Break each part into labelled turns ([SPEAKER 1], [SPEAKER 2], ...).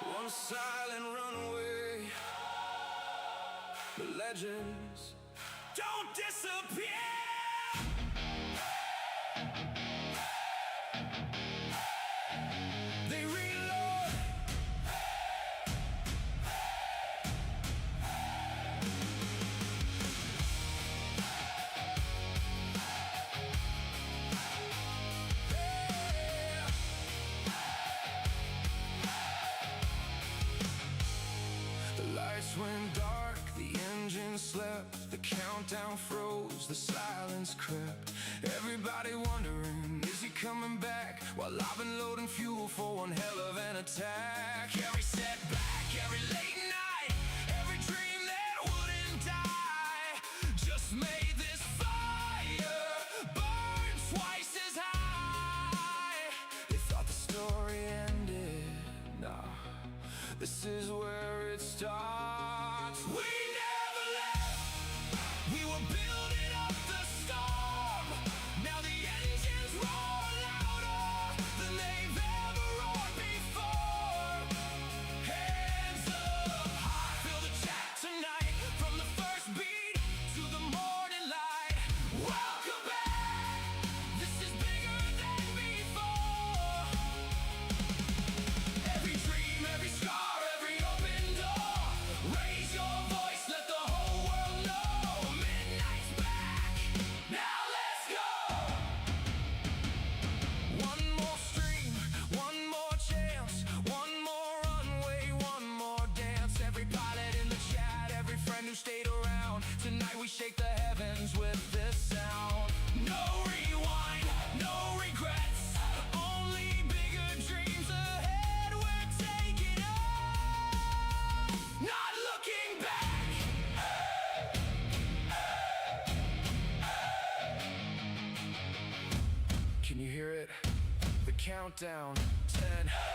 [SPEAKER 1] One silent runaway. The legends don't disappear. They reload. The lights went dark, the engine slept, the countdown froze, the silence crept. Everybody wondering, is he coming back? While I've been loading fuel for one hell of an attack. Every setback, every late night, every dream that wouldn't die just made this fire burn twice as high. They thought the story ended. Nah, this is where it starts. We never left. We were building up the storm. Now the engines roar louder than they've ever roared before. Hands up high, feel the chat tonight. From the first beat to the morning light. Welcome back. This is bigger than before. Every dream, every scar, every open door. Raise your voice, let the whole world know. Midnight's back. Now let's go. One more stream, one more chance, one more runway, one more dance. Every pilot in the chat, every friend who stayed around. Tonight we shake the heavens with this sound. No rewind, no regrets. Only bigger dreams ahead. We're taking off, not looking back. Can you hear it? The countdown. 10,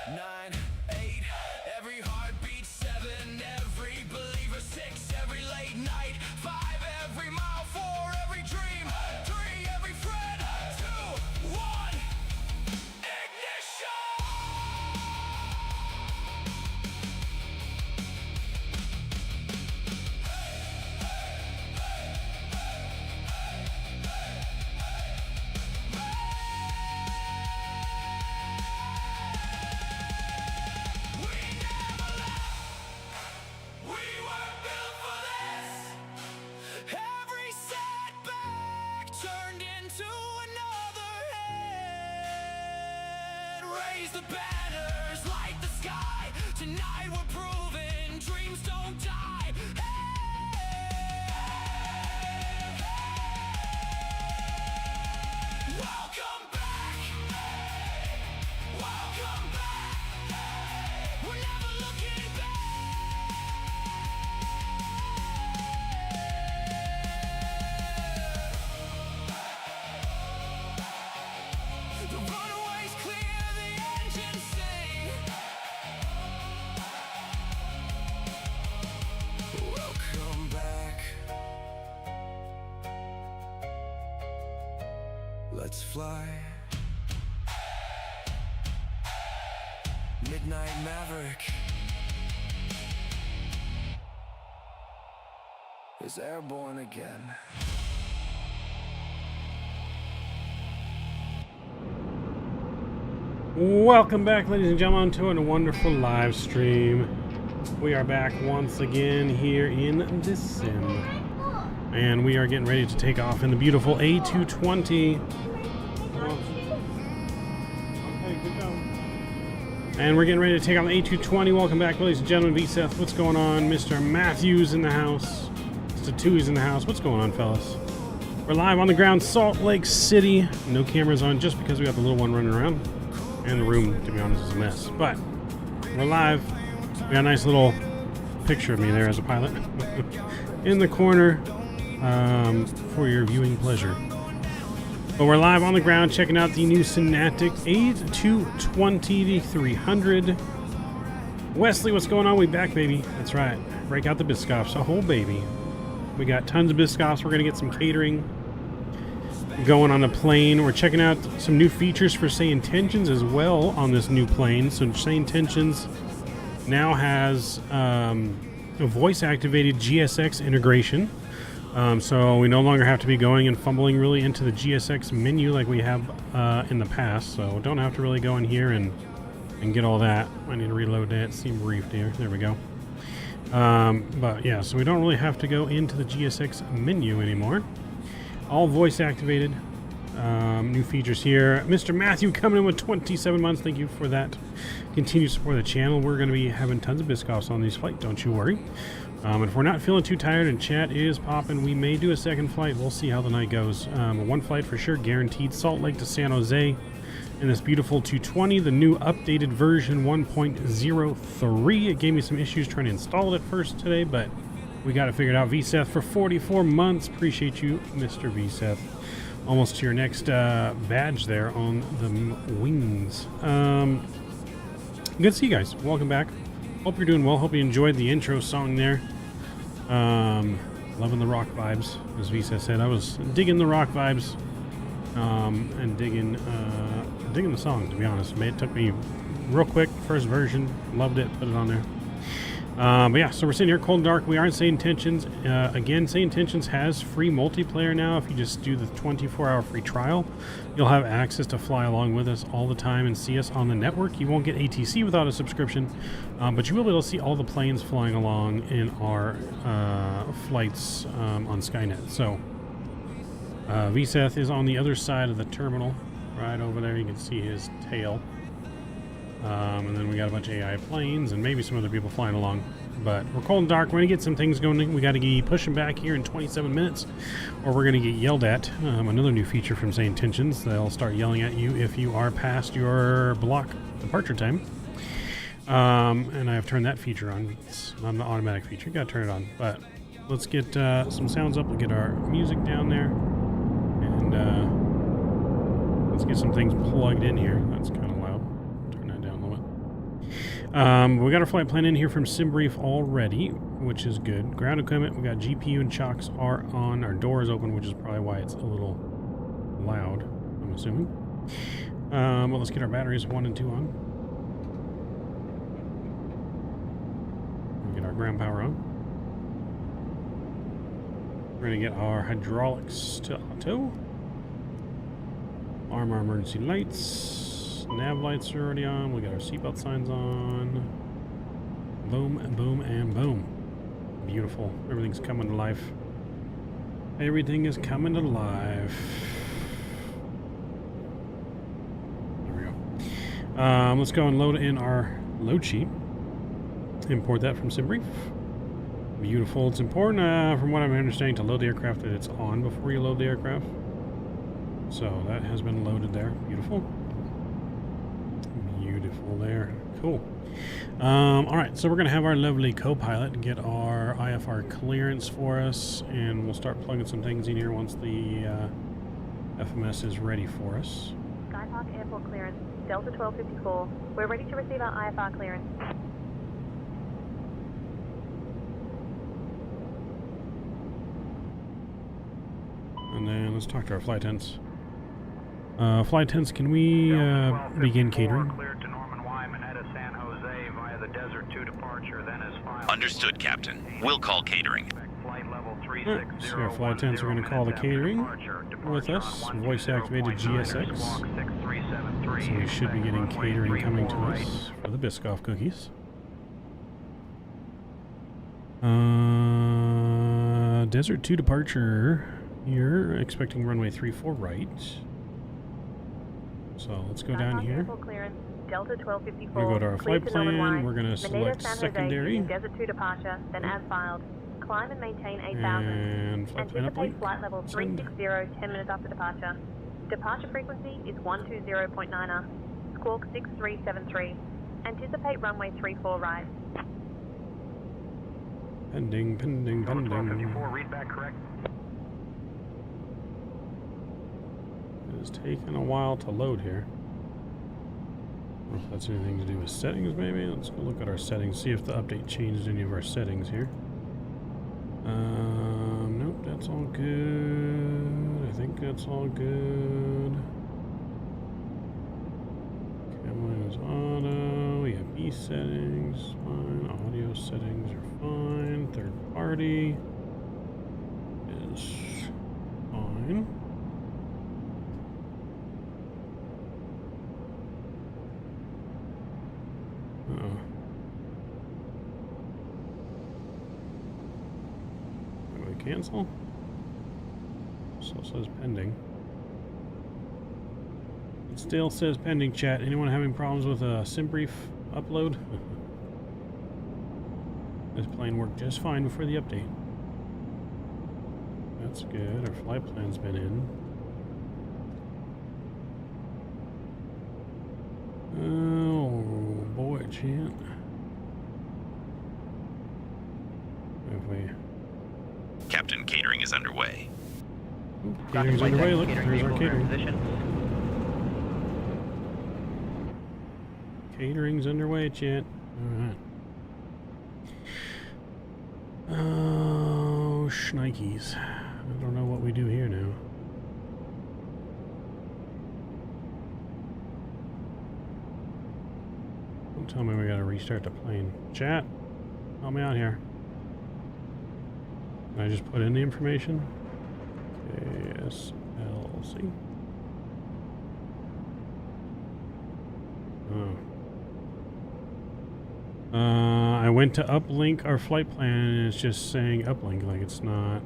[SPEAKER 1] 9, 8. Every heartbeat 7. Every believer 6. Every late night 5. Every mile 4. Every dream 3. Every friend 2, 1. Ignition! We never left. We were built for this. Every setback turned into another head. Raise the banners, light the sky. Tonight we're proving dreams don't die. Welcome back. Welcome back. We're never looking back. The runaway's clear, the engines sing. Welcome back. Let's fly. Midnight Maverick is airborne again.
[SPEAKER 2] Welcome back, ladies and gentlemen, to a wonderful live stream. We are back once again here in the sim, and we are getting ready to take off in the beautiful A220. And we're getting ready to take on the A220. Welcome back, ladies and gentlemen. V-Seth, what's going on? Mr. Matthews in the house. Mr. Tooey's in the house. What's going on, fellas? We're live on the ground, Salt Lake City. No cameras on just because we got the little one running around. And the room, to be honest, is a mess. But we're live. We got a nice little picture of me there as a pilot in the corner for your viewing pleasure. But we're live on the ground checking out the new Synatic A220 300. Wesley, what's going on? We back, baby. That's right. Break out the Biscoffs. Oh, baby. We got tons of Biscoffs. We're going to get some catering going on the plane. We're checking out some new features for SayIntentions as well on this new plane. So SayIntentions now has a voice-activated GSX integration. So we no longer have to be going and fumbling really into the GSX menu like we have in the past. So don't have to really go in here and get all that. I need to reload that. Seam briefed here. There we go. But yeah, so we don't really have to go into the GSX menu anymore. All voice activated. New features here. Mr. Matthew coming in with 27 months. Thank you for that. Continue to support the channel. We're going to be having tons of Biscoffs on these flights. Don't you worry. And if we're not feeling too tired and chat is popping, we may do a second flight. We'll see how the night goes. One flight for sure, guaranteed. Salt Lake to San Jose. And this beautiful 220, the new updated version 1.03. It gave me some issues trying to install it at first today, but we got it figured out. VSeth for 44 months. Appreciate you, Mr. VSeth. Almost to your next badge there on the wings. Good to see you guys. Welcome back. Hope you're doing well. Hope you enjoyed the intro song there. Loving the rock vibes, as VSeth said. I was digging the rock vibes and digging the song, to be honest. It took me real quick. First version. Loved it. Put it on there. But yeah, so we're sitting here cold and dark. We are in SayIntentions. Again, SayIntentions has free multiplayer now. If you just do the 24-hour free trial, you'll have access to fly along with us all the time and see us on the network. You won't get ATC without a subscription, but you will be able to see all the planes flying along in our flights on Skynet. So VSeth is on the other side of the terminal, right over there. You can see his tail. And then we got a bunch of AI planes and maybe some other people flying along. But we're cold and dark. We're going to get some things going. We got to be pushing back here in 27 minutes or we're going to get yelled at. Another new feature from SayIntentions. They'll start yelling at you if you are past your block departure time. And I have turned that feature on. It's not an automatic feature. Got to turn it on. But let's get some sounds up. We'll get our music down there. And let's get some things plugged in here. That's kind of loud. We got our flight plan in here from SimBrief already, which is good. Ground equipment, we got GPU and chocks are on. Our door is open, which is probably why it's a little loud, I'm assuming. Well, let's get our batteries 1 and 2 on. We'll get our ground power on. We're going to get our hydraulics to auto. Arm our emergency lights. Nav lights are already on. We got our seatbelt signs on. Boom, and boom, and boom. Beautiful. Everything's coming to life. Everything is coming to life. There we go. Let's go and load in our load sheet. Import that from SimBrief. Beautiful. It's important, from what I'm understanding, to load the aircraft that it's on before you load the aircraft. So that has been loaded there. Beautiful. Beautiful there. Cool. All right, so we're going to have our lovely co-pilot get our IFR clearance for us, and we'll start plugging some things in here once the FMS is ready for us.
[SPEAKER 3] Sky Park Airport clearance, Delta 1254. We're ready to receive our IFR clearance.
[SPEAKER 2] And then let's talk to our flight attendants. Flight attendants, can we begin catering?
[SPEAKER 4] Understood, Captain. We'll call catering.
[SPEAKER 2] Right, so our flight attendants are going to call the catering with us. Voice-activated GSX. So we should be getting catering coming to us for the Biscoff cookies. Desert 2 departure. You're expecting runway 34 right. So let's go down here.
[SPEAKER 3] Delta 1254.
[SPEAKER 2] We're going to go to our flight plan. We're going to select secondary.
[SPEAKER 3] Desert 2 departure, then as filed. Climb and maintain 8,000.
[SPEAKER 2] And flight plan
[SPEAKER 3] Anticipate
[SPEAKER 2] uplink.
[SPEAKER 3] flight level 360 10 minutes after departure. Departure frequency is 120.9er. Squawk 6373. Anticipate runway 34 right.
[SPEAKER 2] Pending, pending, pending.
[SPEAKER 5] 1254, read back correct.
[SPEAKER 2] It is taking a while to load here. I don't know if that's anything to do with settings, maybe. Let's go look at our settings, see if the update changed any of our settings here. Nope, that's all good. I think that's all good. Camline is There's auto, EFB settings, fine. Audio settings are fine. Third party is fine. Uh-oh. Do we cancel? Still says pending. It still says pending, chat. Anyone having problems with a SimBrief upload? This plane worked just fine before the update. That's good. Our flight plan's been in. Oh boy, chat. If we...
[SPEAKER 4] Captain, catering is underway.
[SPEAKER 2] Catering's underway. Look, there's our catering. Catering's underway, chat. Alright. Oh, shnikes. I don't know what we do here now. Don't tell me we gotta restart the plane. Chat, help me out here. Can I just put in the information? KSLC. Oh. I went to uplink our flight plan and it's just saying uplink, like it's not.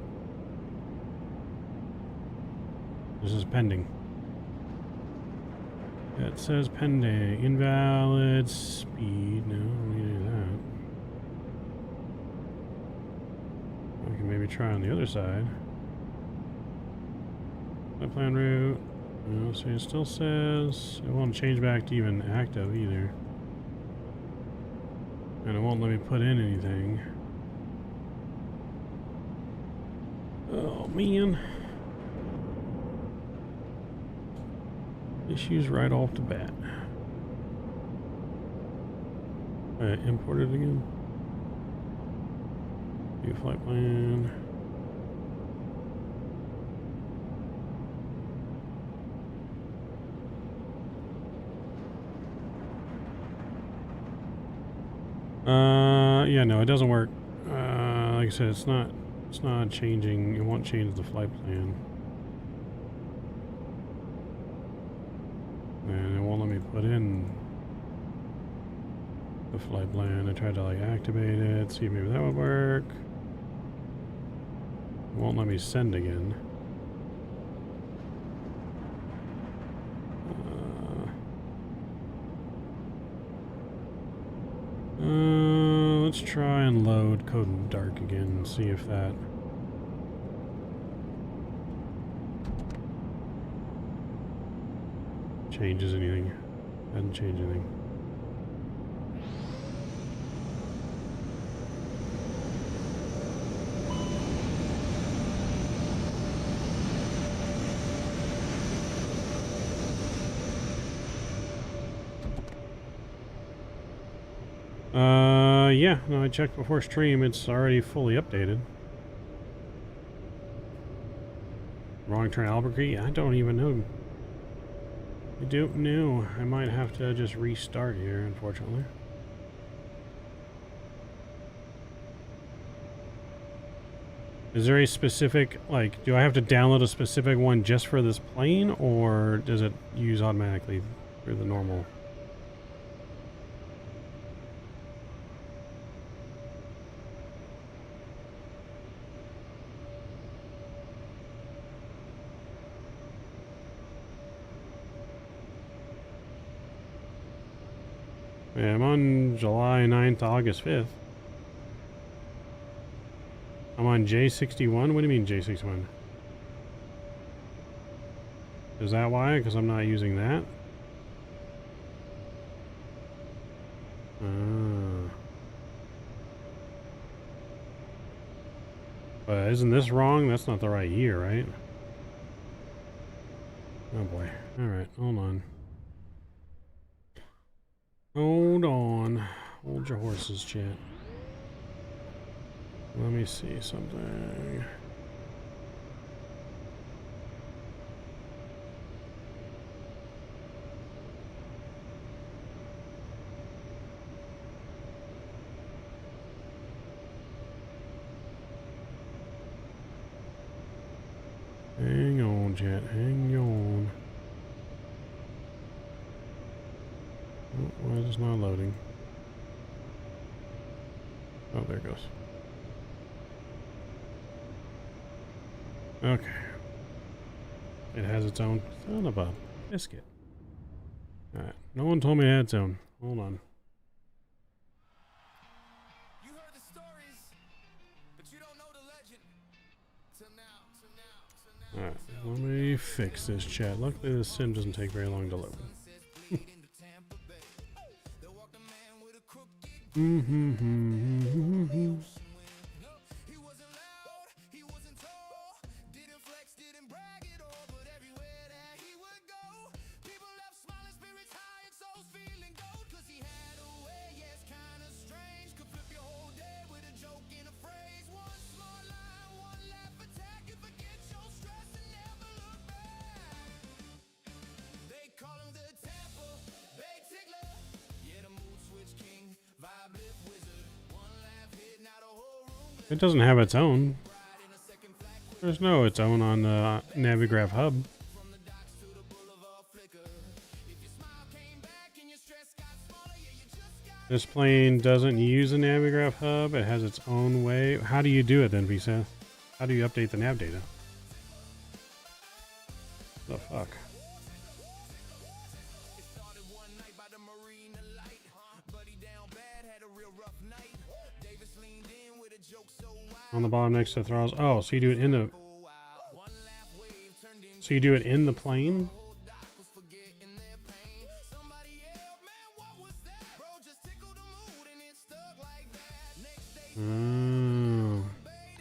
[SPEAKER 2] This is pending. It says pending. Invalid speed. No, I don't need any of that. We can maybe try on the other side. Flight plan route. No, so it still says it won't change back to even active either. And it won't let me put in anything. Oh man. Issues right off the bat. Alright, import it again. New flight plan. Yeah, no, it doesn't work. Like I said, it's not changing. It won't change the flight plan. And it won't let me put in the flight plan. I tried to like activate it, see if maybe that would work. It won't let me send again. Let's try and load Code in Dark again and see if that changes anything. Hasn't changed anything. Yeah, no, I checked before stream. It's already fully updated. Wrong turn Albuquerque? I don't even know. I don't know. I might have to just restart here, unfortunately. Is there a specific, like, do I have to download a specific one just for this plane, or does it use automatically through the normal? Yeah, I'm on July 9th, August 5th. I'm on J61? What do you mean J61? Is that why? Because I'm not using that? But isn't this wrong? That's not the right year, right? Oh boy. Alright, hold on. Hold on. Hold your horses, chat. Let me see something. Hang on, chat. Hang on. Oh, why is this not loading? Oh, there it goes. Okay. It has its own son of a biscuit. Alright. No one told me it had its own. Hold on.
[SPEAKER 1] You heard the stories, but you don't know the legend. Till now.
[SPEAKER 2] Alright. Let me fix this chat. Luckily this sim doesn't take very long to load.
[SPEAKER 1] He wasn't loud, he wasn't tall, didn't flex, didn't brag at all, but everywhere that he would go, people left smiling, spirits high, and souls feeling gold, cause he had a way, yes, kinda strange, could flip your whole day with a joke and a phrase, one smart line, one laugh attack, and forget your stress and never look back. They call him the Tampa Bay Tickler, yeah, the mood switch king, vibe lift wizard, one laugh hit, now the whole room.
[SPEAKER 2] It doesn't have its own. There's no its own on the Navigraph hub. This plane doesn't use a Navigraph hub. It has its own way. How do you do it then, Visa? How do you update the nav data? The fuck? On the bottom next to the throttles. Oh, so you do it in the... So you do it in the plane?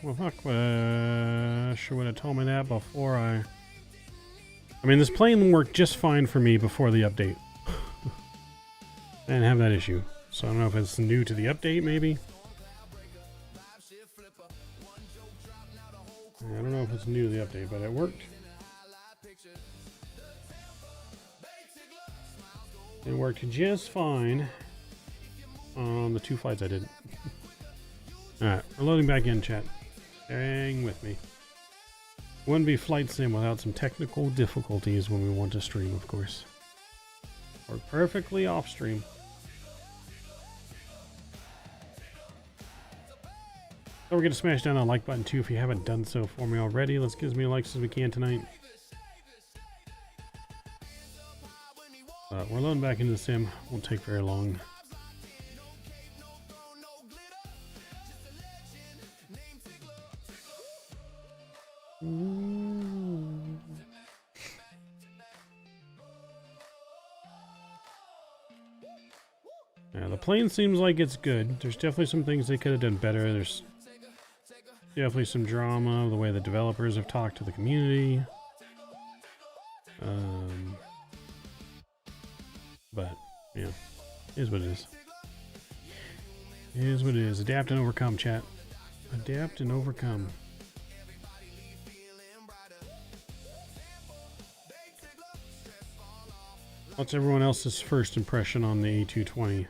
[SPEAKER 2] Well, fuck. Sure would have told me that before I mean, this plane worked just fine for me before the update. I didn't have that issue. So I don't know if it's new to the update, maybe. I don't know if it's new to the update, but it worked. It worked just fine on the 2 flights I did. Alright, we're loading back in, chat. Hang with me. Wouldn't be flight sim without some technical difficulties when we want to stream, of course. Work perfectly off stream. Don't forget to smash down that like button too if you haven't done so for me already. Let's get as many likes as we can tonight. We're loading back into the sim. Won't take very long. Yeah, the plane seems like it's good. There's definitely some things they could have done better. There's definitely some drama, the way the developers have talked to the community. But, yeah, it is what it is. It is what it is. Adapt and overcome, chat. Adapt and overcome. What's everyone else's first impression on the A220?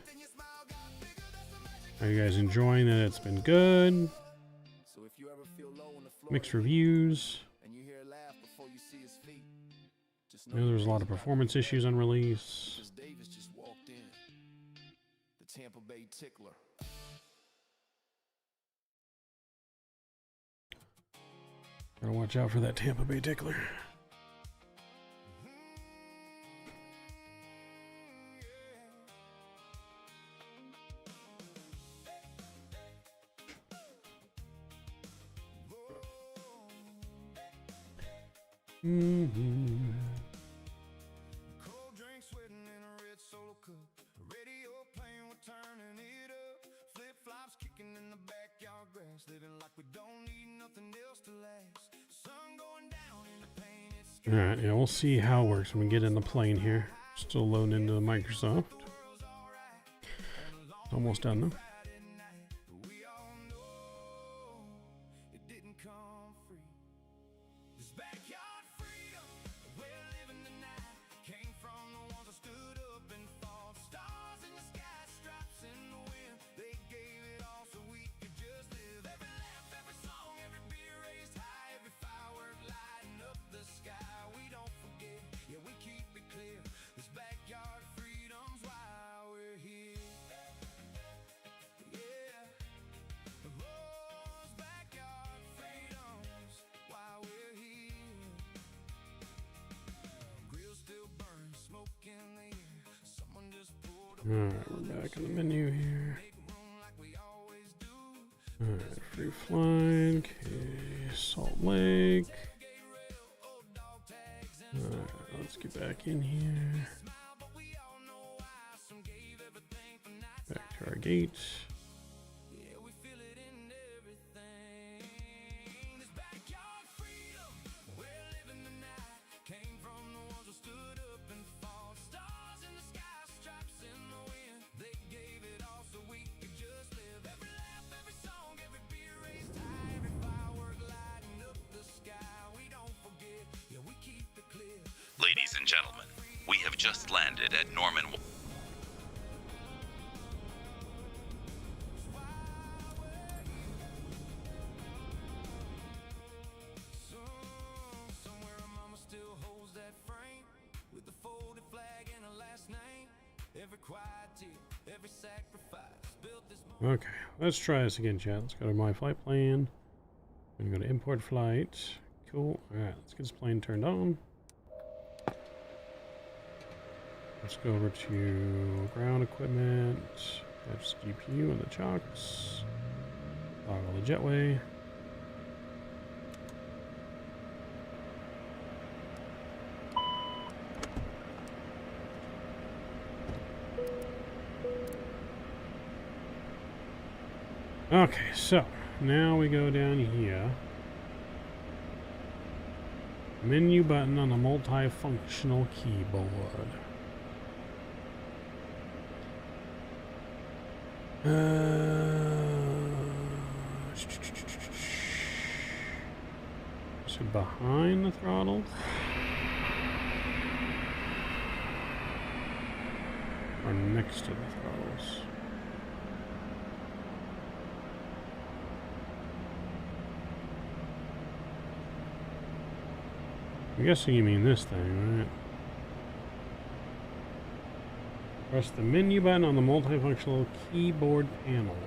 [SPEAKER 2] Are you guys enjoying that? It's been good. Mixed reviews. I know there was a lot of performance issues on release. The Tampa Bay Tickler. Gotta watch out for that Tampa Bay Tickler.
[SPEAKER 1] Cold drink sweating in a red solo cup. Radio playing, we're turning it up. Flip flops kicking in the backyard grass. Living like we don't need nothing else to last. Sun going down in the pain.
[SPEAKER 2] Alright, yeah, we'll see how it works when we get in the plane here. Still loading into the Microsoft. Almost done though.
[SPEAKER 1] Every laugh, every song, every beer raised high, every firework lighting up
[SPEAKER 2] Alright, we're back in the menu here. Alright, free flying, Salt Lake. Alright, let's get back in here. Back to our gate.
[SPEAKER 4] Ladies and gentlemen, we have just landed at Norman.
[SPEAKER 2] Okay, let's try this again, chat. Let's go to my flight plan. I'm gonna go to import flight. Cool. Alright, let's get this plane turned on. Let's go over to ground equipment. That's GPU and the chocks. Toggle the jetway. Okay, so now we go down here. Menu button on the multifunctional keyboard. So behind the throttle. Or next to the throttles. I'm guessing you mean this thing, right? Press the menu button on the multifunctional keyboard panel.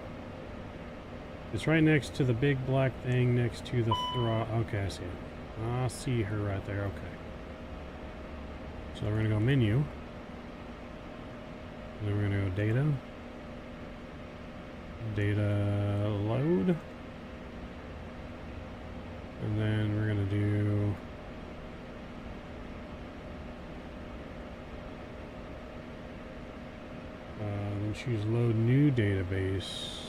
[SPEAKER 2] It's right next to the big black thing next to the throttle. Okay, I see it. I see her right there. Okay. So we're going to go menu. And then we're going to go data. Data load. And then we're going to do... then choose load new database.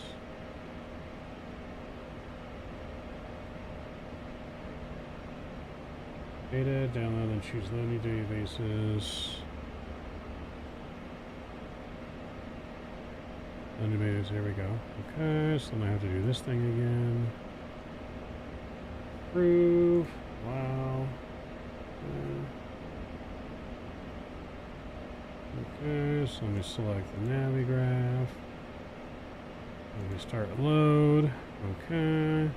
[SPEAKER 2] Data, download, and choose load new databases. Load new databases, here we go. Okay, so then I have to do this thing again. Approve. Wow. Okay, so let me select the Navigraph. Let me start load. Okay.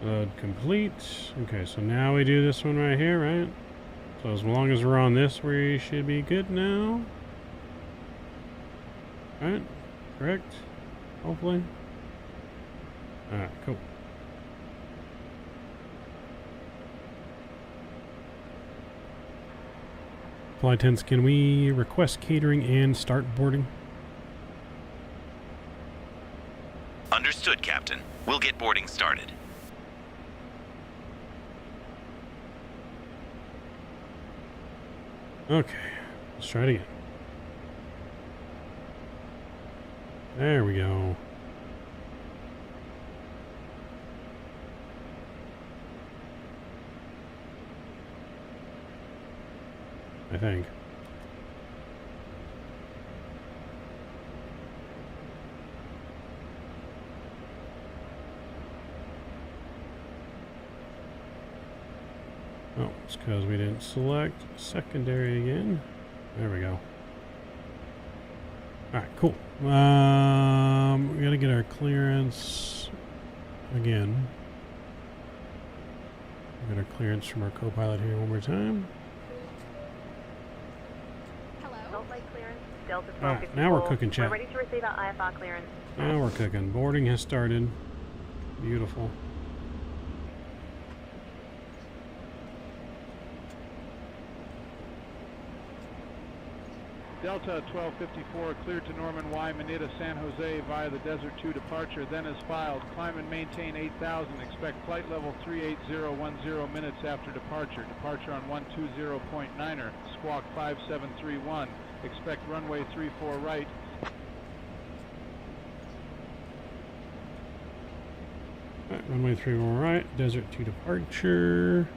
[SPEAKER 2] Load complete. Okay, so now we do this one right here, right? So as long as we're on this, we should be good now. Alright, correct? Hopefully. Alright, cool. Flight attendants, can we request catering and start boarding?
[SPEAKER 4] Understood, Captain. We'll get boarding started.
[SPEAKER 2] Okay, let's try it again. There we go. I think. Oh, it's because we didn't select secondary again. There we go. Alright, cool. We gotta get our clearance again. We got our clearance from our co-pilot here one more time. Alright, now we're cooking, chat.
[SPEAKER 3] We're ready to receive our IFR clearance.
[SPEAKER 2] Now we're cooking. Boarding has started. Beautiful.
[SPEAKER 5] Delta 1254, cleared to Norman Y, Manita, San Jose via the Desert 2 departure, then as filed. Climb and maintain 8,000. Expect flight level 38010 minutes after departure. Departure on 120.9er, squawk 5731. Expect runway 34 right.
[SPEAKER 2] Right, runway 34 right, Desert 2 departure.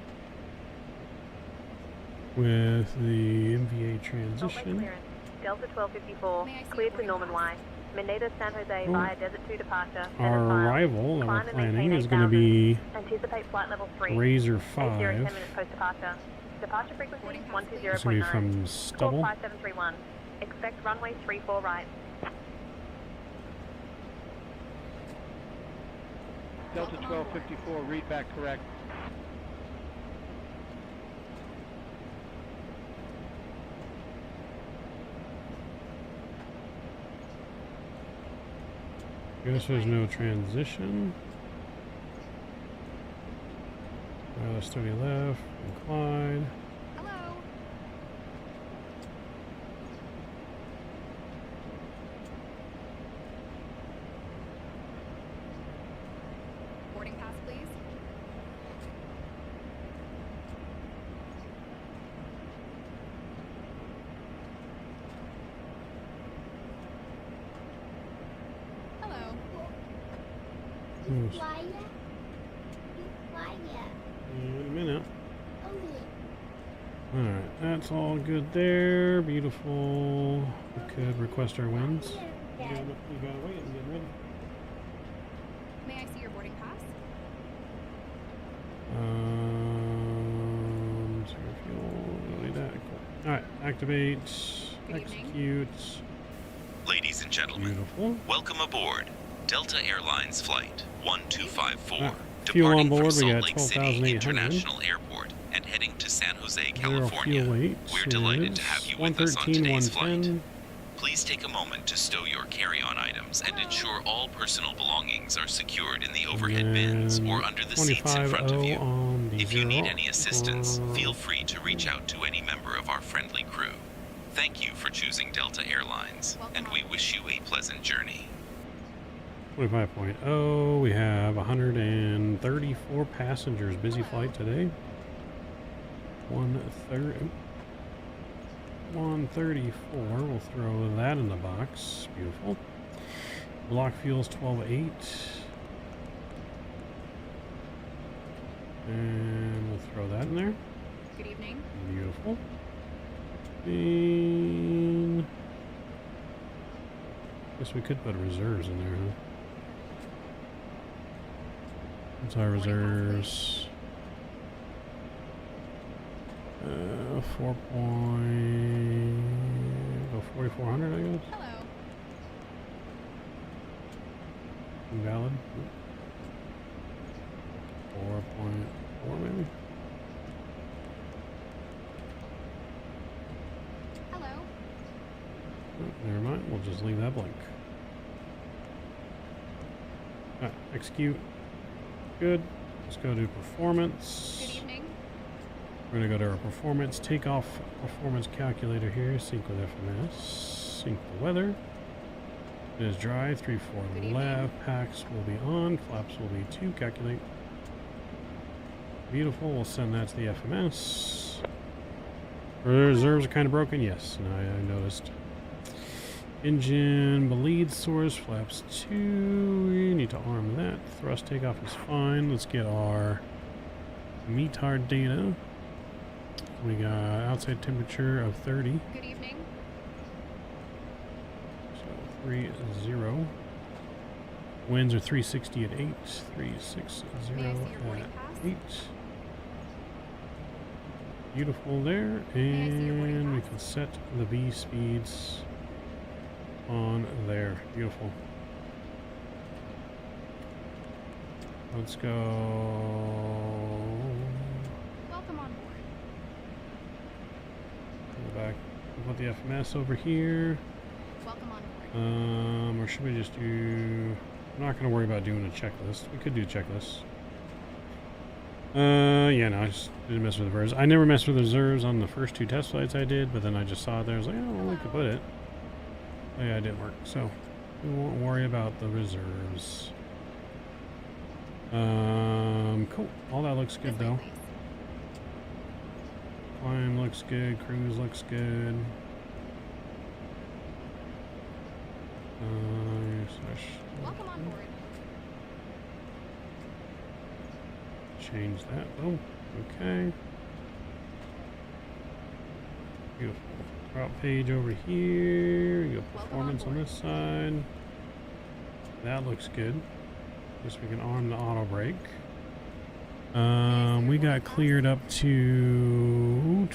[SPEAKER 2] With the MVA transition.
[SPEAKER 3] Clearance. Delta 1254, cleared to Norman Y. Manita, San Jose via Desert 2 departure.
[SPEAKER 2] Our arrival that we're planning is going to be
[SPEAKER 3] Anticipate flight level 3.
[SPEAKER 2] Razor
[SPEAKER 3] 10
[SPEAKER 2] 5.
[SPEAKER 3] minutes post departure. Departure frequency 120.9.
[SPEAKER 2] It's going to be from Stubble.
[SPEAKER 3] 5731. Expect runway 34 right.
[SPEAKER 5] Delta 1254, read back correct.
[SPEAKER 2] Guess there's no transition. Wireless 30 left, incline.
[SPEAKER 6] Hello. Boarding pass, please. Hello.
[SPEAKER 2] Wait a minute. Alright, that's all good there. Beautiful. We could request our wins. You gotta wait and get ready.
[SPEAKER 6] May I see your boarding pass?
[SPEAKER 2] Zero fuel, don't need that. Cool. Alright, activate,
[SPEAKER 6] Good evening.
[SPEAKER 2] execute.
[SPEAKER 4] Ladies and gentlemen,
[SPEAKER 2] Beautiful.
[SPEAKER 4] welcome aboard Delta Airlines Flight 1254,
[SPEAKER 2] Alright, fuel on
[SPEAKER 4] departing
[SPEAKER 2] board,
[SPEAKER 4] from
[SPEAKER 2] we
[SPEAKER 4] Salt
[SPEAKER 2] got
[SPEAKER 4] Lake City
[SPEAKER 2] 12,800.
[SPEAKER 4] International Airport and heading to San Jose,
[SPEAKER 2] Zero
[SPEAKER 4] California.
[SPEAKER 2] fuel weight
[SPEAKER 4] We're delighted to have you with us on
[SPEAKER 2] 113,
[SPEAKER 4] today's flight.
[SPEAKER 2] 110.
[SPEAKER 4] Please take a moment to stow your carry-on items and ensure all personal belongings are secured in the overhead bins or under the seats in front of you.
[SPEAKER 2] On the
[SPEAKER 4] If you need
[SPEAKER 2] zero.
[SPEAKER 4] any assistance, feel free to reach out to any member of our friendly crew. Thank you for choosing Delta Airlines, and we wish you a pleasant journey.
[SPEAKER 2] 25.0, we have 134 passengers. Busy flight today. 134, we'll throw that in the box. Beautiful. Block fuels 12.8. And we'll throw that in there.
[SPEAKER 6] Good evening.
[SPEAKER 2] Beautiful. And guess we could put reserves in there, huh? What's our reserves? 4,400, I guess.
[SPEAKER 6] Hello.
[SPEAKER 2] Invalid. 4.4 maybe.
[SPEAKER 6] Hello.
[SPEAKER 2] Oh, never mind. We'll just leave that blank. Execute. Good. Let's go to performance.
[SPEAKER 6] Good evening.
[SPEAKER 2] We're going to go to our performance. Take off performance calculator here. Sync with FMS. Sync the weather. It is dry. 3-4 left. Packs will be on. Flaps will be 2. Calculate. Beautiful. We'll send that to the FMS. Reserves are kind of broken. Yes. No, I noticed. Engine, bleed source, flaps 2. We need to arm that. Thrust takeoff is fine. Let's get our METAR data. We got outside temperature of 30.
[SPEAKER 6] Good evening.
[SPEAKER 2] So 30. Winds are 360 at 8. 360
[SPEAKER 6] May I see your boarding
[SPEAKER 2] at
[SPEAKER 6] pass?
[SPEAKER 2] 8. Beautiful there.
[SPEAKER 6] I see your boarding
[SPEAKER 2] And we
[SPEAKER 6] pass?
[SPEAKER 2] can set the V speeds on there. Beautiful. Let's go.
[SPEAKER 6] Welcome on board.
[SPEAKER 2] Go back. We'll put the FMS over here.
[SPEAKER 6] Welcome on board.
[SPEAKER 2] Or should we just do? I'm not going to worry about doing a checklist. We could do checklists. Yeah, no, I just didn't mess with the reserves. I never messed with the reserves on the first 2 test flights I did, but then I just saw it there. I was like, oh, well, we could put it. But yeah, it didn't work, so we won't worry about the reserves. Cool. All that looks good,
[SPEAKER 6] This way,
[SPEAKER 2] though.
[SPEAKER 6] please.
[SPEAKER 2] Climb looks good. Cruise looks good.
[SPEAKER 6] Welcome on board.
[SPEAKER 2] Change that. Boom. Okay. Beautiful. Route page over here. You got performance on this side. That looks good. Guess we can arm the auto brake. We got cleared up to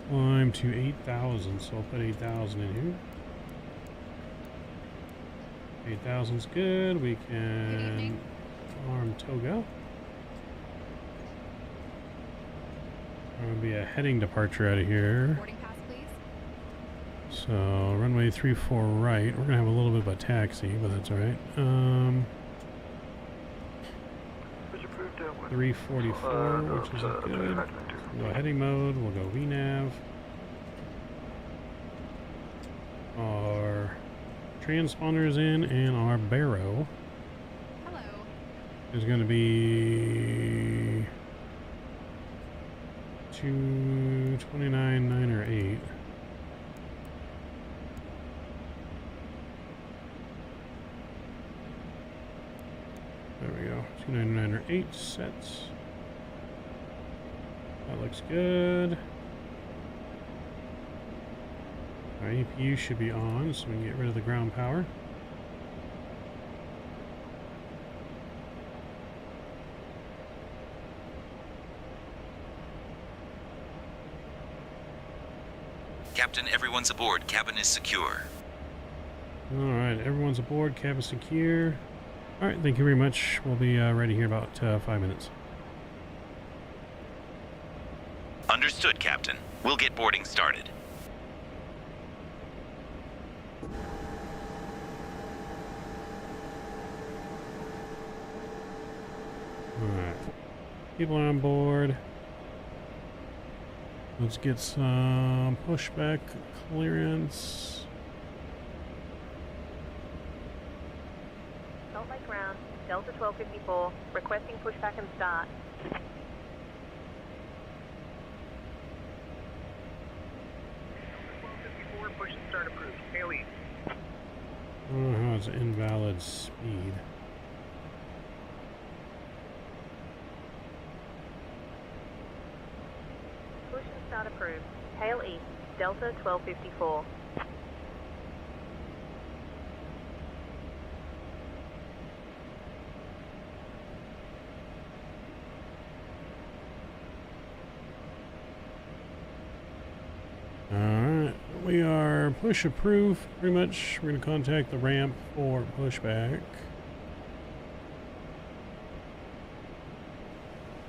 [SPEAKER 2] climb to 8,000, so I'll put 8,000 in here. 8,000's good. We can arm Toga. There'll be a heading departure out of here.
[SPEAKER 6] Boarding pass, please.
[SPEAKER 2] So runway 34 right. We're gonna have a little bit of a taxi, but that's all right. 344, which is good. We'll go heading mode. We'll go VNav. Our transponders in, and our barrow
[SPEAKER 6] Hello.
[SPEAKER 2] is going to be 229, 9 or 8. There we go. 299 or 8 sets. That looks good. Our APU should be on, so we can get rid of the ground power.
[SPEAKER 4] Captain, everyone's aboard. Cabin is secure.
[SPEAKER 2] Alright, everyone's aboard. Cabin secure. Alright, thank you very much. We'll be ready here in about 5 minutes.
[SPEAKER 4] Understood, Captain. We'll get boarding started.
[SPEAKER 2] Alright. People are on board. Let's get some pushback clearance.
[SPEAKER 3] Salt Lake ground, Delta 1254, requesting pushback and start.
[SPEAKER 7] Push and start approved. Tail east.
[SPEAKER 2] I don't know how it's invalid speed.
[SPEAKER 3] Push and start approved. Tail east, Delta 1254.
[SPEAKER 2] Alright, we are push approved, pretty much. We're going to contact the ramp for pushback.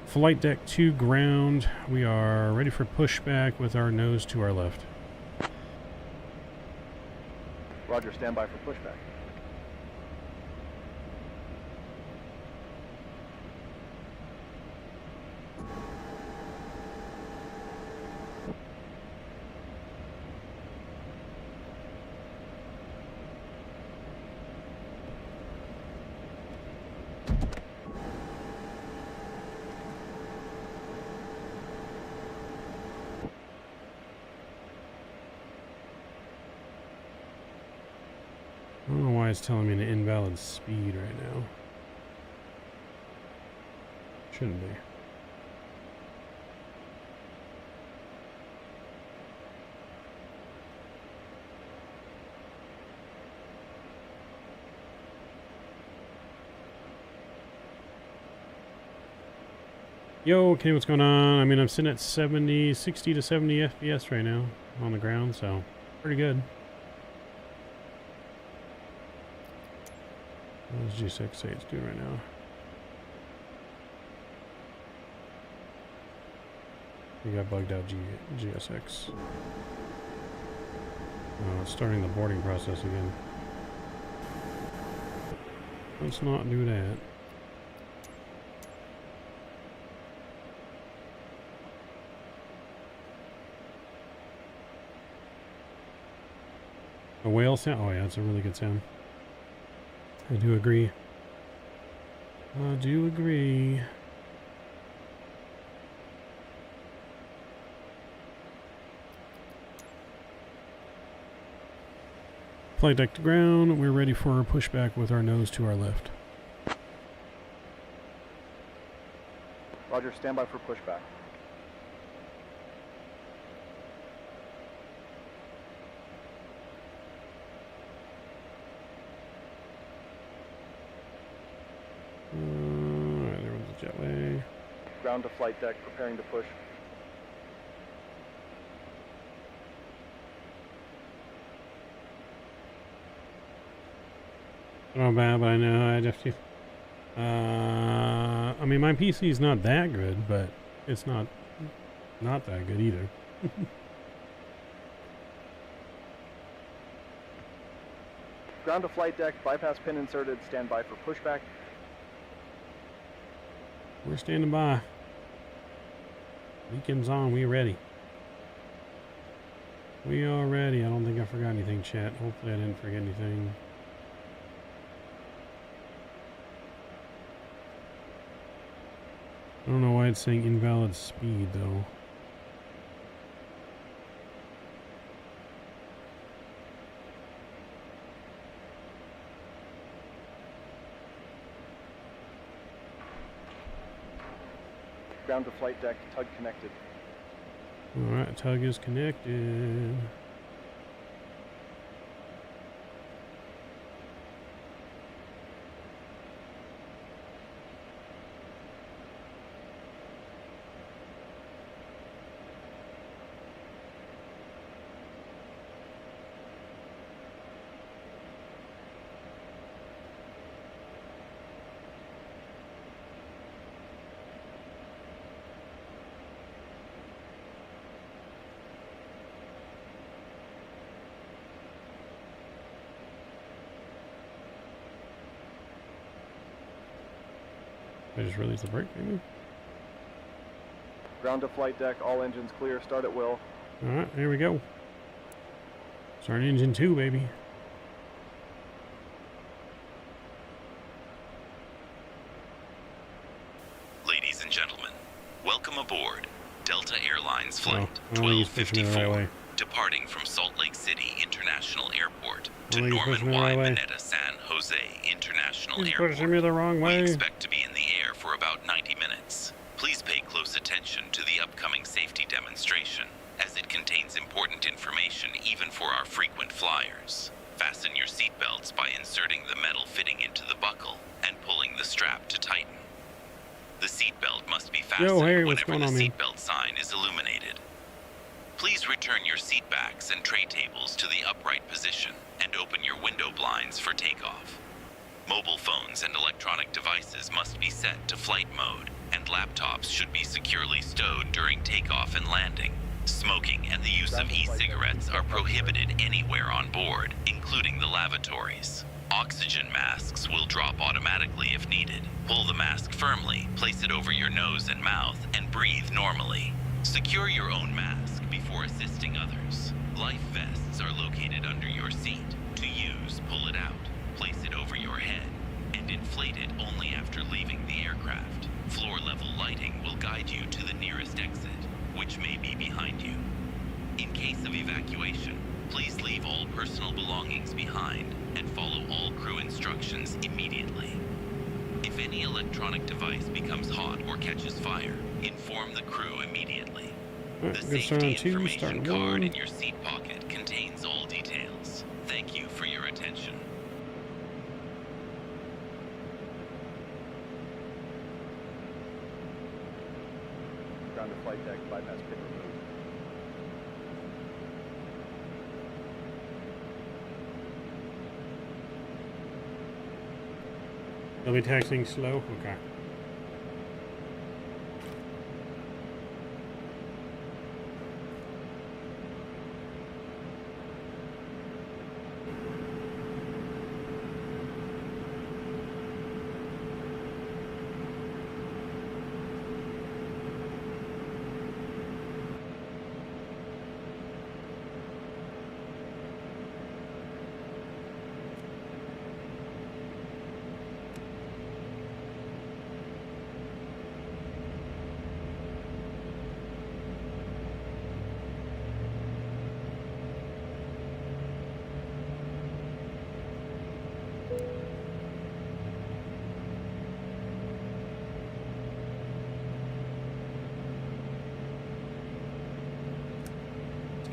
[SPEAKER 2] Flight deck 2 ground. We are ready for pushback with our nose to our left.
[SPEAKER 8] Roger, stand by for pushback.
[SPEAKER 2] I don't know why it's telling me an invalid speed right now. Shouldn't be. Yo, okay, what's going on? I mean, I'm sitting at 60 to 70 FPS right now on the ground, so pretty good. What does G6 say it's doing right now? We got bugged out GSX. Oh, it's starting the boarding process again. Let's not do that. A whale sound? Oh yeah, it's a really good sound. I do agree. I do agree. Flight deck to ground. We're ready for a pushback with our nose to our left.
[SPEAKER 8] Roger, stand by for pushback.
[SPEAKER 2] Alright, there was a jetway.
[SPEAKER 8] Ground to flight deck, preparing to push.
[SPEAKER 2] Not bad, but I know I'd have to. I mean, my PC is not that good, but it's not that good either.
[SPEAKER 8] Ground to flight deck, bypass pin inserted, stand by for pushback.
[SPEAKER 2] We're standing by. Beacon's on, we ready. We are ready. I don't think I forgot anything, chat. Hopefully I didn't forget anything. I don't know why it's saying invalid speed though.
[SPEAKER 8] Ground to flight deck, tug connected.
[SPEAKER 2] Alright, tug is connected. I just released the brake, maybe?
[SPEAKER 8] Ground to flight deck, all engines clear, start at will.
[SPEAKER 2] Alright, here we go. Start engine 2, baby.
[SPEAKER 4] Ladies and gentlemen, welcome aboard Delta Airlines Flight
[SPEAKER 2] I don't think he's pushing it the right
[SPEAKER 4] 1254,
[SPEAKER 2] way.
[SPEAKER 4] departing from Salt Lake City International Airport to
[SPEAKER 2] I think he's
[SPEAKER 4] Norman
[SPEAKER 2] pushing it the
[SPEAKER 4] Y.
[SPEAKER 2] right way.
[SPEAKER 4] Mineta San Jose International
[SPEAKER 2] He's
[SPEAKER 4] Airport.
[SPEAKER 2] pushing me the wrong
[SPEAKER 4] We
[SPEAKER 2] way.
[SPEAKER 4] expect to be in the air for about 90 minutes. Please pay close attention to the upcoming safety demonstration, as it contains important information even for our frequent flyers. Fasten your seatbelts by inserting the metal fitting into the buckle and pulling the strap to tighten. The seatbelt must be fastened
[SPEAKER 2] hey, what's
[SPEAKER 4] whenever
[SPEAKER 2] going
[SPEAKER 4] the
[SPEAKER 2] on, man?
[SPEAKER 4] seatbelt sign is illuminated. Please return your seat backs and tray tables to the upright position and open your window blinds for takeoff. Mobile phones and electronic devices must be set to flight mode, and laptops should be securely stowed during takeoff and landing. Smoking and the use of e-cigarettes are prohibited anywhere on board, including the lavatories. Oxygen masks will drop automatically if needed. Pull the mask firmly, place it over your nose and mouth, and breathe normally. Secure your own mask before assisting others. Life vests are located under your seat. To use, pull it out, place it over your head, and inflate it only after leaving the aircraft. Floor-level lighting will guide you to the nearest exit, which may be behind you. In case of evacuation, please leave all personal belongings behind and follow all crew instructions immediately. If any electronic device becomes hot or catches fire, inform the crew immediately.
[SPEAKER 2] Alright,
[SPEAKER 4] The
[SPEAKER 2] good start on
[SPEAKER 4] safety
[SPEAKER 2] 2,
[SPEAKER 4] information
[SPEAKER 2] starting
[SPEAKER 4] card
[SPEAKER 2] 1.
[SPEAKER 4] in your seat pocket contains all details. Thank you for your attention.
[SPEAKER 8] Ground to flight deck, bypass pin removed.
[SPEAKER 2] They'll be taxiing slow? Okay.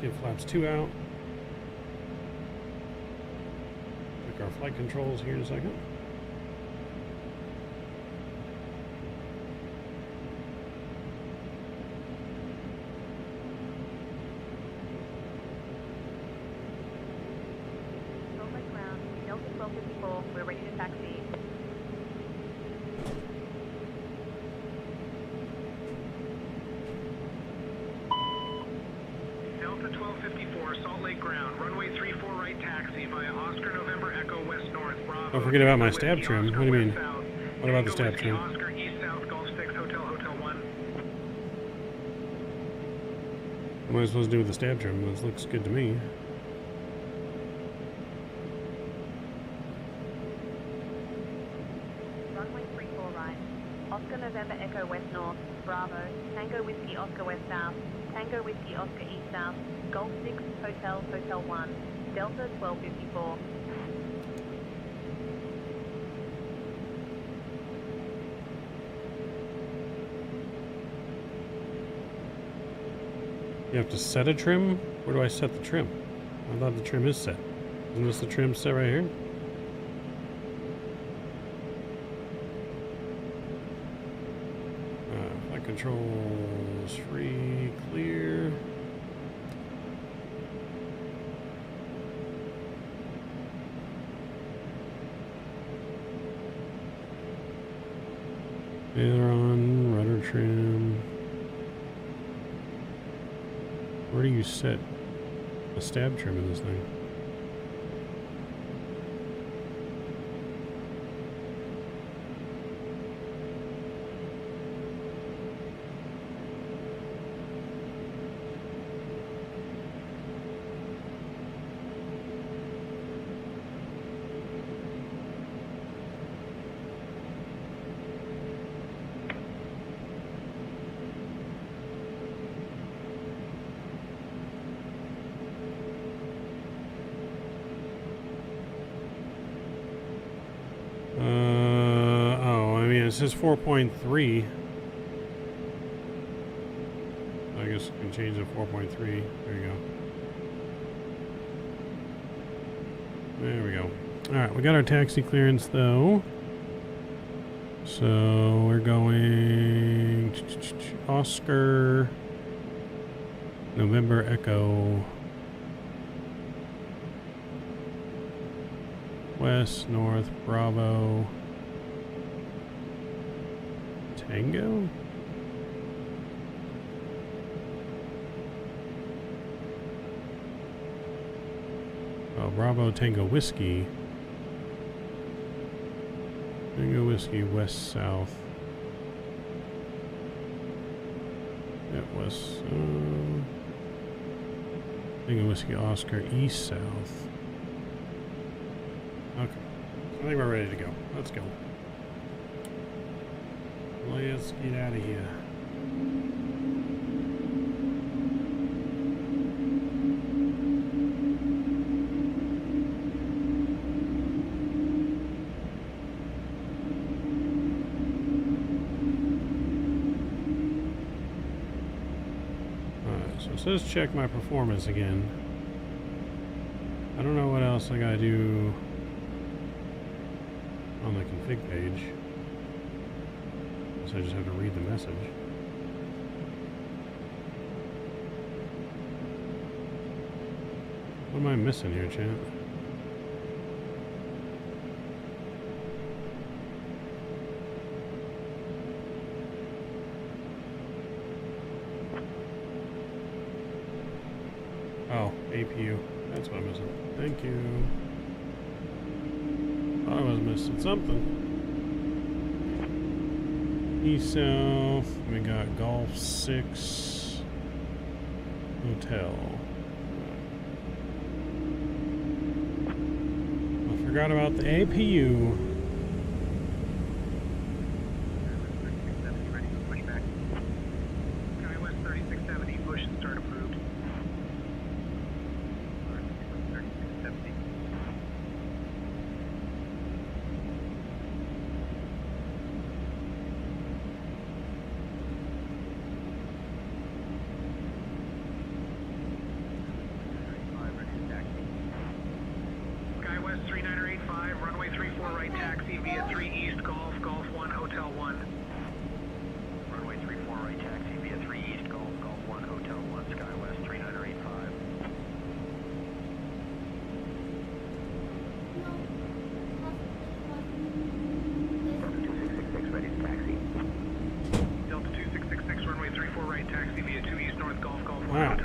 [SPEAKER 2] get flaps 2 out. Check our flight controls here in a second.
[SPEAKER 3] Salt Lake ground, Delta 1254, we're ready to taxi.
[SPEAKER 7] Delta 1254, Salt Lake ground, runway 34 right taxi via Oscar November Echo West North Bravo.
[SPEAKER 2] Don't forget about my
[SPEAKER 7] Whiskey
[SPEAKER 2] stab trim.
[SPEAKER 7] Oscar
[SPEAKER 2] What do you mean?
[SPEAKER 7] West South.
[SPEAKER 2] What about the
[SPEAKER 7] Tango
[SPEAKER 2] stab
[SPEAKER 7] Whiskey
[SPEAKER 2] trim?
[SPEAKER 7] Oscar East South Golf 6 Hotel Hotel 1.
[SPEAKER 2] What am I supposed to do with the stab trim? This looks good to me.
[SPEAKER 3] Runway 34 right. Oscar November Echo West North, Bravo, Tango Whiskey Oscar West South, Tango Whiskey Oscar East South, Golf 6 Hotel Hotel 1, Delta 1254.
[SPEAKER 2] You have to set a trim? Where do I set the trim? I thought the trim is set. Isn't this the trim set right here? Flight controls, free, clear. Aileron, rudder trim. Where do you set a stab trim in this thing? It says 4.3. I guess we can change to 4.3. There you go. There we go. Alright, we got our taxi clearance though. So we're going Oscar November Echo West North Bravo Tango? Oh, Bravo Tango Whiskey. Tango Whiskey West South. That was Tango Whiskey Oscar East South. Okay. I think we're ready to go. Let's go. Let's get out of here. Alright, so it says check my performance again. I don't know what else I gotta do on the config page. So I just have to read the message. What am I missing here, chat? Oh, APU. That's what I'm missing. Thank you. Thought I was missing something. East South, we got Golf 6 Hotel. I forgot about the APU.
[SPEAKER 7] 3670 ready for pushback. SkyWest 3670, push and start approved. 3670.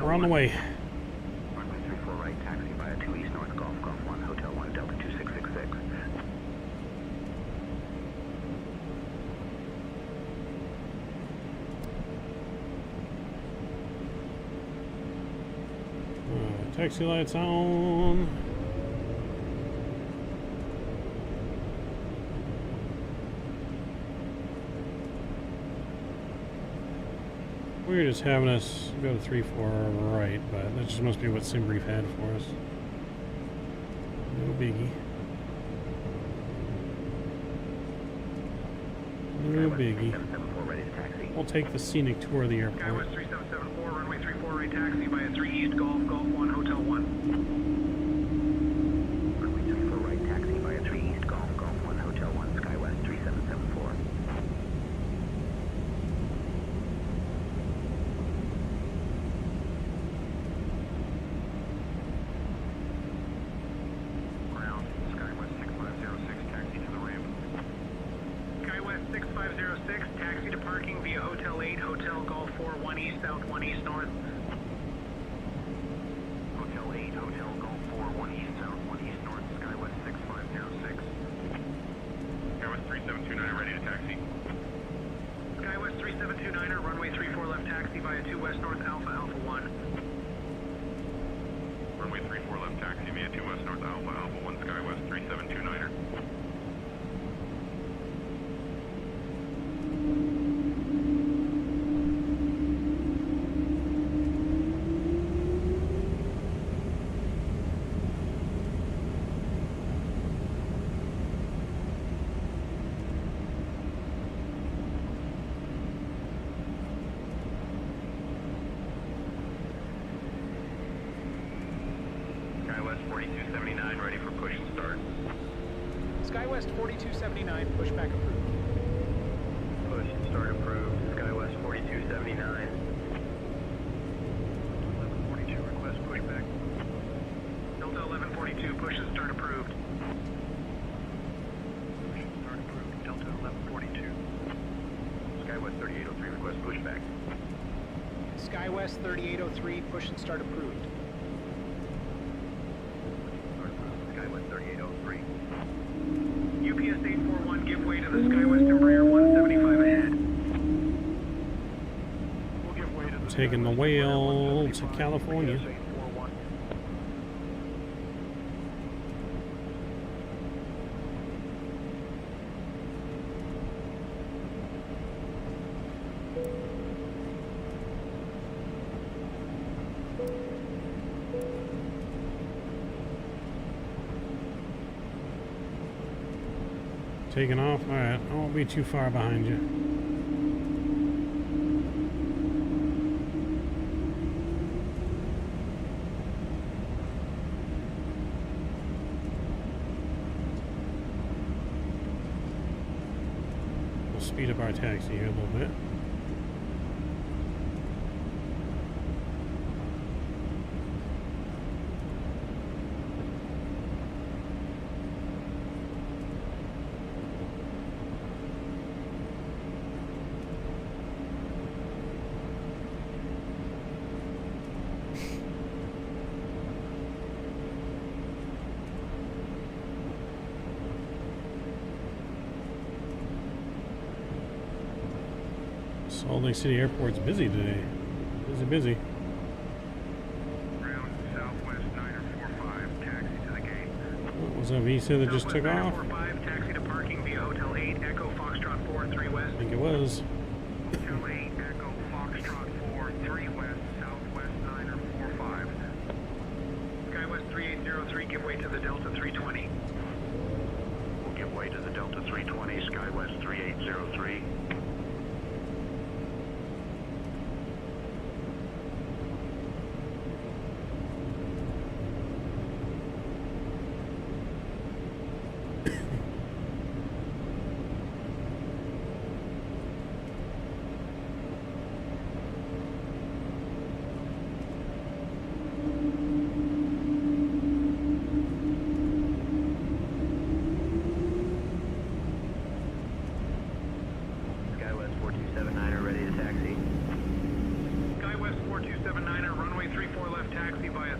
[SPEAKER 2] We're on the way.
[SPEAKER 7] Runway 34 right, taxi via 2 East North Golf, Golf 1, Hotel 1, Delta 2666.
[SPEAKER 2] Taxi lights on. We're just having us go to 3-4 right, but that just must be what SimBrief had for us. No biggie. No biggie. We'll take the scenic tour of the airport.
[SPEAKER 7] Skywest 3774, runway 34 right, taxi via 3 East Golf, Golf 1, Hotel 1. Runway 34 right, taxi via 3 East Golf, Golf 1, Hotel 1, Skywest 3774. Ground, Skywest 6506, taxi to the ramp. Skywest 6506, taxi to parking via Hotel 8, Hotel Golf 4, 1 East, South 1 East North. Hotel 8, Hotel Golf 4, 1 East, South 1 East North, Skywest 6506. Skywest 3729, ready to taxi. Skywest 3729, runway 34 left, taxi via 2 West North, Alpha, Alpha 1. Runway 34 left, taxi via 2 West North, Alpha, Alpha 1, Skywest 3729. Skywest 4279, ready for push and start.
[SPEAKER 9] Skywest 4279, pushback approved.
[SPEAKER 7] Push and start approved. Skywest 4279. 1142, request pushback. Delta 1142, push and start approved. Push and start approved. Delta 1142. Skywest 3803, request pushback.
[SPEAKER 9] Skywest 3803, push and start approved.
[SPEAKER 7] Start approved. Skywest 3803. UPS 841, give way to the Skywest Embraer 175 ahead. We'll give way to the
[SPEAKER 2] Taking the
[SPEAKER 7] Skywest
[SPEAKER 2] whale
[SPEAKER 7] Embraer
[SPEAKER 2] to
[SPEAKER 7] 175,
[SPEAKER 2] California.
[SPEAKER 7] UPS 841.
[SPEAKER 2] Taking off. Alright, I won't be too far behind you. We'll speed up our taxi here a little bit. Salt Lake City Airport's busy today. Busy.
[SPEAKER 7] Ground Southwest 945, taxi to the gate.
[SPEAKER 2] What was that visa that just took off?
[SPEAKER 7] 945, taxi to parking via Hotel 8, Echo Foxtrot 4, 3 West.
[SPEAKER 2] I think it was.
[SPEAKER 7] Hotel 8, Echo Foxtrot 4, 3 West, Southwest 945. Skywest 3803, give way to the Delta 320. We'll give way to the Delta 320, Skywest 3803.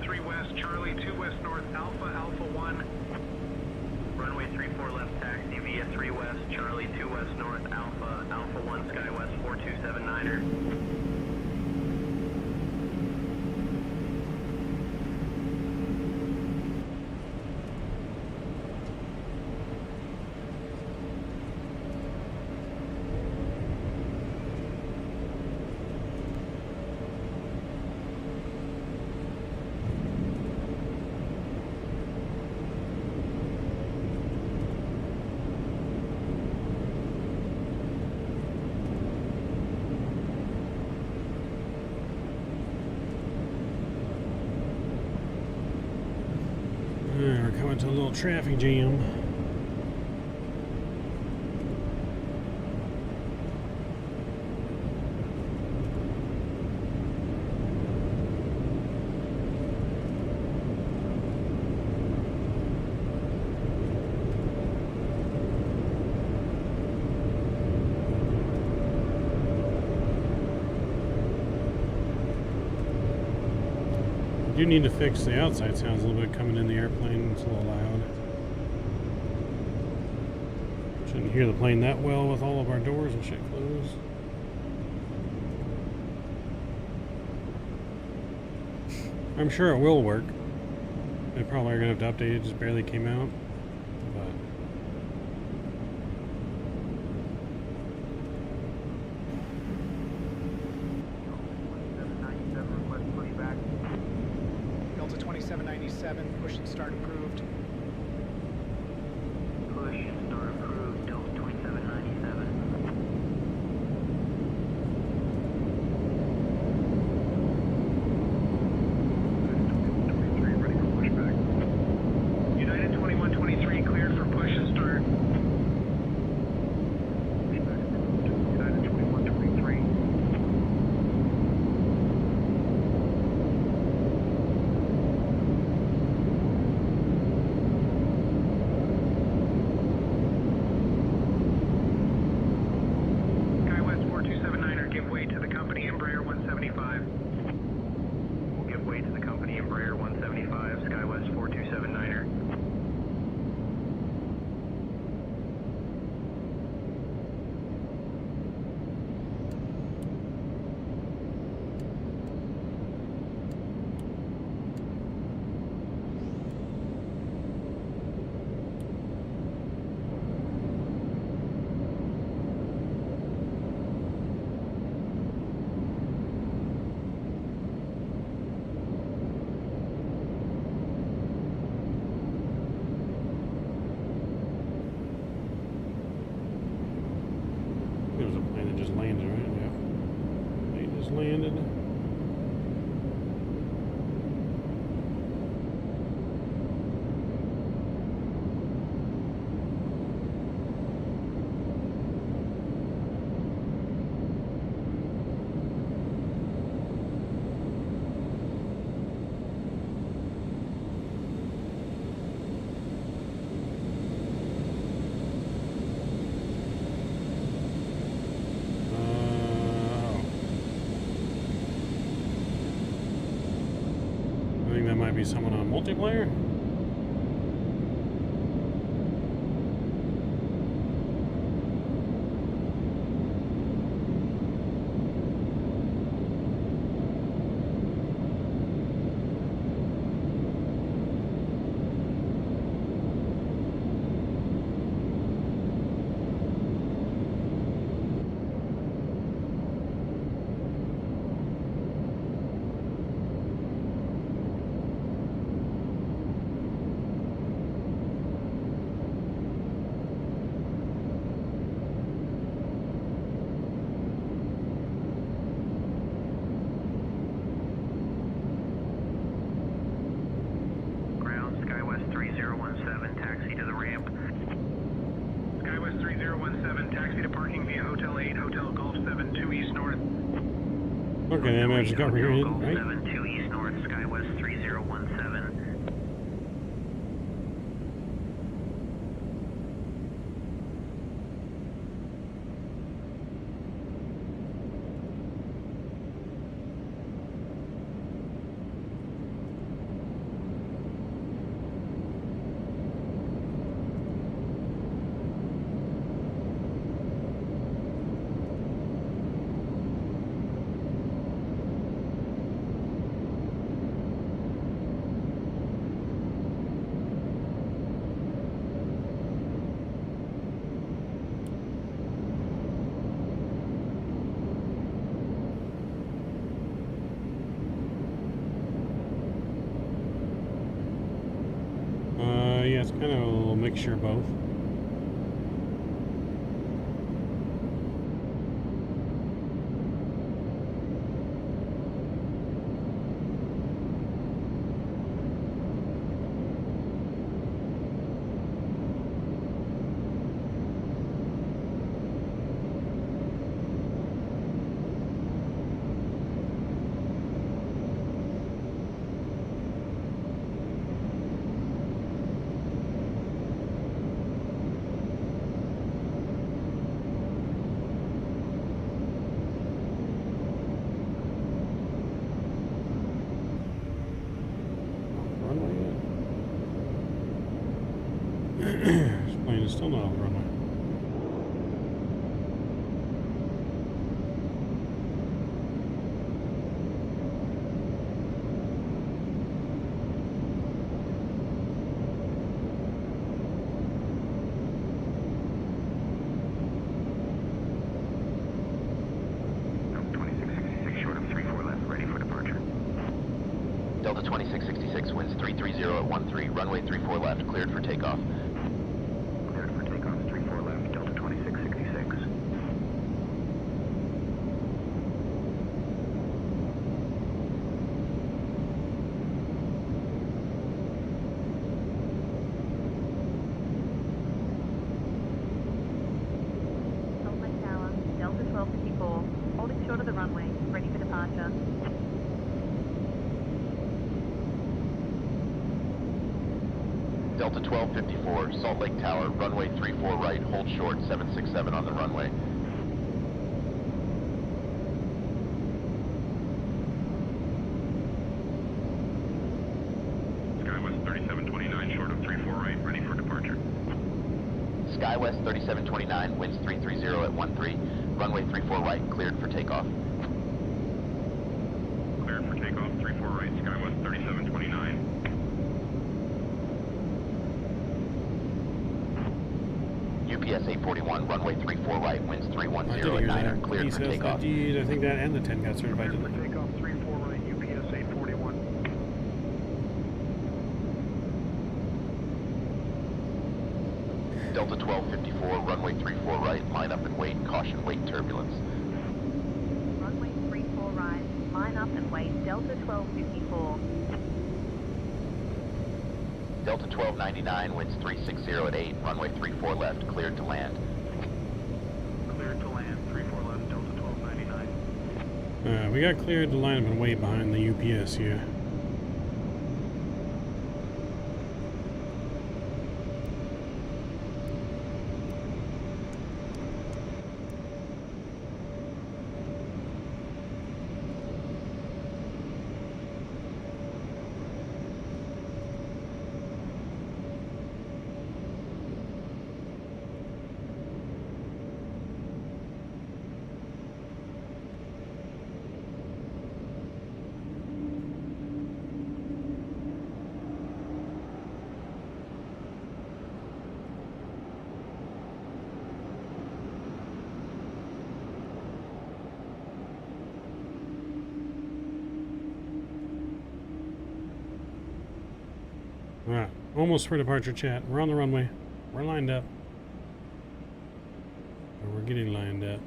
[SPEAKER 7] 3 west, Charlie 2 west north, Alpha, Alpha 1.
[SPEAKER 10] Runway 34 left taxi via 3 west, Charlie 2 west north, Alpha, Alpha 1 SkyWest 4279er.
[SPEAKER 2] We're coming to a little traffic jam. I do need to fix the outside sounds a little bit coming in the airplane. It's a little loud. Shouldn't hear the plane that well with all of our doors and shit closed. I'm sure it will work. They probably are going to have to update it. Just barely came out. But
[SPEAKER 9] Delta 2797, push and start approved.
[SPEAKER 10] Push and start approved, Delta 2797.
[SPEAKER 7] Ready for pushback. United 2123 cleared for push and start. Pushback approved. United 2123. SkyWest 4279er, give way to the company Embraer 175.
[SPEAKER 10] We'll give way to the company Embraer 175, SkyWest 4279er.
[SPEAKER 2] there was a plane that just landed, right? Yeah. They just landed. I think that might be someone on multiplayer.
[SPEAKER 10] Ground, SkyWest 3017, taxi to the ramp.
[SPEAKER 7] SkyWest 3017, taxi to parking via Hotel 8, Hotel Golf 7, 2 East North.
[SPEAKER 2] Okay, the image got
[SPEAKER 10] Hotel
[SPEAKER 2] rear
[SPEAKER 10] Golf
[SPEAKER 2] right?
[SPEAKER 10] 7, 2 East North, SkyWest 3017.
[SPEAKER 2] Kind of a little mixture of both. This plane is still not on the runway.
[SPEAKER 7] Short of 34 left, ready for departure.
[SPEAKER 10] Delta 2666, winds 330 at 13, runway 34 left, cleared for takeoff.
[SPEAKER 7] Cleared for takeoff, 34 left, Delta 2666.
[SPEAKER 3] Salt Lake Tower, Delta 1254, holding short of the runway, ready for departure.
[SPEAKER 10] Delta 1254, Salt Lake Tower, runway 34 right, hold short, 767 on the runway.
[SPEAKER 7] SkyWest 3729, short of 34 right, ready for departure.
[SPEAKER 10] SkyWest 3729, winds 330 at 13, runway 34 right, cleared for takeoff.
[SPEAKER 7] Cleared for takeoff, 34 right, SkyWest 3729.
[SPEAKER 10] UPS 841, runway 34 right, winds
[SPEAKER 2] I
[SPEAKER 10] 310
[SPEAKER 2] did
[SPEAKER 10] at
[SPEAKER 2] hear
[SPEAKER 10] 9,
[SPEAKER 2] that.
[SPEAKER 10] cleared
[SPEAKER 2] He
[SPEAKER 10] for
[SPEAKER 2] says
[SPEAKER 10] takeoff.
[SPEAKER 2] I think that and the 10 got certified,
[SPEAKER 5] Clear
[SPEAKER 2] didn't
[SPEAKER 5] for
[SPEAKER 2] it?
[SPEAKER 5] takeoff, 34 right, UPS 841.
[SPEAKER 10] Delta 1254, runway 34 right, line up and wait, caution wait turbulence.
[SPEAKER 3] Runway 34 right, line up and wait, Delta 1254.
[SPEAKER 10] Delta 1299, winds 360 at 8, runway 34 left, cleared to land.
[SPEAKER 5] Cleared to land, 34 left, Delta 1299.
[SPEAKER 2] We got cleared to line up and wait behind the UPS here. Alright, almost for departure, chat. We're on the runway. We're lined up. Or we're getting lined up.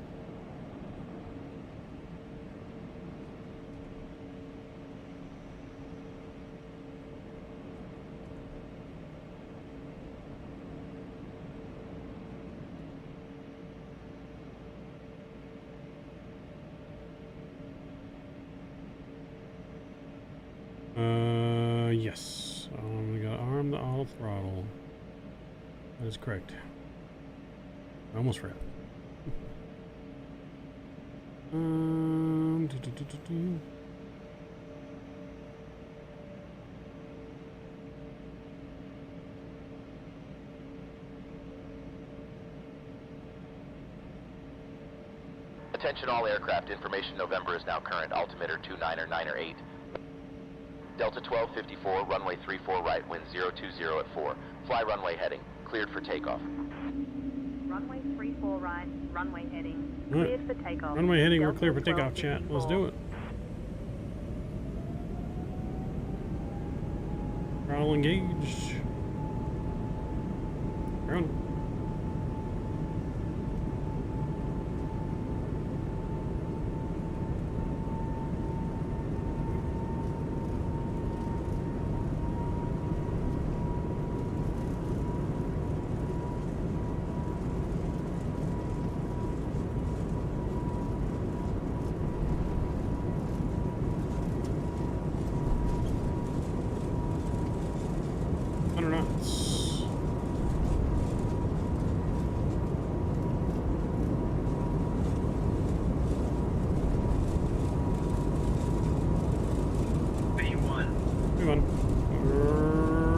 [SPEAKER 2] Yes. We got arm to auto throttle. That is correct. I almost forgot. Do, do, do, do, do.
[SPEAKER 10] Attention all aircraft, information November is now current, altimeter 299er8. Delta 1254, runway 34 right, wind 020 at 4. Fly runway heading, cleared for takeoff.
[SPEAKER 3] Runway 34 right, runway heading,
[SPEAKER 2] Right.
[SPEAKER 3] cleared for takeoff.
[SPEAKER 2] Runway heading, we're
[SPEAKER 3] Delta
[SPEAKER 2] clear for takeoff, chat. Let's
[SPEAKER 3] 1254.
[SPEAKER 2] do it. Throttle engaged. Ground.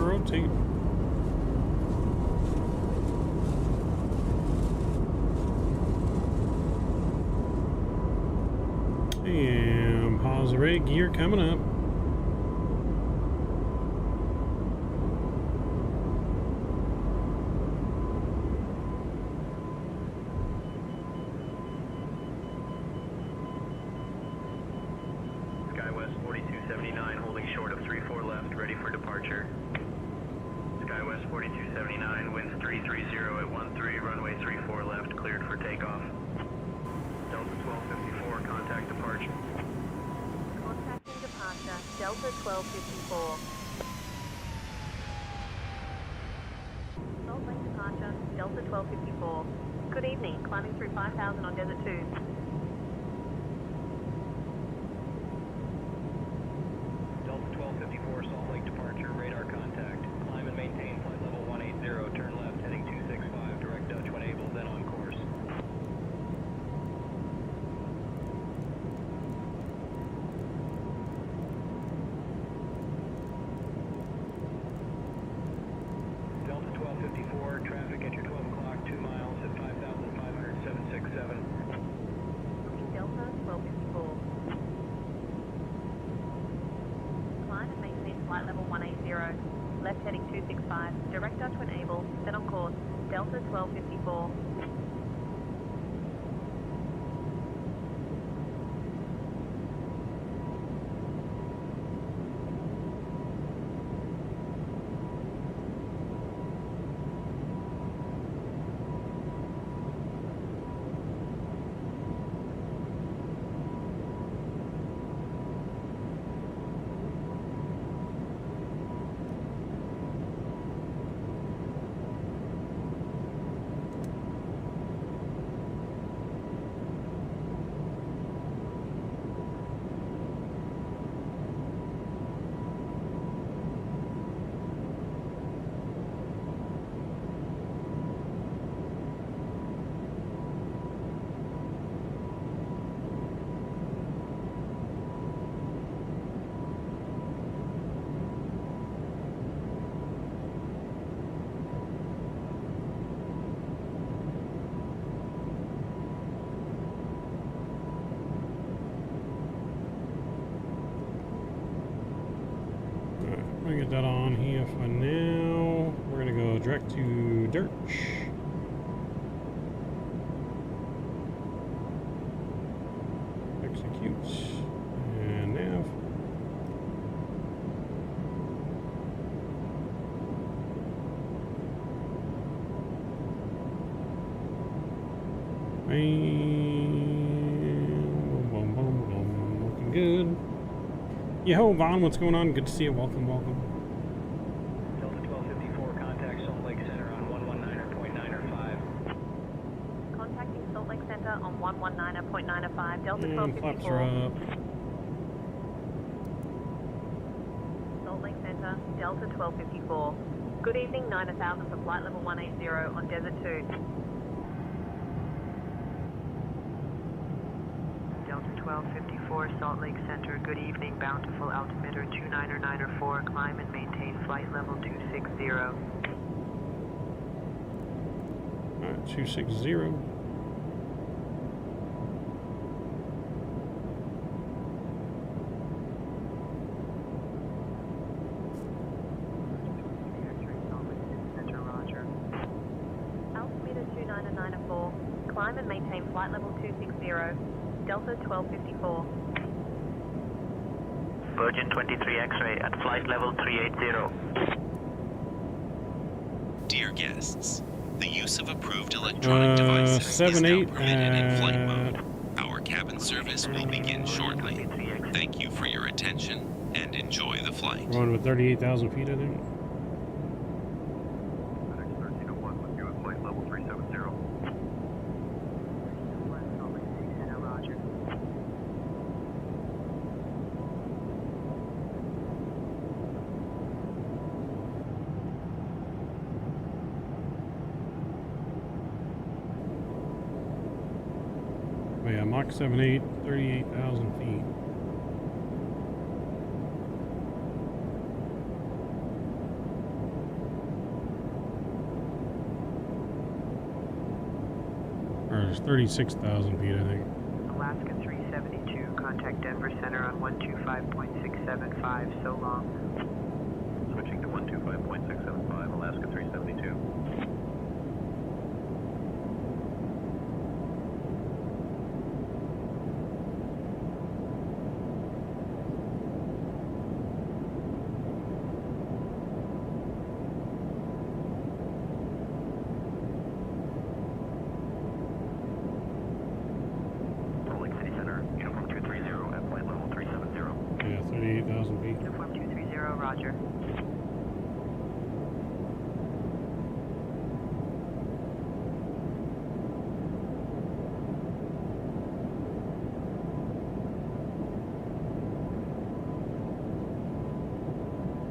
[SPEAKER 2] Rotate. And pause the rig, gear coming up.
[SPEAKER 7] SkyWest 4279 holding short of 34 left, ready for departure. SkyWest 4279, winds 330 at 13, runway 34 left, cleared for takeoff. Delta 1254, contact departure.
[SPEAKER 3] Contacting departure, Delta 1254. Salt Lake departure, Delta 1254. Good evening, climbing through 5000 on Desert 2.
[SPEAKER 7] Delta 1254, Salt Lake departure, radar contact. Climb and maintain flight level 180, turn left, heading 265, direct Dutch when able, then on course. Delta 1254, traffic at your 12 o'clock, 2 miles at 5,500, 767.
[SPEAKER 3] Booking Delta 1254. Climb and maintain flight level 180. Left heading 265, direct Dutch when able, then on course, Delta 1254.
[SPEAKER 2] I'm gonna get that on here for now. We're gonna go direct to Dirch. Execute. And nav. And looking good. Yo, Vaughn, what's going on? Good to see you. Welcome, welcome.
[SPEAKER 7] Delta 1254, contact Salt Lake Center on 119.905.
[SPEAKER 3] Contacting Salt Lake Center on 119.905, Delta
[SPEAKER 2] And flaps are
[SPEAKER 3] 1254.
[SPEAKER 2] up.
[SPEAKER 3] Salt Lake Center, Delta 1254. Good evening, 9000 for flight level 180 on Desert 2.
[SPEAKER 11] Delta 1254, Salt Lake Center, good evening, Bountiful altimeter 29904, climb and maintain flight level 260.
[SPEAKER 2] Alright, 260.
[SPEAKER 11] Center, roger.
[SPEAKER 3] Altimeter 29904. Climb and maintain flight level 260. Delta 1254.
[SPEAKER 11] Virgin 23 X-ray at flight level 380.
[SPEAKER 4] Dear guests, The use of approved electronic devices is now
[SPEAKER 2] 7-8
[SPEAKER 4] permitted in flight mode. Our cabin service will begin shortly. Thank you for your attention and enjoy the flight.
[SPEAKER 2] Going with 38,000 feet, I think.
[SPEAKER 7] FedEx 1301 with you at flight level 370.
[SPEAKER 11] Salt Lake City Center, Roger.
[SPEAKER 2] Oh yeah, Mach 7-8, 38,000 feet. Or there's 36,000 feet, I think.
[SPEAKER 11] Alaska 372, contact Denver Center on 125.675, so long.
[SPEAKER 7] Switching to 125.675, Alaska 372. Salt Lake City Center, Uniform 230 at flight level 370.
[SPEAKER 2] Yeah, 38,000 feet.
[SPEAKER 11] Uniform 230, Roger.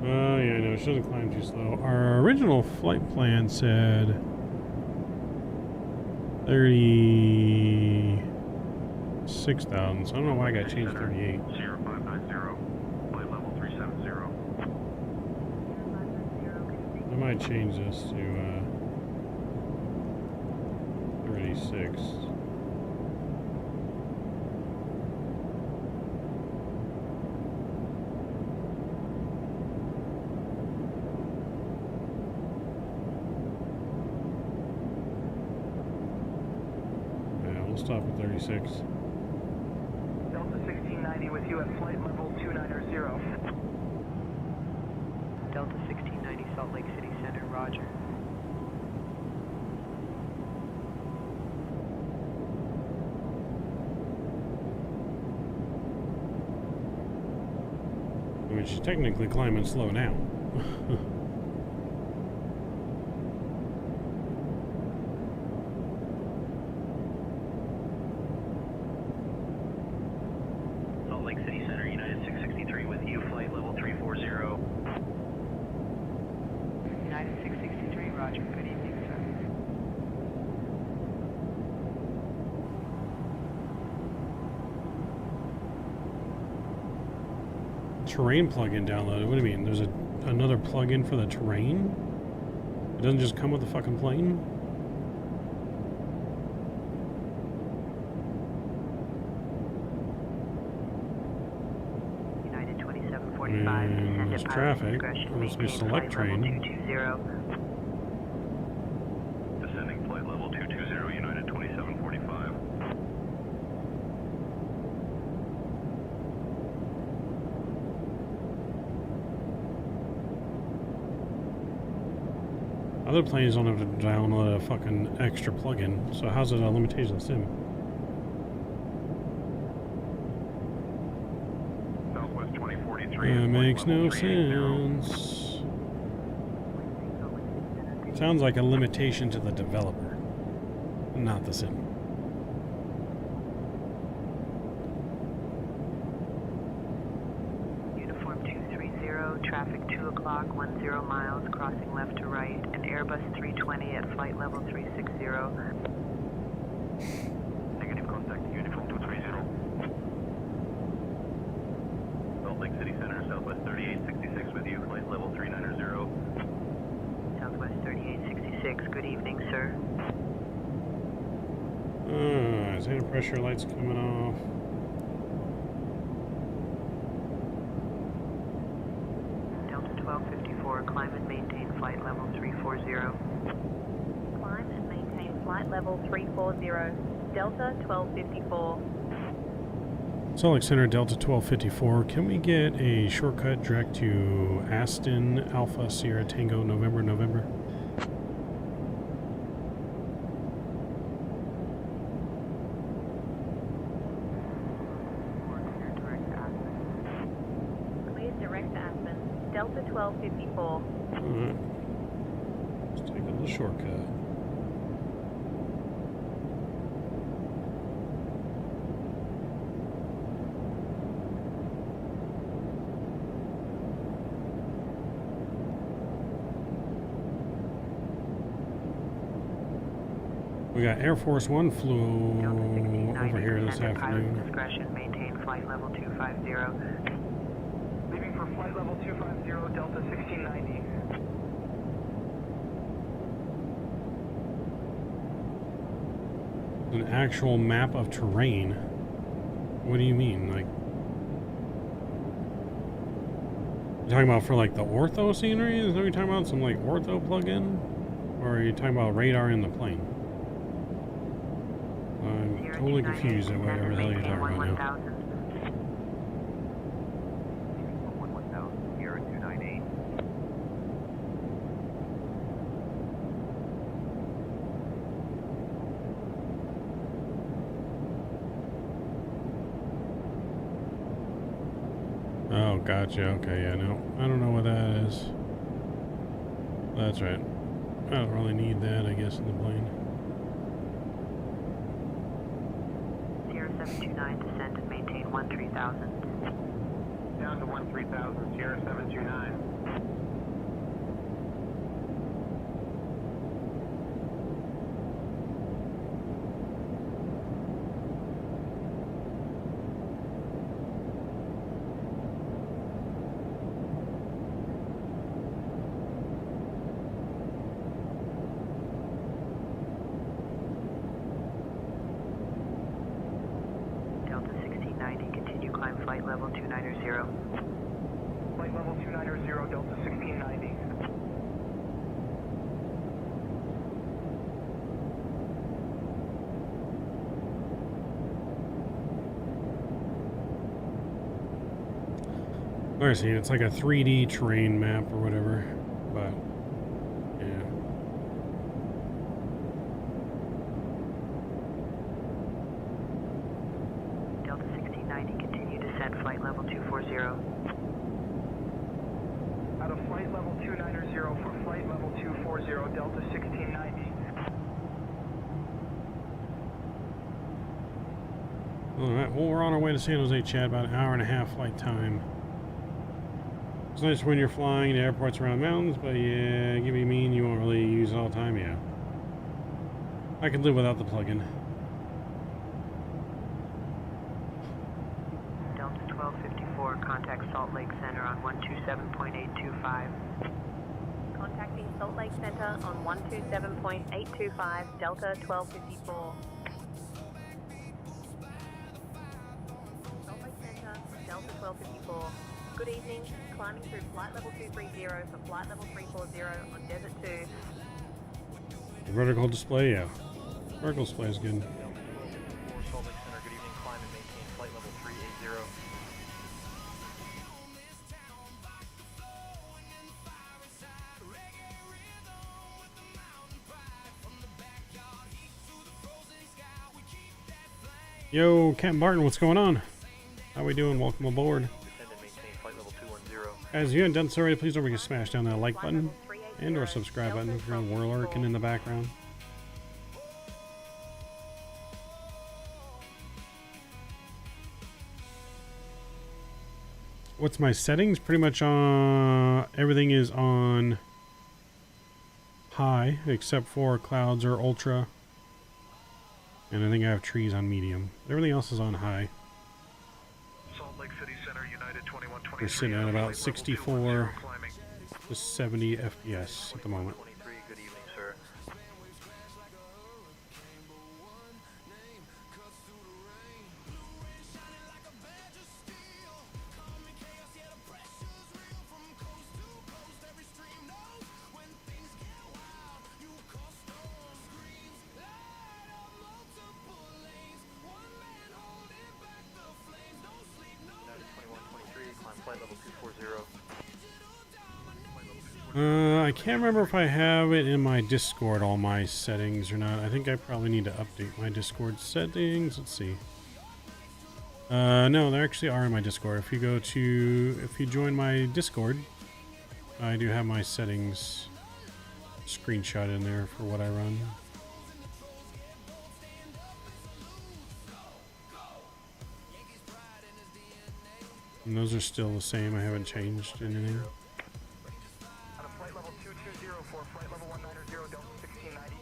[SPEAKER 2] Oh yeah, no, it shouldn't climb too slow. Our original flight plan said 36,000, so I don't know why I got changed to 38.
[SPEAKER 7] 0590, flight level 370.
[SPEAKER 2] I might change this to 36. Yeah, we'll stop at 36.
[SPEAKER 11] Delta 1690 with you at flight level 290. Delta 1690, Salt Lake City Center, Roger.
[SPEAKER 2] I mean, she's technically climbing slow now.
[SPEAKER 7] Salt Lake City Center, United 663 with you, flight level 340.
[SPEAKER 11] United 663, Roger. Good evening, sir.
[SPEAKER 2] Terrain plugin downloaded. What do you mean? There's another plugin for the terrain? It doesn't just come with the fucking plane?
[SPEAKER 11] United 2745, descend
[SPEAKER 2] there's
[SPEAKER 11] at pilot
[SPEAKER 2] traffic.
[SPEAKER 11] discretion,
[SPEAKER 2] There must be
[SPEAKER 11] maintain
[SPEAKER 2] select
[SPEAKER 11] flight level
[SPEAKER 2] train.
[SPEAKER 11] 220.
[SPEAKER 7] Descending flight level 220, United 2745.
[SPEAKER 2] Other planes don't have to download a fucking extra plugin, so how's it a limitation of sim?
[SPEAKER 7] Southwest 2043.
[SPEAKER 2] It makes no
[SPEAKER 7] 380.
[SPEAKER 2] sense. Sounds like a limitation to the developer, not the sim.
[SPEAKER 11] Uniform 230, traffic 2 o'clock, 10 miles, crossing left to right, and Airbus 320 at flight level 360.
[SPEAKER 7] Negative contact, Uniform 230. Salt Lake City Center, Southwest 3866 with you, flight level 390.
[SPEAKER 11] Southwest 3866, good evening, sir.
[SPEAKER 2] His air pressure lights coming off.
[SPEAKER 11] Delta 1254, climb and maintain flight level 340.
[SPEAKER 3] Climb and maintain flight level 340. Delta 1254.
[SPEAKER 2] Salt Lake Center, Delta 1254. Can we get a shortcut direct to Aston, Alpha, Sierra, Tango, November?
[SPEAKER 3] Delta 1254.
[SPEAKER 2] Alright. Let's take a little shortcut. We got Air Force One flew over here this afternoon.
[SPEAKER 11] Discretion, maintain flight level 250.
[SPEAKER 7] Leaving for flight level 250, Delta 1690.
[SPEAKER 2] An actual map of terrain. What do you mean? Like, you're talking about for like the ortho scenery? Is that what you're talking about? Some like ortho plug-in? Or are you talking about radar in the plane? I'm totally confused at whatever the hell you're talking about now.
[SPEAKER 7] 1000, Sierra 298.
[SPEAKER 2] Oh, gotcha. Okay, yeah, no. I don't know what that is. That's right. I don't really need that, I guess, in the plane.
[SPEAKER 11] Sierra 729, descend and maintain 13,000.
[SPEAKER 7] Down to 13,000, Sierra 729.
[SPEAKER 11] Delta 1690, continue climb flight level 290.
[SPEAKER 7] Flight level 290, Delta 1690.
[SPEAKER 2] I see, it's like a 3D terrain map or whatever, but yeah.
[SPEAKER 11] Delta 1690, continue descent flight level 240.
[SPEAKER 7] Out of flight level 290 for flight level 240, Delta 1690.
[SPEAKER 2] Alright, well, we're on our way to San Jose, Chad, about an hour and a half flight time. It's nice when you're flying to airports around mountains, but yeah, give me mean, you won't really use it all the time, yeah. I can live without the plug-in.
[SPEAKER 11] Delta 1254, contact Salt Lake Center on 127.825.
[SPEAKER 3] Contacting Salt Lake Center on 127.825, Delta 1254. Salt Lake Center, Delta 1254. Good evening, climbing through flight level 230 for flight level 340 on Desert 2.
[SPEAKER 2] The vertical display, yeah. Vertical display is good.
[SPEAKER 7] Salt Lake Center, good evening, climb and maintain flight level 380.
[SPEAKER 2] Yo, Captain Barton, what's going on? How we doing? Welcome aboard.
[SPEAKER 7] Descend and maintain flight level 210.
[SPEAKER 2] Guys, if you haven't done so already, please don't forget to smash down that like button and or subscribe button if you're on lurking in the background. What's my settings? Pretty much everything is on high except for clouds or ultra. And I think I have trees on medium. Everything else is on high.
[SPEAKER 7] Salt Lake City Center, United 2123.
[SPEAKER 2] We're sitting at about 64 to 70 FPS at the moment.
[SPEAKER 7] 23, good evening, sir. United 2123, climb flight level 240.
[SPEAKER 2] I can't remember if I have it in my Discord, all my settings or not. I think I probably need to update my Discord settings. Let's see. No, they actually are in my Discord. If you join my Discord, I do have my settings screenshot in there for what I run. And those are still the same. I haven't changed anything.
[SPEAKER 7] On a flight level 220 for flight level 190 Delta 1690.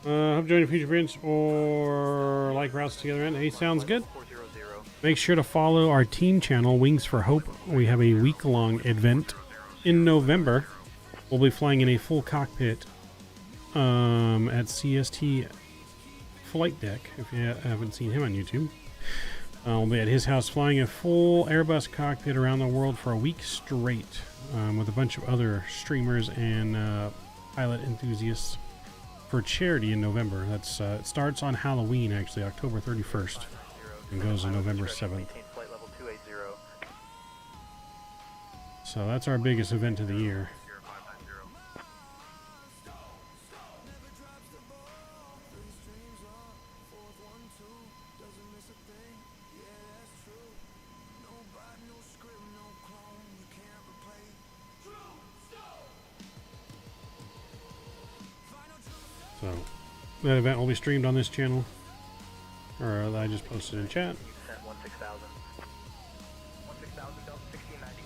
[SPEAKER 2] Hope joining future events or like routes to the other end. Hey, sounds good.
[SPEAKER 7] 400.
[SPEAKER 2] Make sure to follow our team channel, Wings for Hope. We have a week-long event in November. We'll be flying in a full cockpit at CST Flight Deck, if you haven't seen him on YouTube. We'll be at his house flying a full Airbus cockpit around the world for a week straight with a bunch of other streamers and pilot enthusiasts for charity in November. That's it starts on Halloween, actually, October 31st, and goes on November 7th.
[SPEAKER 7] Flight level 280.
[SPEAKER 2] So that's our biggest event of the year.
[SPEAKER 7] 0590.
[SPEAKER 2] So that event will be streamed on this channel, or I just posted in chat.
[SPEAKER 7] Sent 16,000. 16,000 Delta 1690.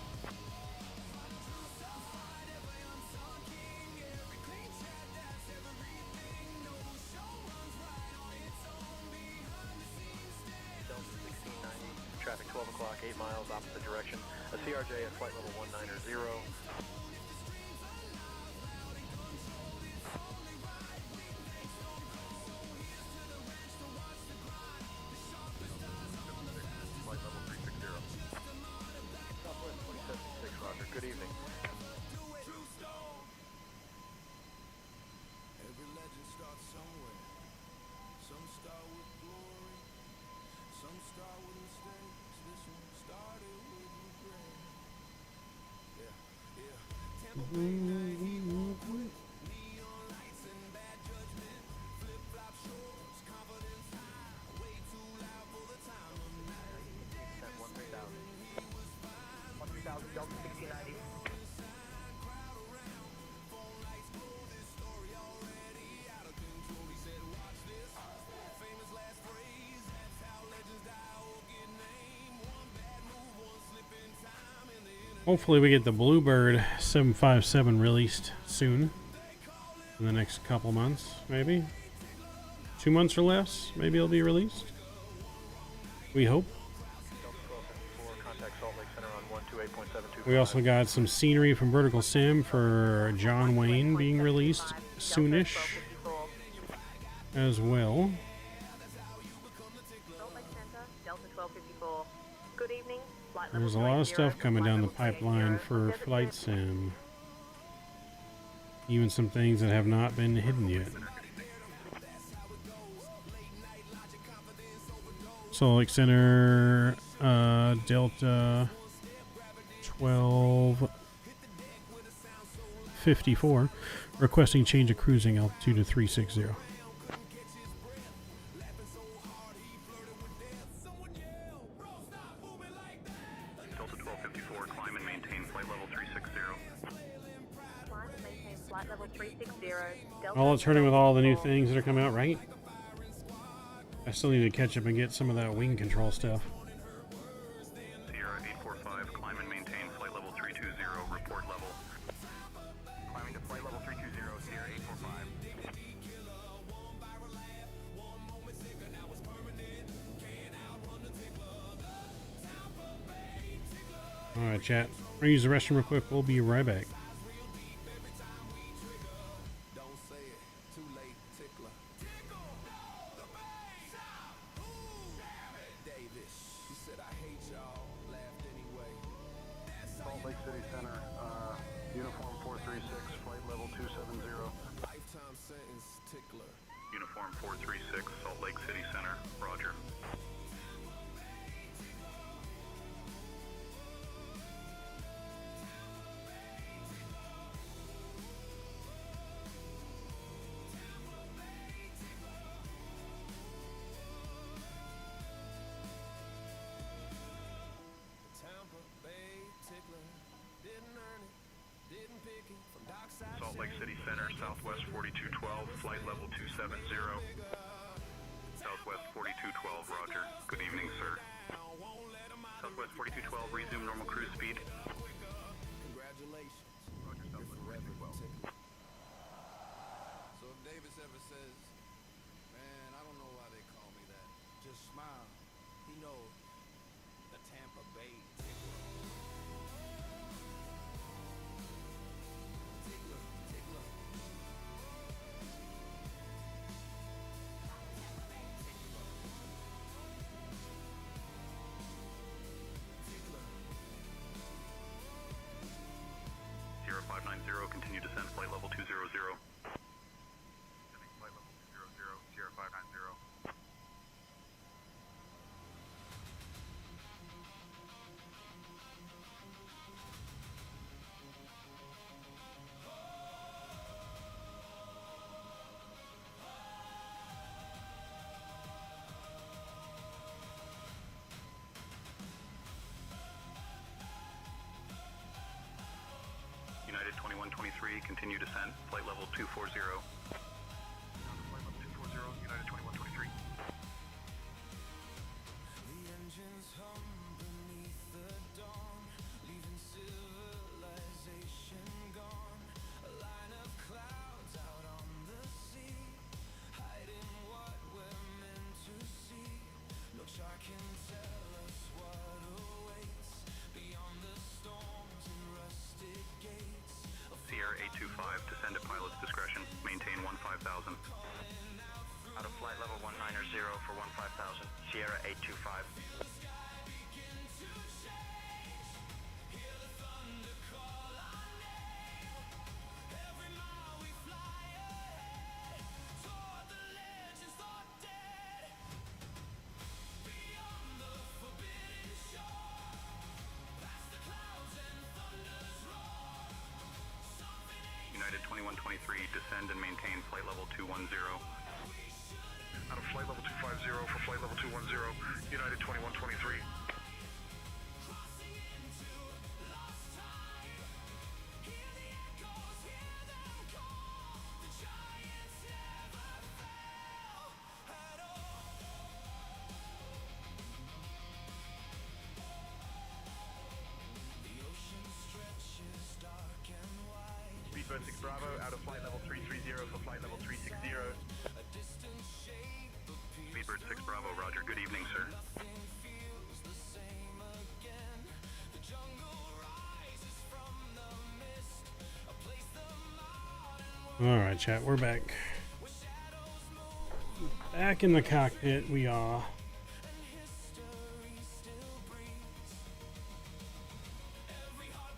[SPEAKER 7] Delta 1690. Traffic 12 o'clock, 8 miles opposite direction. A CRJ at flight level 190. Flight level 360. Southwest 2076, Roger. Good evening.
[SPEAKER 1] Every legend starts somewhere. Some start with glory, some start with mistakes. This one started with regret. Yeah, yeah. Tampa Bay night, he won't quit. Neon lights and bad judgment. Flip flop shorts, confidence high. Way too loud for the time of night.
[SPEAKER 7] Sent 13,000. 13,000 Delta 1690.
[SPEAKER 2] Hopefully we get the Bluebird 757 released soon, in the next couple months, maybe 2 months or less. Maybe it'll be released, we hope.
[SPEAKER 7] Delta 1254, contact Salt Lake Center on 128.725.
[SPEAKER 2] We also got some scenery from Vertical Sim for John Wayne being released soonish as well.
[SPEAKER 3] Salt Lake Center, Delta 1254. Good evening. Flight level
[SPEAKER 2] There's a lot of
[SPEAKER 3] 280,
[SPEAKER 2] stuff coming
[SPEAKER 3] flight
[SPEAKER 2] down the
[SPEAKER 3] level
[SPEAKER 2] pipeline
[SPEAKER 3] 280,
[SPEAKER 2] for
[SPEAKER 3] Desert
[SPEAKER 2] Flight
[SPEAKER 3] Jet.
[SPEAKER 2] Sim. Even some things that have not been hidden yet. Salt Lake Center, Delta 1254, requesting change of cruising altitude to 360.
[SPEAKER 7] Delta 1254, climb and maintain flight level 360.
[SPEAKER 3] Climb and maintain flight level 360. Delta
[SPEAKER 2] All it's hurting with all the new things that are coming out, right? I still need to catch up and get some of that wing control stuff.
[SPEAKER 7] Sierra 845, climb and maintain flight level 320, report level. Climbing to flight level 320, Sierra 845.
[SPEAKER 2] Alright, chat. We're gonna use the restroom real quick. We'll be right back.
[SPEAKER 1] Don't say it, too late, tickler. Davis, he said I hate y'all, laughed anyway.
[SPEAKER 5] Salt Lake City Center, uniform 436, flight level 270.
[SPEAKER 1] Lifetime sentence, tickler.
[SPEAKER 7] Uniform 436, Salt Lake City Center, roger. Salt Lake City Center, Southwest 4212, flight level 270. Southwest 4212, roger. Good evening, sir. Southwest 4212, resume normal cruise speed.
[SPEAKER 1] Congratulations.
[SPEAKER 7] Roger, Southwest 4212.
[SPEAKER 1] So if Davis ever says, man, I don't know why they call me that, just smile. He knows the Tampa Bay Tickler. Tickler, tickler.
[SPEAKER 7] Sierra 590, continue descent, flight level 200. Descending flight level 200, Sierra 590. United 2123, continue descent, flight level 240. Flight level 240, United 2123.
[SPEAKER 1] The engines hum beneath the dawn, leaving civilization gone. A line of clouds out on the sea, hiding what we're meant to see. No chart can tell us what awaits beyond the storms and rusted gates.
[SPEAKER 7] Sierra 825, descend at pilot's discretion, maintain 15,000.
[SPEAKER 12] Out of flight level 190 for 15,000, Sierra 825.
[SPEAKER 7] United 2123, descend and maintain flight level 210. Out of flight level 250 for flight level 210, United 2123. Speedbird 6 Bravo, out of flight level 330 for flight level 360. Speedbird 6 Bravo, roger. Good evening, sir.
[SPEAKER 2] All right, chat, we're back. Back in the cockpit, we are. All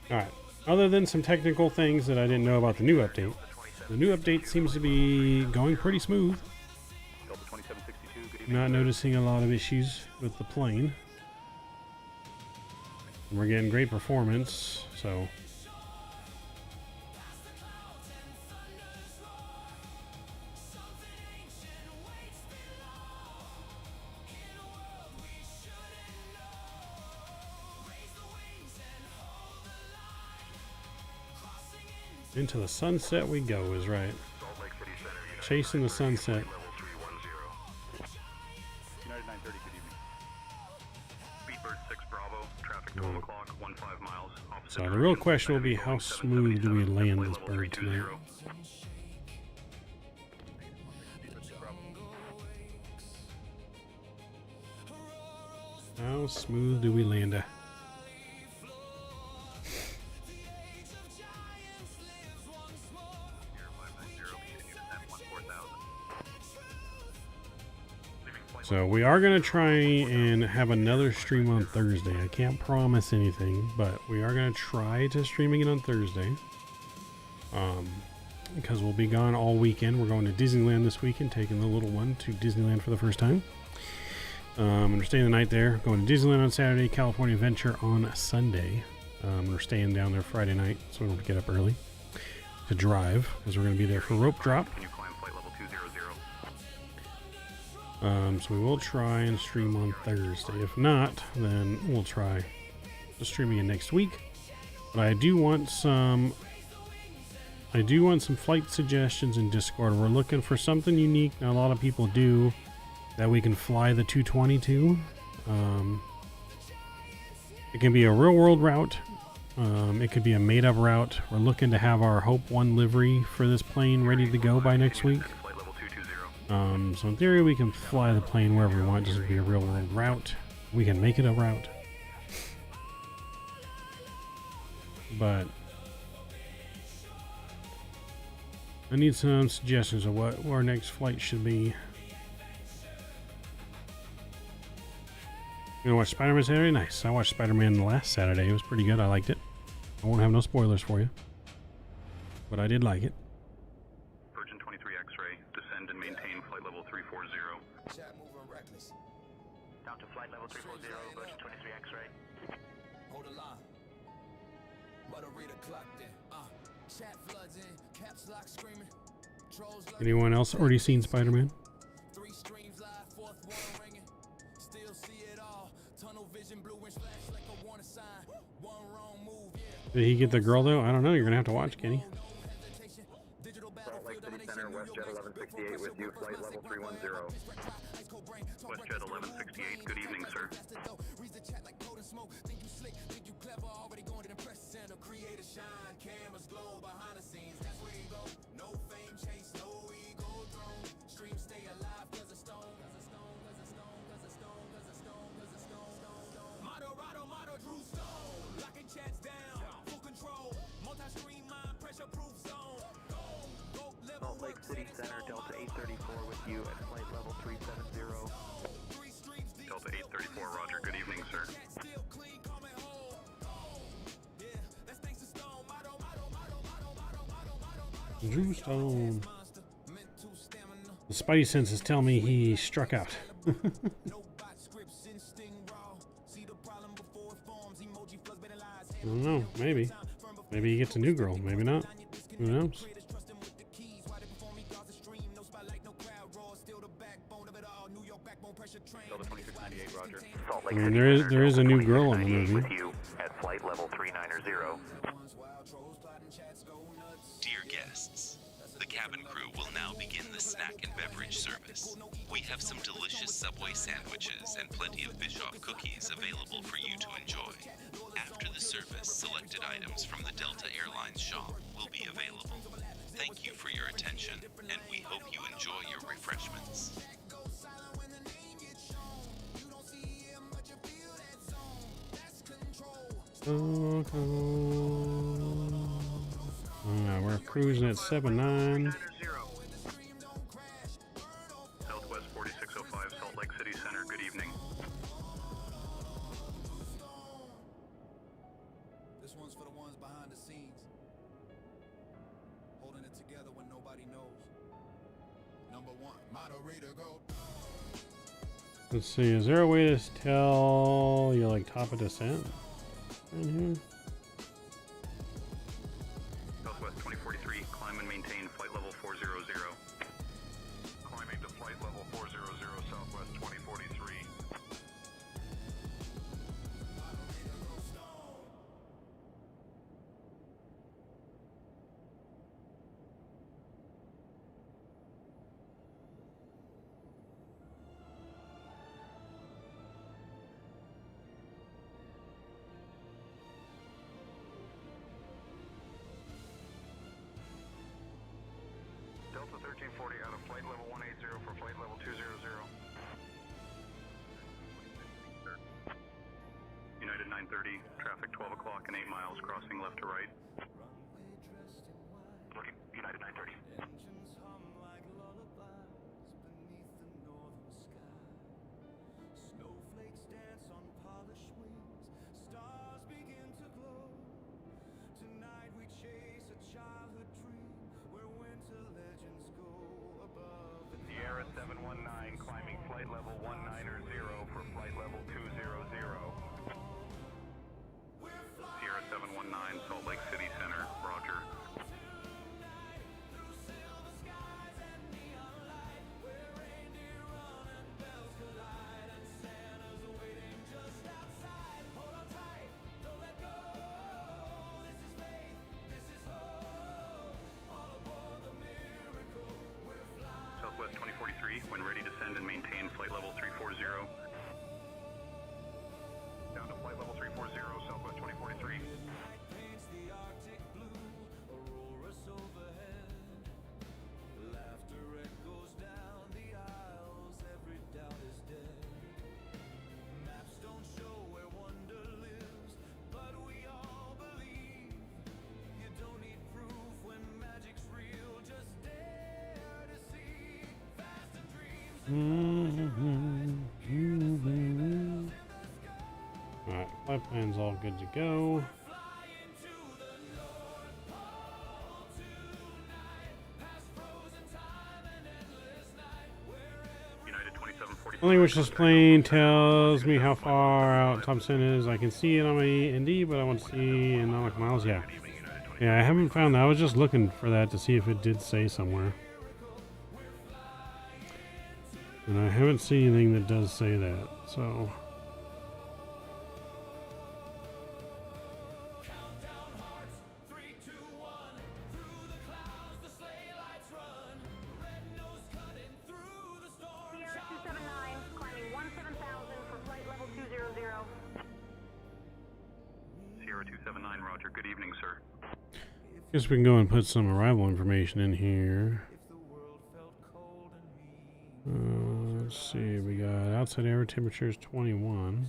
[SPEAKER 2] right. Other than some technical things that I didn't know about the new update seems to be going pretty smooth.
[SPEAKER 7] Delta 2762, good evening.
[SPEAKER 2] Not noticing a lot of issues with the plane. We're getting great performance, so. Into the sunset we go is right.
[SPEAKER 7] Salt Lake City Center, United
[SPEAKER 2] Chasing the sunset.
[SPEAKER 7] level 310. United 930, good evening. Speedbird 6 Bravo, traffic 12 o'clock, 15 miles. Opposite
[SPEAKER 2] So the real
[SPEAKER 7] direction,
[SPEAKER 2] question will be
[SPEAKER 7] Boeing
[SPEAKER 2] how smooth do we
[SPEAKER 7] 777,
[SPEAKER 2] land
[SPEAKER 7] flight
[SPEAKER 2] this
[SPEAKER 7] level
[SPEAKER 2] bird
[SPEAKER 7] 320.
[SPEAKER 2] tonight?
[SPEAKER 7] Speedbird 6 Bravo.
[SPEAKER 2] How smooth do we land it? So we are going to try and have another stream on Thursday. I can't promise anything, but we are going to try to streaming it on Thursday. Because we'll be gone all weekend. We're going to Disneyland this weekend, taking the little one to Disneyland for the first time. We're staying the night there. Going to Disneyland on Saturday, California Adventure on Sunday. We're staying down there Friday night, so we don't get up early to drive, because we're going to be there for rope drop.
[SPEAKER 7] Can you climb flight level 200?
[SPEAKER 2] So we will try and stream on Thursday. If not, then we'll try the streaming it next week. But I do want some I do want some flight suggestions in Discord. We're looking for something unique. Now, a lot of people do that we can fly the 220 to. It can be a real-world route. It could be a made-up route. We're looking to have our Hope 1 livery for this plane ready to go by next week. So in theory, we can fly the plane wherever we want. It doesn't be a real-world route. We can make it a route. But I need some suggestions of what our next flight should be. You gonna watch Spider-Man Saturday? Nice. I watched Spider-Man last Saturday. It was pretty good. I liked it. I won't have no spoilers for you, but I did like it.
[SPEAKER 12] Virgin 23 X-ray, descend and maintain flight level 340. Down to flight level 340, Virgin 23 X-ray.
[SPEAKER 1] Hold the line. Mother read a clock there. Chat floods in, caps lock screaming. Trolls
[SPEAKER 2] Anyone else already seen Spider-Man?
[SPEAKER 1] 3 streams live, 4th one ringing. Still see it all. Tunnel vision, blue and flash like a warning sign. One wrong move, yeah.
[SPEAKER 2] Did he get the girl though? I don't know. You're gonna have to watch, Kenny.
[SPEAKER 12] Salt Lake City Center, WestJet 1168 with you, flight level 310. WestJet 1168, good evening, sir. Salt Lake City Center, Delta 834 with you at flight level 370. Delta 834, roger, good evening, sir.
[SPEAKER 2] Drew Stone. The Spidey senses tell me he struck out. I don't know. Maybe. Maybe he gets a new girl. Maybe not. Who knows? I mean, there is a new girl in the movie.
[SPEAKER 12] With you at flight level 390.
[SPEAKER 4] Dear guests, the cabin crew will now begin the snack and beverage service. We have some delicious Subway sandwiches and plenty of Bischoff cookies available for you to enjoy. After the service, selected items from the Delta Airlines shop will be available. Thank you for your attention, and we hope you enjoy your refreshments.
[SPEAKER 2] We're cruising at 7-9.
[SPEAKER 12] Southwest 4605, Salt Lake City Center, good evening.
[SPEAKER 1] This one's for the ones behind the scenes, holding it together when nobody knows. Number 1, moderator go.
[SPEAKER 2] Let's see, is there a way to tell you're like top of descent in here?
[SPEAKER 12] Southwest 2043, climb and maintain flight level 400. Climbing to flight level 400, Southwest 2043. Delta 1340 out of flight level 180 for flight level 200. United 930, traffic 12 o'clock and 8 miles, crossing left to right. Looking, United 930.
[SPEAKER 1] Engines hum like lullabies beneath the northern sky. Snowflakes dance on polished wings. Stars begin to glow. Tonight we chase a childhood dream where winter legends go above.
[SPEAKER 12] Sierra 719, climbing flight level 190 for flight level 200. Sierra 719, Salt Lake City Center.
[SPEAKER 2] Alright, flight plan's all good to go. Only which this plane tells me how far out Thompson is. I can see it on my ND, but I want to see in nautical miles. Yeah. Yeah, I haven't found that. I was just looking for that to see if it did say somewhere. And I haven't seen anything that does say that, so.
[SPEAKER 12] Sierra 279, roger. Good evening, sir.
[SPEAKER 2] Guess we can go and put some arrival information in here. Let's see, we got outside air temperature is 21.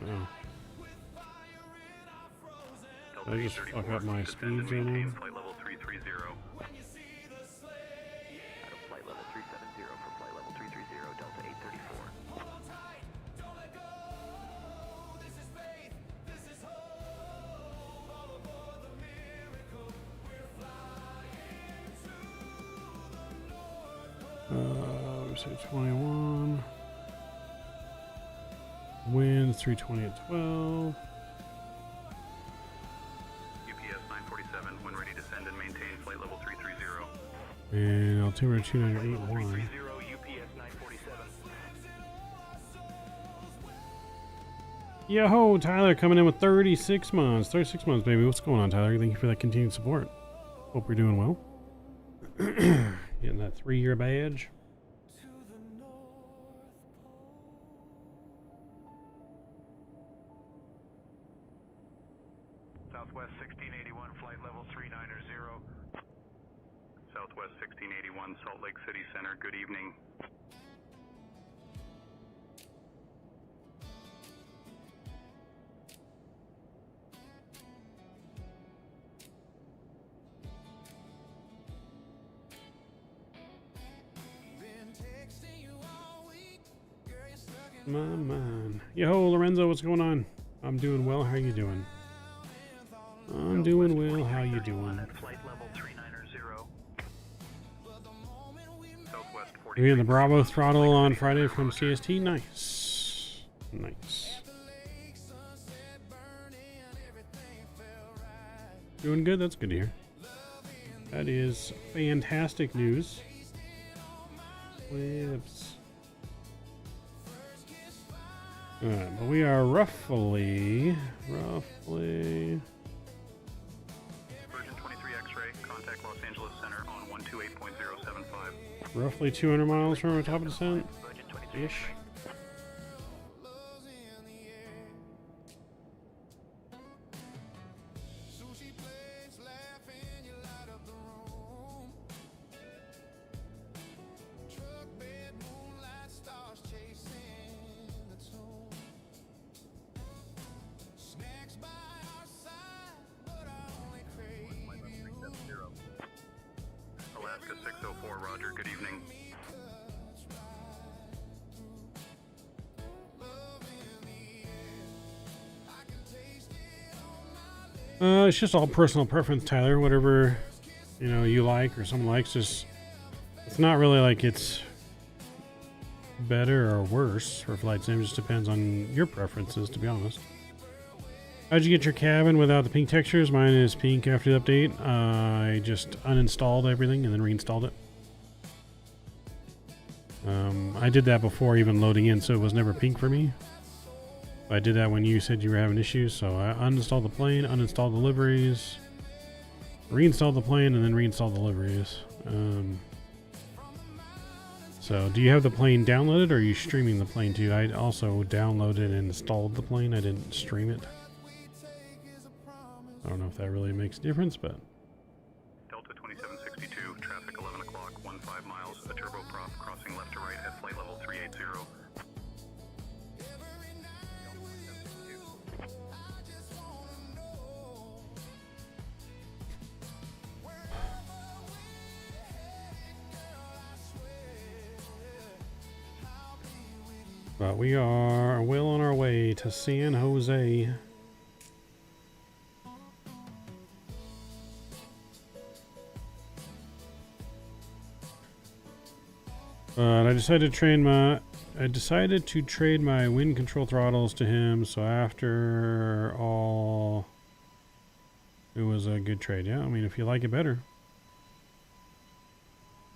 [SPEAKER 2] Oh. Did I just fuck up my speeds on them?
[SPEAKER 12] Flight level 330. Flight level 370 for flight level 330, Delta 834.
[SPEAKER 2] We say 21. Winds 320 at 12.
[SPEAKER 12] UPS 947, when ready to send and maintain flight level 330.
[SPEAKER 2] And altimeter 2981.
[SPEAKER 12] 330, UPS 947.
[SPEAKER 2] Yo, Tyler coming in with 36 months. 36 months, baby. What's going on, Tyler? Thank you for that continued support. Hope you're doing well. Getting that 3-year badge.
[SPEAKER 12] Southwest 1681, flight level 390. Southwest 1681, Salt Lake City Center, good evening.
[SPEAKER 2] My mind. Yo, Lorenzo, what's going on? I'm doing well. How you doing? I'm doing well. How you doing?
[SPEAKER 12] Flight level 390. Southwest 40.
[SPEAKER 2] We had the Bravo throttle on Friday from CST. Nice. Nice. Doing good? That's good to hear. That is fantastic news. Whoops. Alright, but we are roughly
[SPEAKER 12] Virgin 23 X-ray, contact Los Angeles Center on 128.075.
[SPEAKER 2] roughly 200 miles from our top of descent.
[SPEAKER 12] Virgin 23
[SPEAKER 2] Ish.
[SPEAKER 12] Alaska 604, roger, good evening.
[SPEAKER 2] It's just all personal preference, Tyler. Whatever, you know, you like or someone likes. Just, it's not really like it's better or worse for flight sim. It just depends on your preferences, to be honest. How'd you get your cabin without the pink textures? Mine is pink after the update. I just uninstalled everything and then reinstalled it. I did that before even loading in, so it was never pink for me. I did that when you said you were having issues, so I uninstalled the plane, uninstalled the liveries, reinstalled the plane, and then reinstalled the liveries. So, do you have the plane downloaded, or are you streaming the plane too? I also downloaded and installed the plane. I didn't stream it. I don't know if that really makes a difference, but...
[SPEAKER 12] Delta 2762, traffic 11 o'clock, 15 miles, a turboprop crossing left to right at flight level 380.
[SPEAKER 2] But we are well on our way to San Jose. But I decided to trade my wind control throttles to him, so after all, it was a good trade. Yeah, I mean, if you like it better.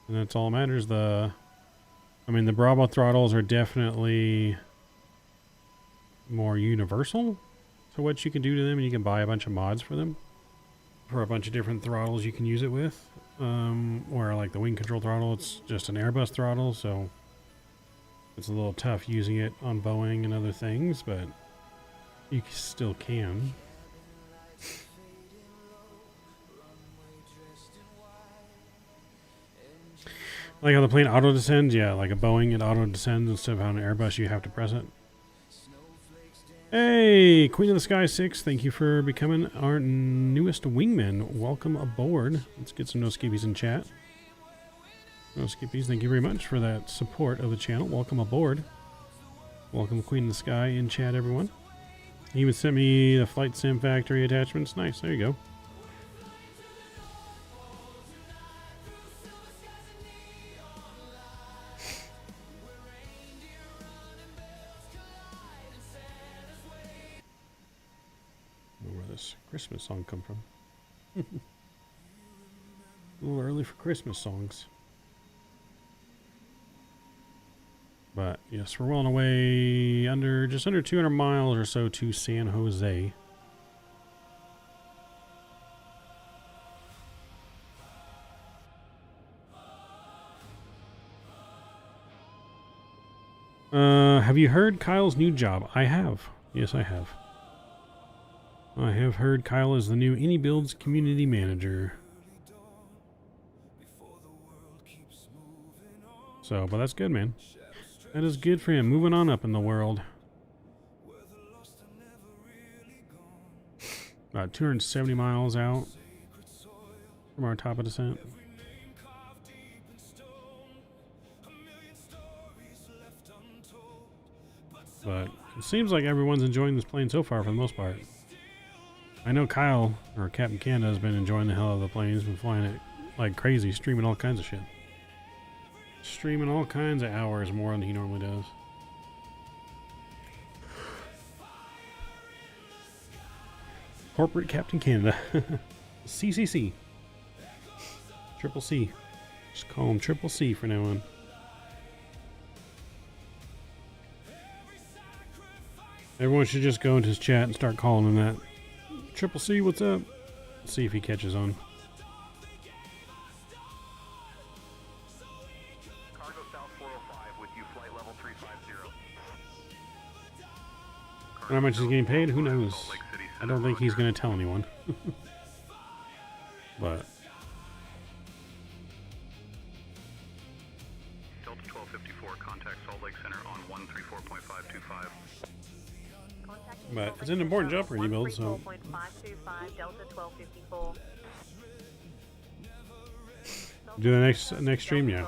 [SPEAKER 2] And that's all that matters. The Bravo throttles are definitely more universal to what you can do to them, and you can buy a bunch of mods for them. For a bunch of different throttles you can use it with. Where like the wing control throttle, it's just an Airbus throttle, so it's a little tough using it on Boeing and other things, but you still can. Like how the plane auto descends, yeah, like a Boeing it auto descends instead of how an Airbus you have to press it. Hey, Queen of the Sky 6, thank you for becoming our newest wingman. Welcome aboard. Let's get some no skippies in chat. No skippies, thank you very much for that support of the channel. Welcome aboard. Welcome Queen of the Sky in chat, everyone. He even sent me the Flight Sim Factory attachments. Nice, there you go. Where this Christmas song come from? A little early for Christmas songs. But yes, we're well on our way just under 200 miles or so to San Jose. Have you heard Kyle's new job? I have. Yes, I have. I have heard Kyle is the new AnyBuilds community manager. So, but that's good, man. That is good for him. Moving on up in the world. About 270 miles out from our top of descent. But it seems like everyone's enjoying this plane so far for the most part. I know Kyle, or Captain Canada, has been enjoying the hell out of the plane. He's been flying it like crazy, streaming all kinds of shit. Streaming all kinds of hours more than he normally does. Corporate Captain Canada. CCC. Triple C. Just call him Triple C for now on. Everyone should just go into his chat and start calling him that. Triple C, what's up? Let's see if he catches on.
[SPEAKER 7] Cargo South 405 with you, flight level 350.
[SPEAKER 2] And how much he's getting paid? Who knows? I don't think he's going to tell anyone. But
[SPEAKER 7] Delta 1254, contact Salt Lake Center on 134.525.
[SPEAKER 2] But it's an important job for AnyBuilds, so.
[SPEAKER 3] 134.525 Delta 1254.
[SPEAKER 2] Do the next stream, yeah.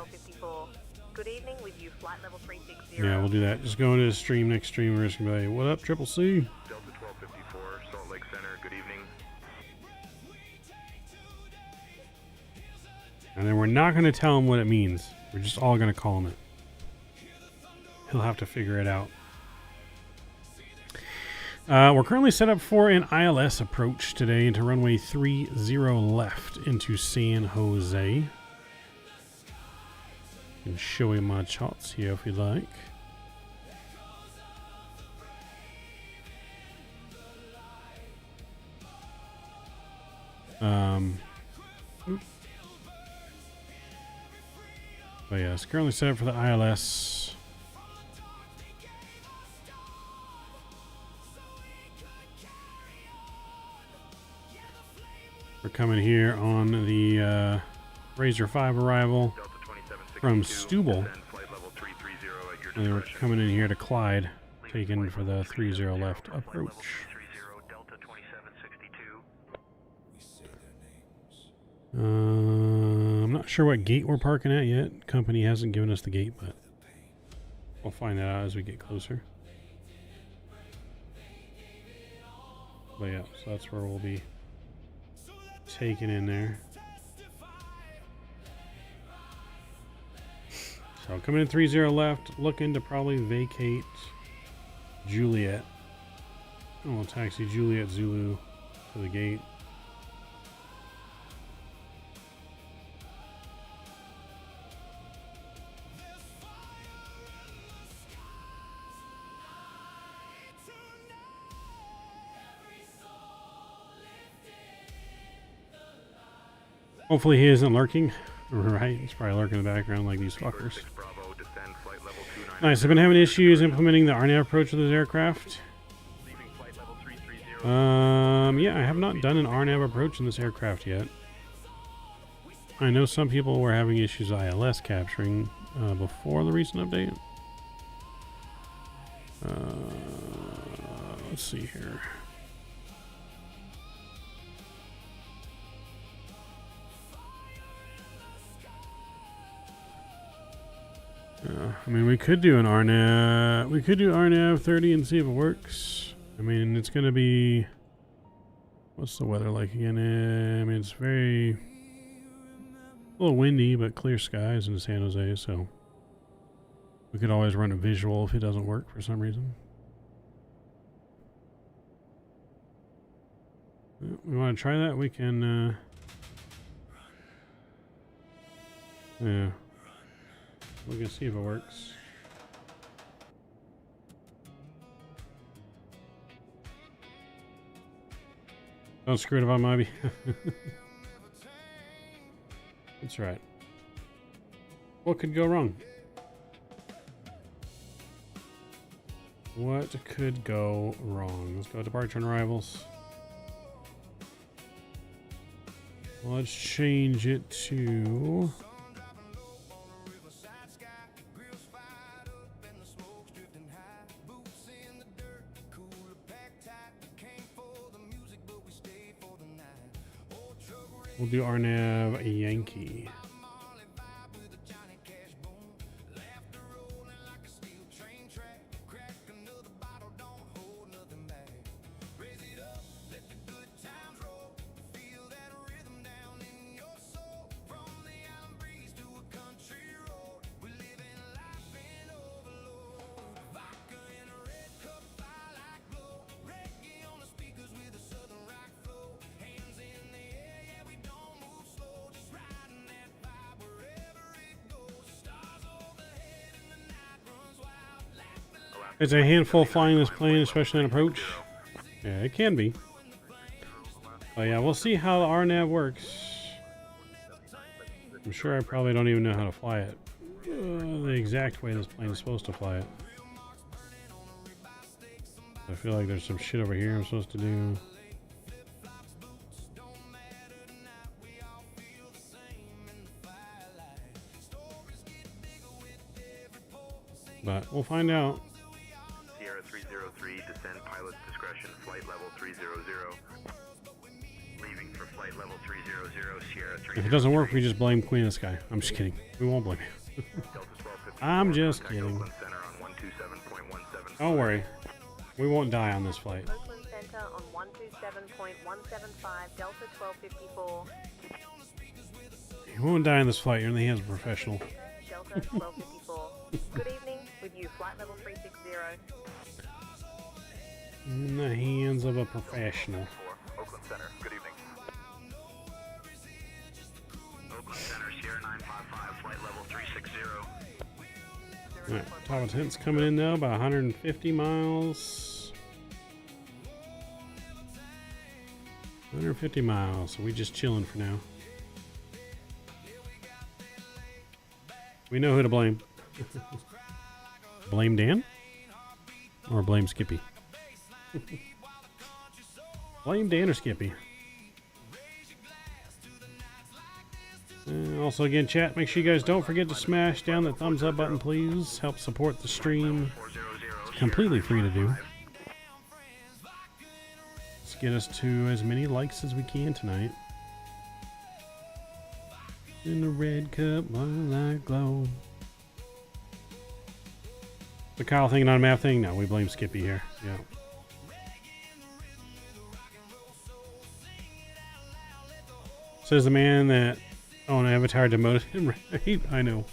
[SPEAKER 3] Good evening with you, flight level 360.
[SPEAKER 2] Yeah, we'll do that. Just go into the stream next stream. We're just gonna be like, what up, Triple C?
[SPEAKER 7] Delta 1254, Salt Lake Center, good evening.
[SPEAKER 2] And then we're not gonna tell him what it means. We're just all gonna call him it. He'll have to figure it out. We're currently set up for an ILS approach today into runway 30 left into San Jose. I can show you my charts here if you'd like. But yeah, it's currently set up for the ILS. We're coming here on the Razor 5 arrival from Steuble. And then we're coming in here to Clyde, taken for the 30 left approach. I'm not sure what gate we're parking at yet. Company hasn't given us the gate, but We'll find that out as we get closer. But yeah, so that's where we'll be taking in there. So coming in 3-0 left, looking to probably vacate Juliet. Oh, we'll taxi Juliet Zulu to the gate. Hopefully he isn't lurking. Right, he's probably lurking in the background like these fuckers. Nice, I've been having issues implementing the RNAV approach with this aircraft. Yeah, I have not done an RNAV approach in this aircraft yet. I know some people were having issues ILS capturing before the recent update. Let's see here. I mean, we could do an RNAV. We could do RNAV 30 and see if it works. I mean, it's going to be... What's the weather like again? I mean, it's very... a little windy, but clear skies in San Jose, so... We could always run a visual if it doesn't work for some reason. We want to try that? We can... yeah. We can see if it works. Don't screw it about Mobby. That's right. What could go wrong? What could go wrong? Let's go departure and arrivals. Let's change it to... We'll do RNAV Yankee. It's a handful flying this plane, especially on approach. Yeah, it can be. But yeah, we'll see how the RNAV works. I'm sure I probably don't even know how to fly it. The exact way this plane is supposed to fly it. I feel like there's some shit over here I'm supposed to do. But we'll find out.
[SPEAKER 12] Sierra 303, descend pilot's discretion, flight level 300. Leaving for flight level 300, Sierra 303.
[SPEAKER 2] If it doesn't work, we just blame Queen of the Sky. I'm just kidding. We won't blame you. I'm just kidding. Don't worry. We won't die on this flight.
[SPEAKER 3] Oakland Center on 127.175, Delta 1254.
[SPEAKER 2] You won't die on this flight. You're in the hands of a professional.
[SPEAKER 3] Delta 1254. Good evening, with you, flight level 360.
[SPEAKER 2] In the hands of a professional.
[SPEAKER 12] Oakland Center, good evening. Oakland Center, Sierra 955, flight level 360.
[SPEAKER 2] Alright, top of tent's coming in now, about 150 miles. 150 miles, so we just chilling for now. We know who to blame. Blame Dan? Or blame Skippy? Blame Dan or Skippy. Also, again, chat, make sure you guys don't forget to smash down that thumbs up button, please. Help support the stream. It's completely free to do. Let's get us to as many likes as we can tonight. In the red cup while I glow. The Kyle thing, not a map thing? No, we blame Skippy here. Yeah. Says the man that on Avatar demoted him, right? I know.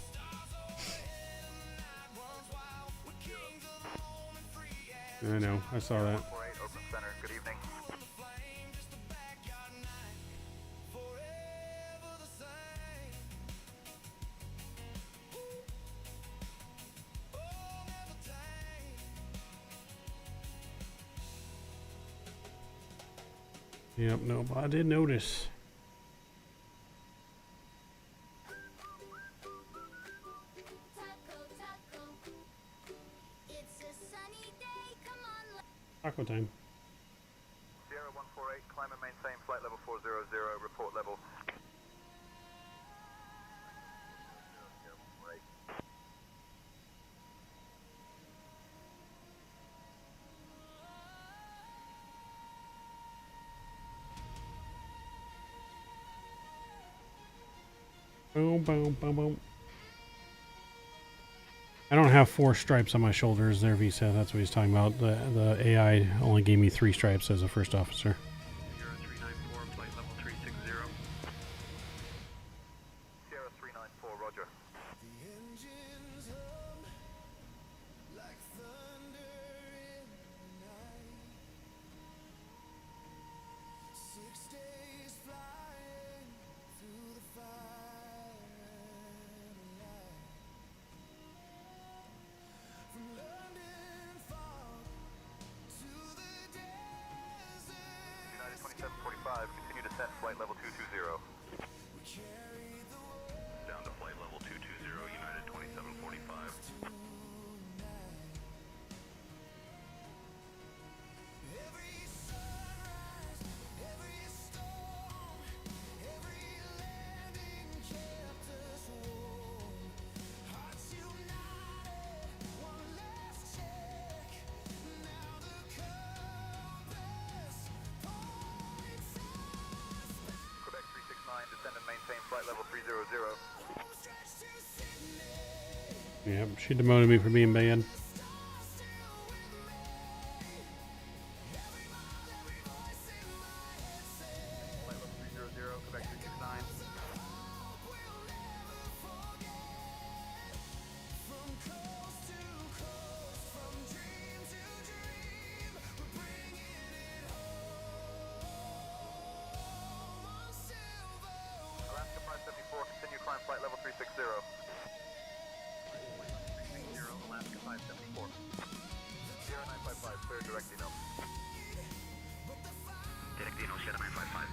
[SPEAKER 2] I know. I saw that.
[SPEAKER 12] Open Center. Good evening.
[SPEAKER 2] Yep, no, but I did notice. Taco time.
[SPEAKER 12] Sierra 148, climb and maintain flight level 400, report level.
[SPEAKER 2] Boom, boom, boom, boom. I don't have 4 stripes on my shoulders there, Visa. That's what he's talking about. The AI only gave me 3 stripes as a first officer.
[SPEAKER 12] 0394, flight level 360. Sierra 394, roger. United 2745, continue descent, flight level 220. Down to flight level 220, United 2745. Quebec 369, descend and maintain flight level 300.
[SPEAKER 2] Yep, she demoted me for being bad.
[SPEAKER 12] Flight level 300, Quebec 369. Alaska 574, continue climb flight level 360. Alaska 574. Sierra 955, clear direct Dino. Direct Dino, Sierra 955.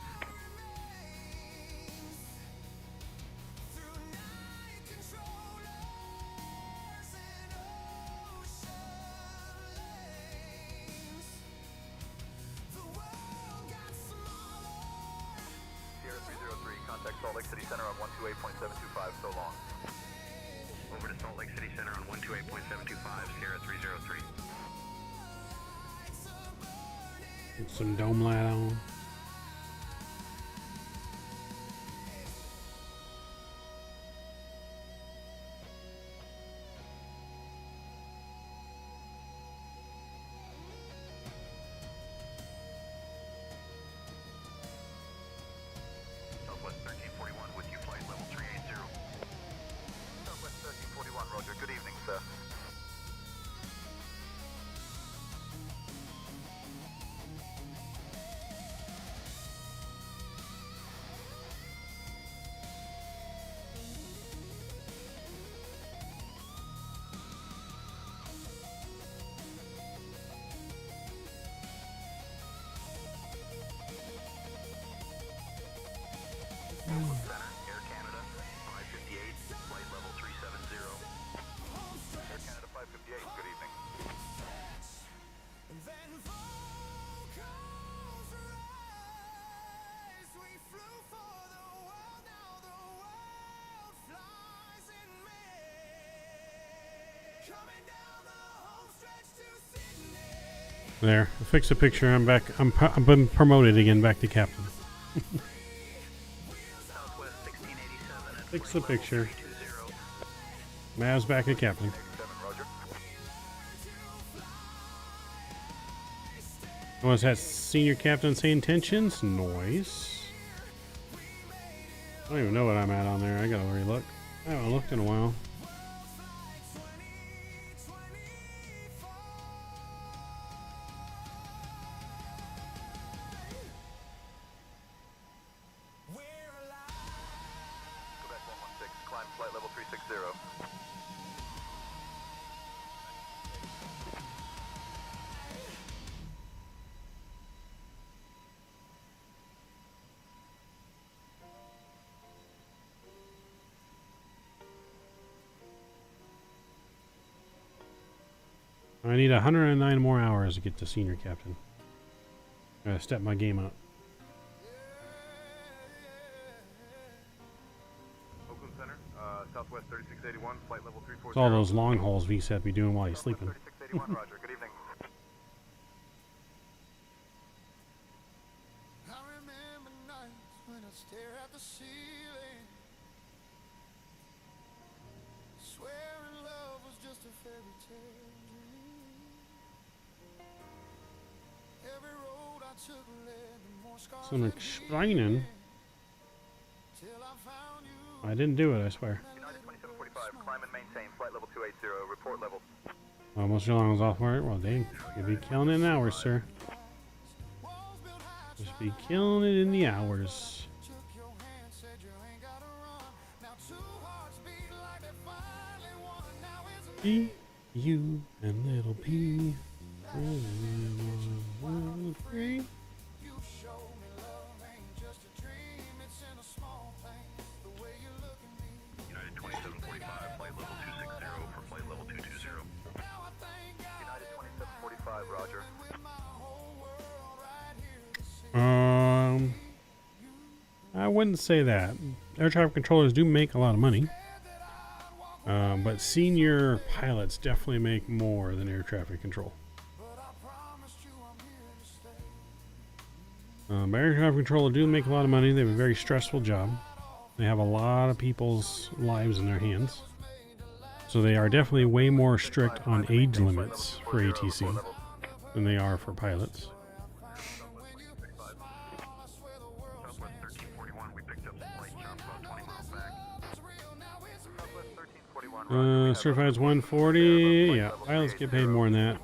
[SPEAKER 12] Sierra 303, contact Salt Lake City Center on 128.725, so long. Over to Salt Lake City Center on 128.725, Sierra 303.
[SPEAKER 2] Put some dome light on.
[SPEAKER 12] Southwest 1341 with you, flight level 380. Southwest 1341, roger. Good evening, sir. Center, Air Canada, 558, flight level 370. Air Canada 558, good evening.
[SPEAKER 2] There, fix the picture. I'm back. I've been promoted again, back to captain.
[SPEAKER 12] Southwest 1687
[SPEAKER 2] Fix the picture.
[SPEAKER 12] 320.
[SPEAKER 2] Mav's back at captain.
[SPEAKER 12] 87, roger.
[SPEAKER 2] Was that senior captain say intentions? Noise. I don't even know what I'm at on there. I gotta relook. I haven't looked in a while.
[SPEAKER 12] Quebec 116, climb flight level 360.
[SPEAKER 2] I need 109 more hours to get to senior captain. I gotta step my game up.
[SPEAKER 12] Oakland Center, Southwest 3681, flight level 340.
[SPEAKER 2] It's all those long hauls VSAT be doing while he's sleeping.
[SPEAKER 12] 3681, roger. Good evening.
[SPEAKER 1] I remember nights when I stare at the ceiling, swearing love was just a fairy tale dream. Every road I took led to more scars
[SPEAKER 2] Some explaining.
[SPEAKER 1] till I found you.
[SPEAKER 2] I didn't do it, I swear.
[SPEAKER 12] United 2745, climb and maintain, flight level 280, report level.
[SPEAKER 2] Almost your long was off work. Well, dang, you'll be killing it in hours, sir. Just be killing it in the hours.
[SPEAKER 1] Took your hand, said you ain't gotta run. Now two hearts beat like they finally won. Now it's
[SPEAKER 2] P, U, and little P. 1, 3.
[SPEAKER 1] you show me love ain't just a dream. It's in the small things, the way you look at me.
[SPEAKER 12] United 2745, flight level 260 for flight level 220.
[SPEAKER 1] Now I thank God
[SPEAKER 12] United 2745, roger.
[SPEAKER 1] with my whole world right here to see.
[SPEAKER 2] I wouldn't say that. Air traffic controllers do make a lot of money. But senior pilots definitely make more than air traffic control.
[SPEAKER 1] But I promised you I'm here to stay.
[SPEAKER 2] But air traffic controller do make a lot of money. They have a very stressful job. They have a lot of people's lives in their hands. So they are definitely way more strict on age limits for ATC than they are for pilots.
[SPEAKER 12] Southwest 1341, we picked up some light jump about 20 miles back. Southwest 1341,
[SPEAKER 2] Certified is 140. Yeah, pilots get paid more than that,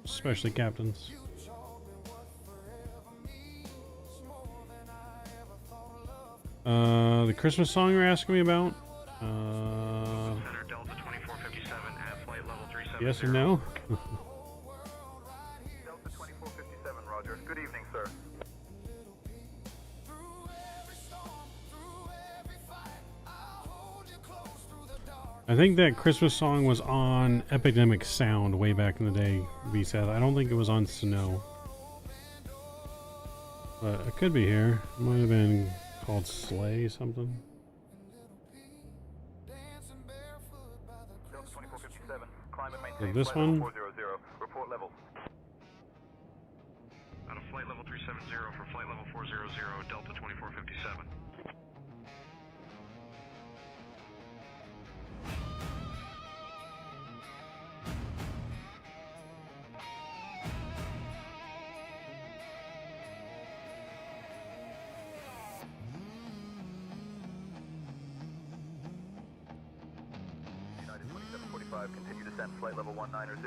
[SPEAKER 2] especially captains. The Christmas song you're asking me about?
[SPEAKER 12] Center Delta 2457 at flight level 370.
[SPEAKER 2] Yes or no?
[SPEAKER 12] Delta 2457, roger. Good evening, sir.
[SPEAKER 2] I think that Christmas song was on Epidemic Sound way back in the day, VSAT. I don't think it was on Snow. But it could be here. It might have been called Slay something.
[SPEAKER 12] Delta 2457, climb and maintain
[SPEAKER 2] This
[SPEAKER 12] flight
[SPEAKER 2] one?
[SPEAKER 12] level 400, report level. Out of flight level 370 for flight level 400, Delta 2457. United 2745, continue descent, flight level 190.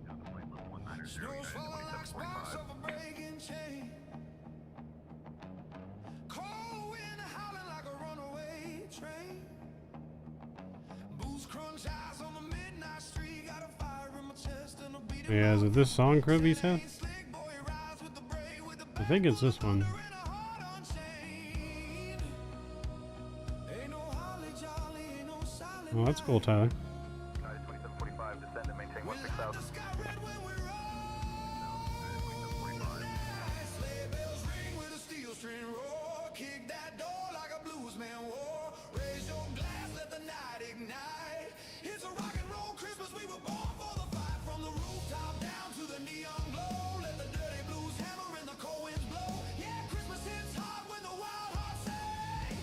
[SPEAKER 12] Delta flight level 190, United 2745.
[SPEAKER 1] Of a breaking chain. Cold wind howling like a runaway train. Boots crunch eyes on the midnight street. Got a fire in my chest and a beat in
[SPEAKER 2] Yeah, is it this song, Crib VSAT?
[SPEAKER 1] slick. Boy, rise with the brave with the
[SPEAKER 2] I think it's this one.
[SPEAKER 1] in a heart unchained. Ain't no holly jolly, ain't no silent.
[SPEAKER 2] Oh, that's cool, Tyler.
[SPEAKER 12] United 2745, descend and maintain 16,000.
[SPEAKER 1] Sky red when we ride.
[SPEAKER 12] United 2745.
[SPEAKER 1] Sleigh bells ring with a steel string roar. Kick that door like a blues man wore. Raise your glass, let the night ignite. It's a rock and roll Christmas. We were born for the fight. From the rooftop down to the neon glow. Let the dirty blues hammer and the cold winds blow. Yeah, Christmas hits hard when the wild hearts sing.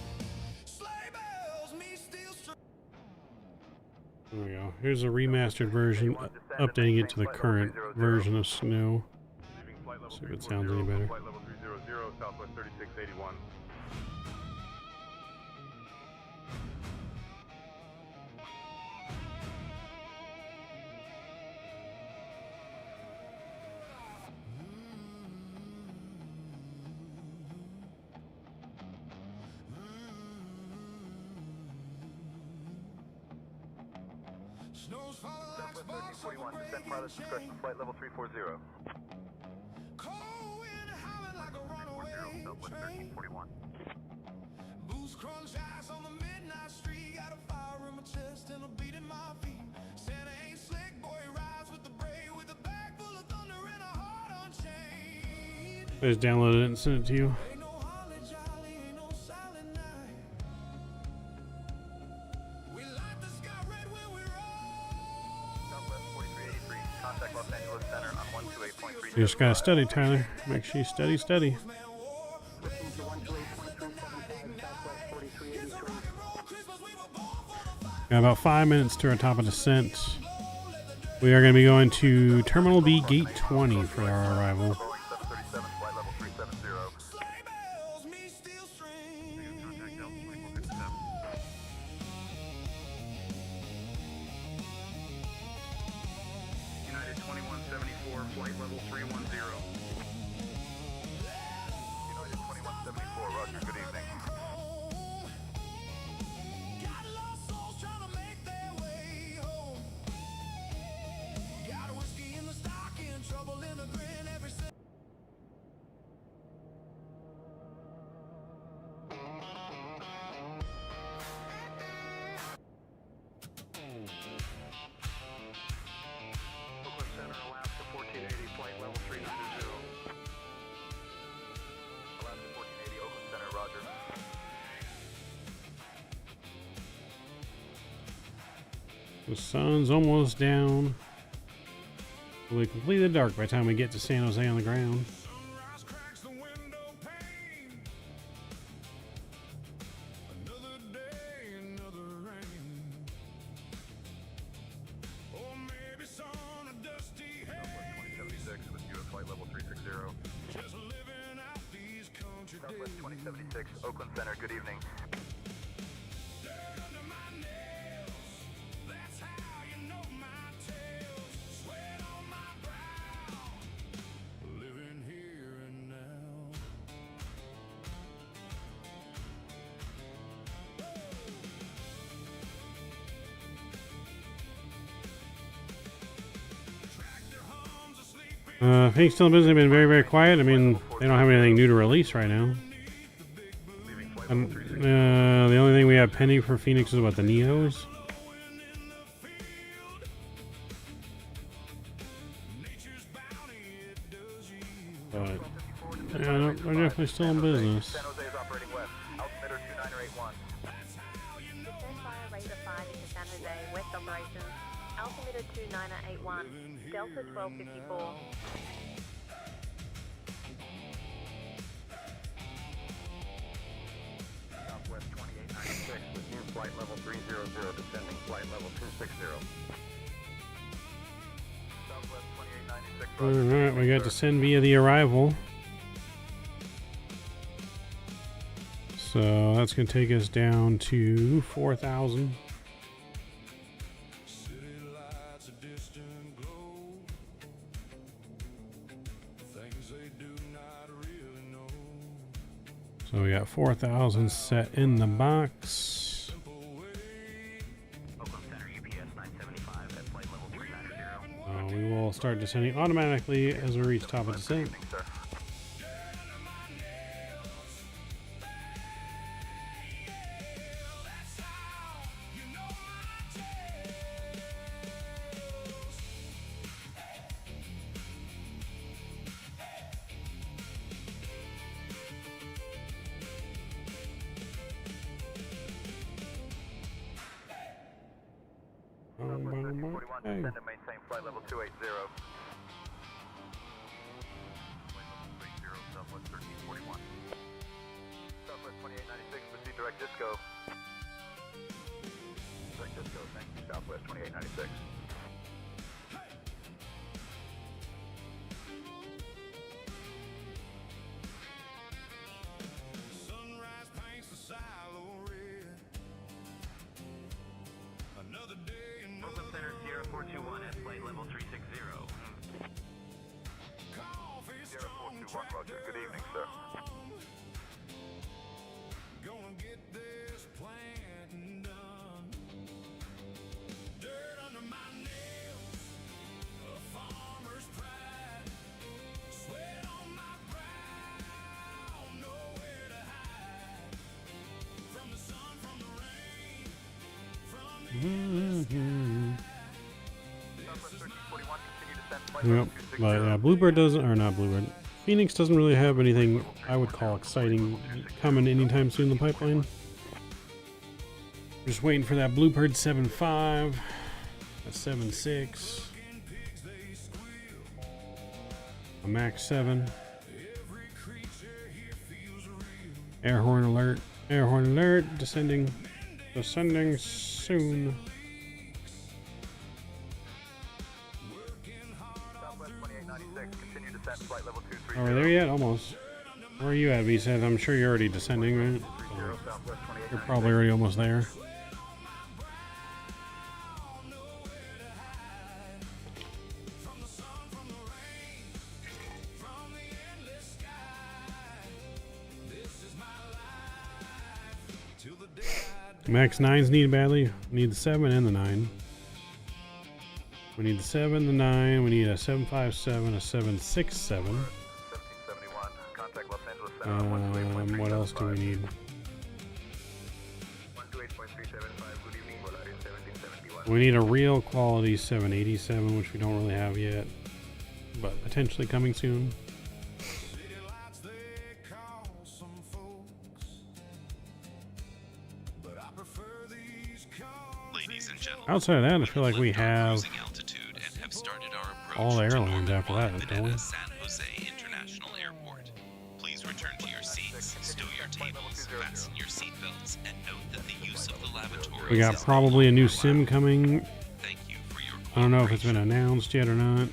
[SPEAKER 1] Sleigh bells, me steel string.
[SPEAKER 2] There we go. Here's a remastered version, updating it to the current version of Snow. See if it sounds any better.
[SPEAKER 12] Flight level 300, Southwest 3681.
[SPEAKER 1] Snow's falling like
[SPEAKER 12] Southwest
[SPEAKER 1] sparks
[SPEAKER 12] 1341,
[SPEAKER 1] over
[SPEAKER 12] descent pilot's discretion, flight level 340.
[SPEAKER 1] cold wind howling like a runaway
[SPEAKER 12] Southwest
[SPEAKER 1] train.
[SPEAKER 12] 1341.
[SPEAKER 1] Boots crunch ice on the midnight street. Got a fire in my chest and a beat in my feet. Santa ain't slick, boy, he rides with the brave, with a bag full of thunder and a heart unchained.
[SPEAKER 2] I just downloaded it and sent it to you.
[SPEAKER 1] Ain't no holly jolly, ain't no silent night. We light the sky red when we roll.
[SPEAKER 12] Southwest 4383, contact Los Angeles Center on 128.3.
[SPEAKER 2] You just gotta study, Tyler. Make sure you study, study. Got about 5 minutes to our top of descent. We are going to be going to Terminal B, Gate 20 for our arrival.
[SPEAKER 12] Boeing 737, flight level 370.
[SPEAKER 1] Sleigh bells, me steel string.
[SPEAKER 12] Contact Delta 2457. United 2174, flight level 310. United 2174, roger, good evening.
[SPEAKER 1] Got lost souls trying to make their way home. Got whiskey in the stocking, trouble in the grin every single.
[SPEAKER 12] Oakland Center, Alaska 1480, flight level 390. Alaska 1480, Oakland Center, roger.
[SPEAKER 2] The sun's almost down. We'll be completely dark by the time we get to San Jose on the ground.
[SPEAKER 1] Sunrise cracks the window pane. Another day, another rain. Or maybe sun, a dusty haze.
[SPEAKER 12] 2076 with you at flight level 360.
[SPEAKER 1] Just living out these country
[SPEAKER 12] Southwest
[SPEAKER 1] days.
[SPEAKER 12] 2076, Oakland Center, good evening.
[SPEAKER 1] Dirt under my nails. That's how you know my tales. Sweat on my brow. Living here and now. Tractor hums asleep.
[SPEAKER 2] Phoenix still busy, been very, very quiet. I mean, they don't have anything new to release right now.
[SPEAKER 12] Leaving flight level 360.
[SPEAKER 2] The only thing we have pending for Phoenix is what, the Neos? But yeah, no, they're definitely still in business.
[SPEAKER 12] San Jose is operating west. Altimeter 2981.
[SPEAKER 3] Descend via radar 5 into San Jose, West operations. Altimeter 2981, Delta 1254.
[SPEAKER 12] Southwest 2896 with new flight level 300, descending flight level 260. Southwest 2896.
[SPEAKER 2] Alright, we got to send via the arrival. So that's going to take us down to 4,000.
[SPEAKER 1] City lights, a distant glow. Things they do not really know.
[SPEAKER 2] So we got 4,000 set in the box.
[SPEAKER 12] Oakland Center UPS 975 at flight level 390.
[SPEAKER 2] We will start descending automatically as we reach top of descent.
[SPEAKER 12] Evening, sir. Southwest 1341,
[SPEAKER 2] Hey.
[SPEAKER 12] descend and maintain flight level 280. Flight level 30, Southwest 1341. Southwest 2896, proceed direct disco. Direct disco, thank you, Southwest 2896.
[SPEAKER 2] Yep. But yeah, Bluebird doesn't, or not Bluebird. Phoenix doesn't really have anything I would call exciting coming anytime soon in the pipeline. Just waiting for that Bluebird 7.5, a 7.6, a Max 7. Air horn alert. Air horn alert. Descending. Descending soon. Are we there yet? Almost. Where are you at, V-Seth? I'm sure you're already descending, right? So you're probably already almost there. Max 9s need badly. We need the 7 and the 9. We need the 7, the 9. We need a 7.57, a 7.67. What else do we need? We need a real quality 787, which we don't really have yet, but potentially coming soon.
[SPEAKER 4] Ladies and gentlemen,
[SPEAKER 2] Outside of that, I feel like we have
[SPEAKER 4] altitude and have started our approach
[SPEAKER 2] all the
[SPEAKER 4] to
[SPEAKER 2] airlines
[SPEAKER 4] Norman
[SPEAKER 2] after that,
[SPEAKER 4] Y.
[SPEAKER 2] don't we?
[SPEAKER 4] Mineta San Jose International Airport. Please return to your seats, stow your tables, fasten your seatbelts, and note that the use of the lavatories
[SPEAKER 2] We got
[SPEAKER 4] is
[SPEAKER 2] probably a new
[SPEAKER 4] no
[SPEAKER 2] sim
[SPEAKER 4] longer
[SPEAKER 2] coming.
[SPEAKER 4] allowed. Thank you for your
[SPEAKER 2] I don't know if it's been
[SPEAKER 4] cooperation.
[SPEAKER 2] announced yet or not,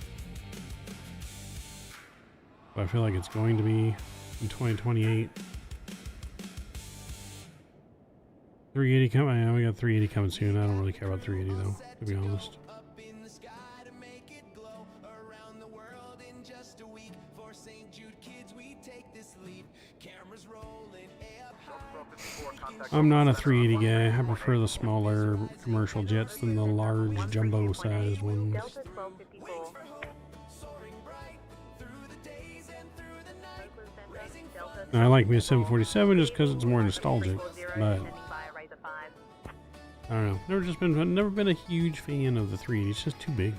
[SPEAKER 2] but I feel like it's going to be in 2028. 380 coming. Yeah, we got 380 coming soon. I don't really care about 380 though, to be honest. I'm not a 380 guy. I prefer the smaller commercial jets than the large jumbo size ones.
[SPEAKER 3] Delta 1254.
[SPEAKER 2] I like me a 747 just because it's more nostalgic, but I don't know. Never been a huge fan of the 380. It's just too big.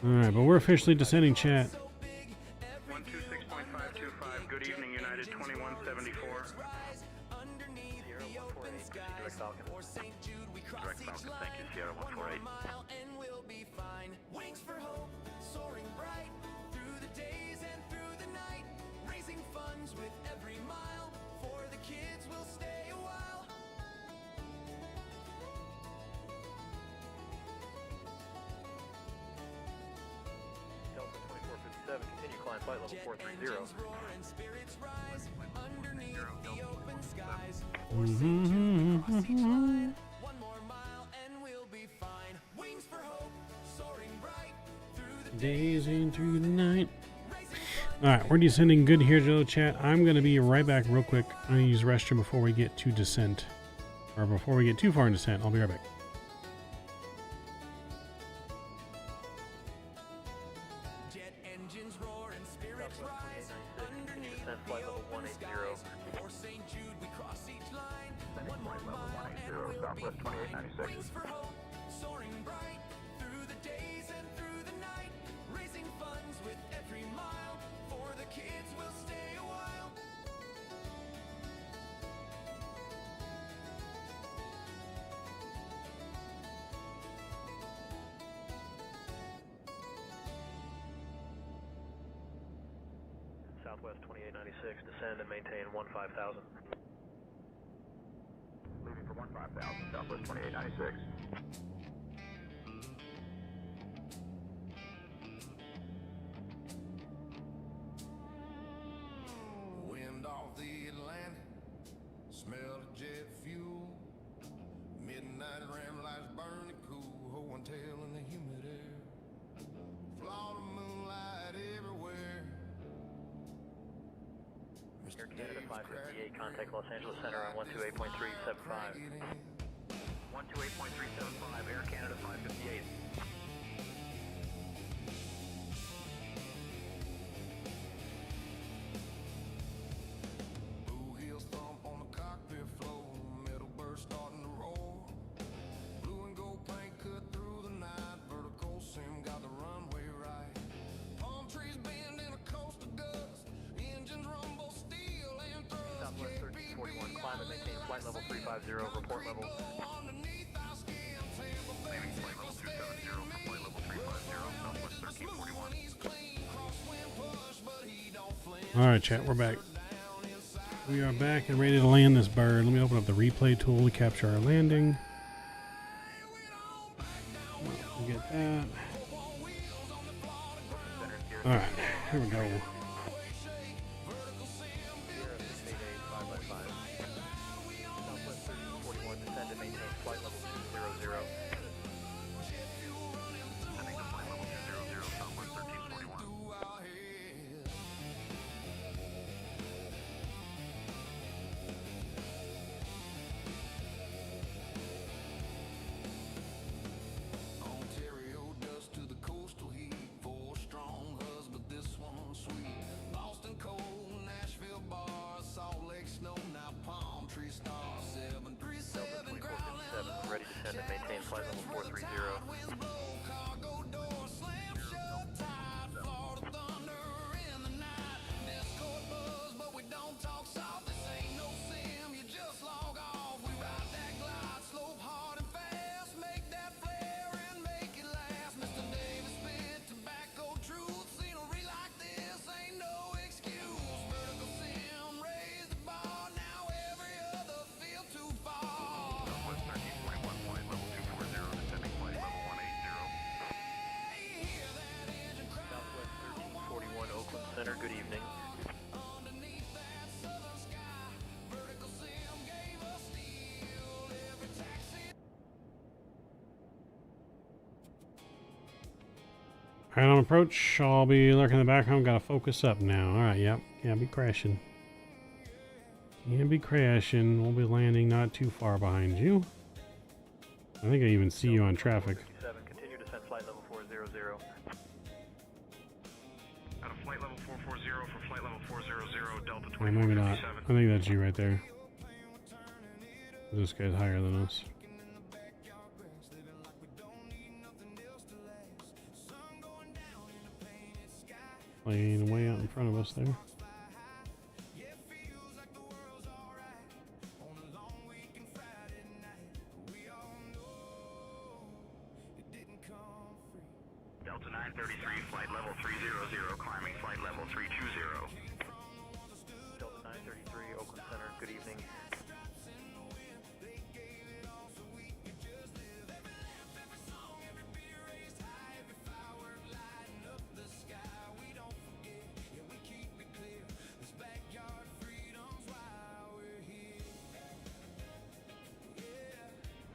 [SPEAKER 2] All right, but we're officially descending, chat.
[SPEAKER 7] 126.525, good evening, United 2174.
[SPEAKER 12] Direct Falcon, thank you, Sierra 148. Delta 2457, continue climb flight level 430.
[SPEAKER 2] Days in through the night. Alright, we're descending good here, Joe chat. I'm going to be right back real quick. I'm going to use the restroom before we get to descent. Or before we get too far in descent. I'll be right back.
[SPEAKER 12] Continue descent flight level 180.
[SPEAKER 10] Southwest 2896.
[SPEAKER 12] Southwest 2896, descend and maintain 15,000.
[SPEAKER 10] Leaving for 15,000, Southwest 2896.
[SPEAKER 1] Wind off the Atlantic, smell of jet fuel. Midnight ram lights burning cool, ho and tail in the humid air. Florida moonlight everywhere.
[SPEAKER 12] Air Canada 558, contact Los Angeles Center on 128.375. 128.375, Air Canada 558.
[SPEAKER 1] Blue heels thump on the cockpit
[SPEAKER 12] flight level 350, report level. Landing flight level 270 for flight level 350, Southwest 1341.
[SPEAKER 2] All right, chat, we're back. We are back and ready to land this bird. Let me open up the replay tool to capture our landing. Get that. All right, here we go.
[SPEAKER 12] Ready to send and maintain flight level 430. Center, good evening.
[SPEAKER 2] Alright, on approach, I'll be lurking in the background. Gotta focus up now. Alright, yep. Can't be crashing. Can't be crashing. We'll be landing not too far behind you. I think I even see you on traffic.
[SPEAKER 12] Continue to send flight level 400. Out of flight level 440 for flight level 400, Delta 2457.
[SPEAKER 2] Well, maybe not. I think that's you right there. This guy's higher than us. Plane way out in front of us there.
[SPEAKER 12] Delta 933, flight level 300, climbing flight level 320. Delta 933, Oakland Center, good evening.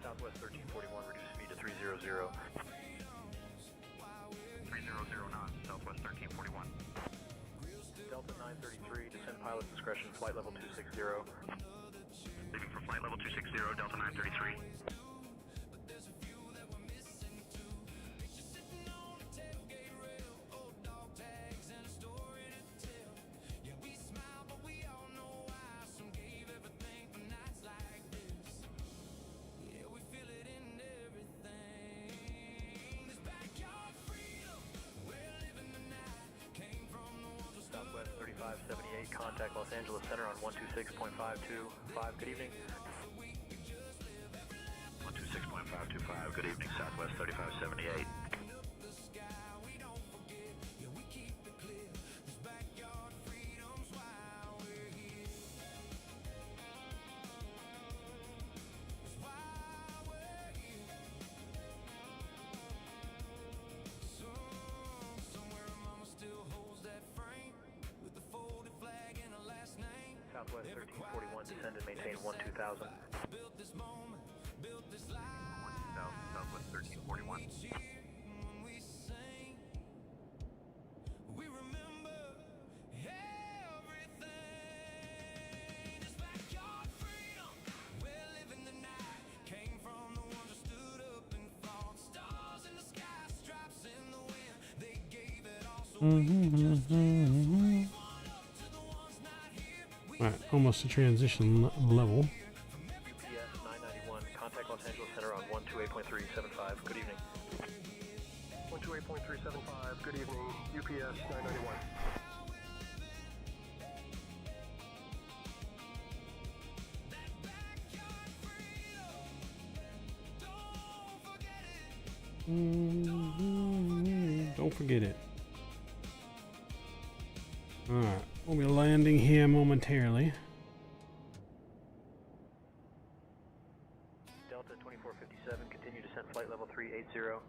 [SPEAKER 12] Southwest 1341, reduce speed to 300. 300 knots, Southwest 1341. Delta 933, descend pilot discretion, flight level 260. Leaving for flight level 260, Delta 933. Southwest 3578, contact Los Angeles Center on 126.525. Good evening. 126.525, good evening, Southwest 3578. Southwest 1341, descend and maintain 12000. Southwest 1341.
[SPEAKER 2] Alright, almost to transition level.
[SPEAKER 12] UPS 991, contact Los Angeles Center on 128.375. Good evening. 128.375, good evening, UPS 991.
[SPEAKER 2] Don't forget it. Alright, we'll be landing here momentarily.
[SPEAKER 12] Delta 2457, continue descent flight level 380.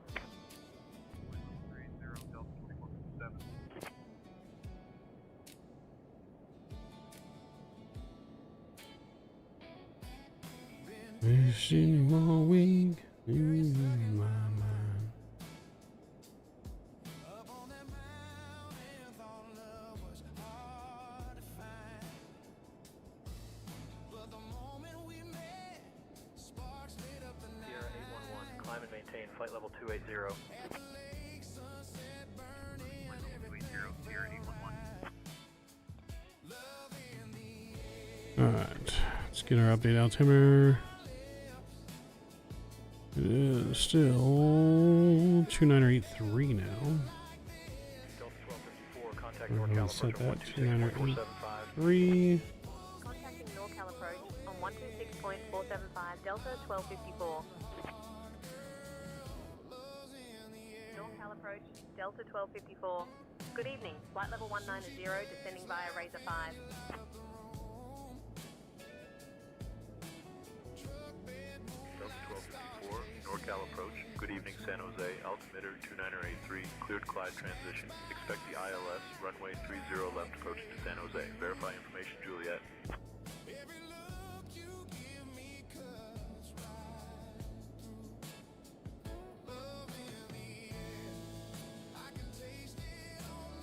[SPEAKER 2] Wishing all week in my mind.
[SPEAKER 12] Sierra 811, climb and maintain flight level 280.
[SPEAKER 2] Alright, let's get our update altimeter. It is still 2983 now.
[SPEAKER 12] Delta 1254, contact
[SPEAKER 2] We're
[SPEAKER 12] NorCal
[SPEAKER 2] going to set
[SPEAKER 12] approach
[SPEAKER 2] that
[SPEAKER 12] on
[SPEAKER 2] 2983.
[SPEAKER 3] Contacting NorCal approach on 126.475 Delta 1254. NorCal approach Delta 1254. Good evening, flight level 190 descending via Razor 5.
[SPEAKER 12] Delta 1254, NorCal approach. Good evening, San Jose. Altimeter 2983, cleared glide transition. Expect the ILS, runway 30 left approach to San Jose. Verify information, Juliet.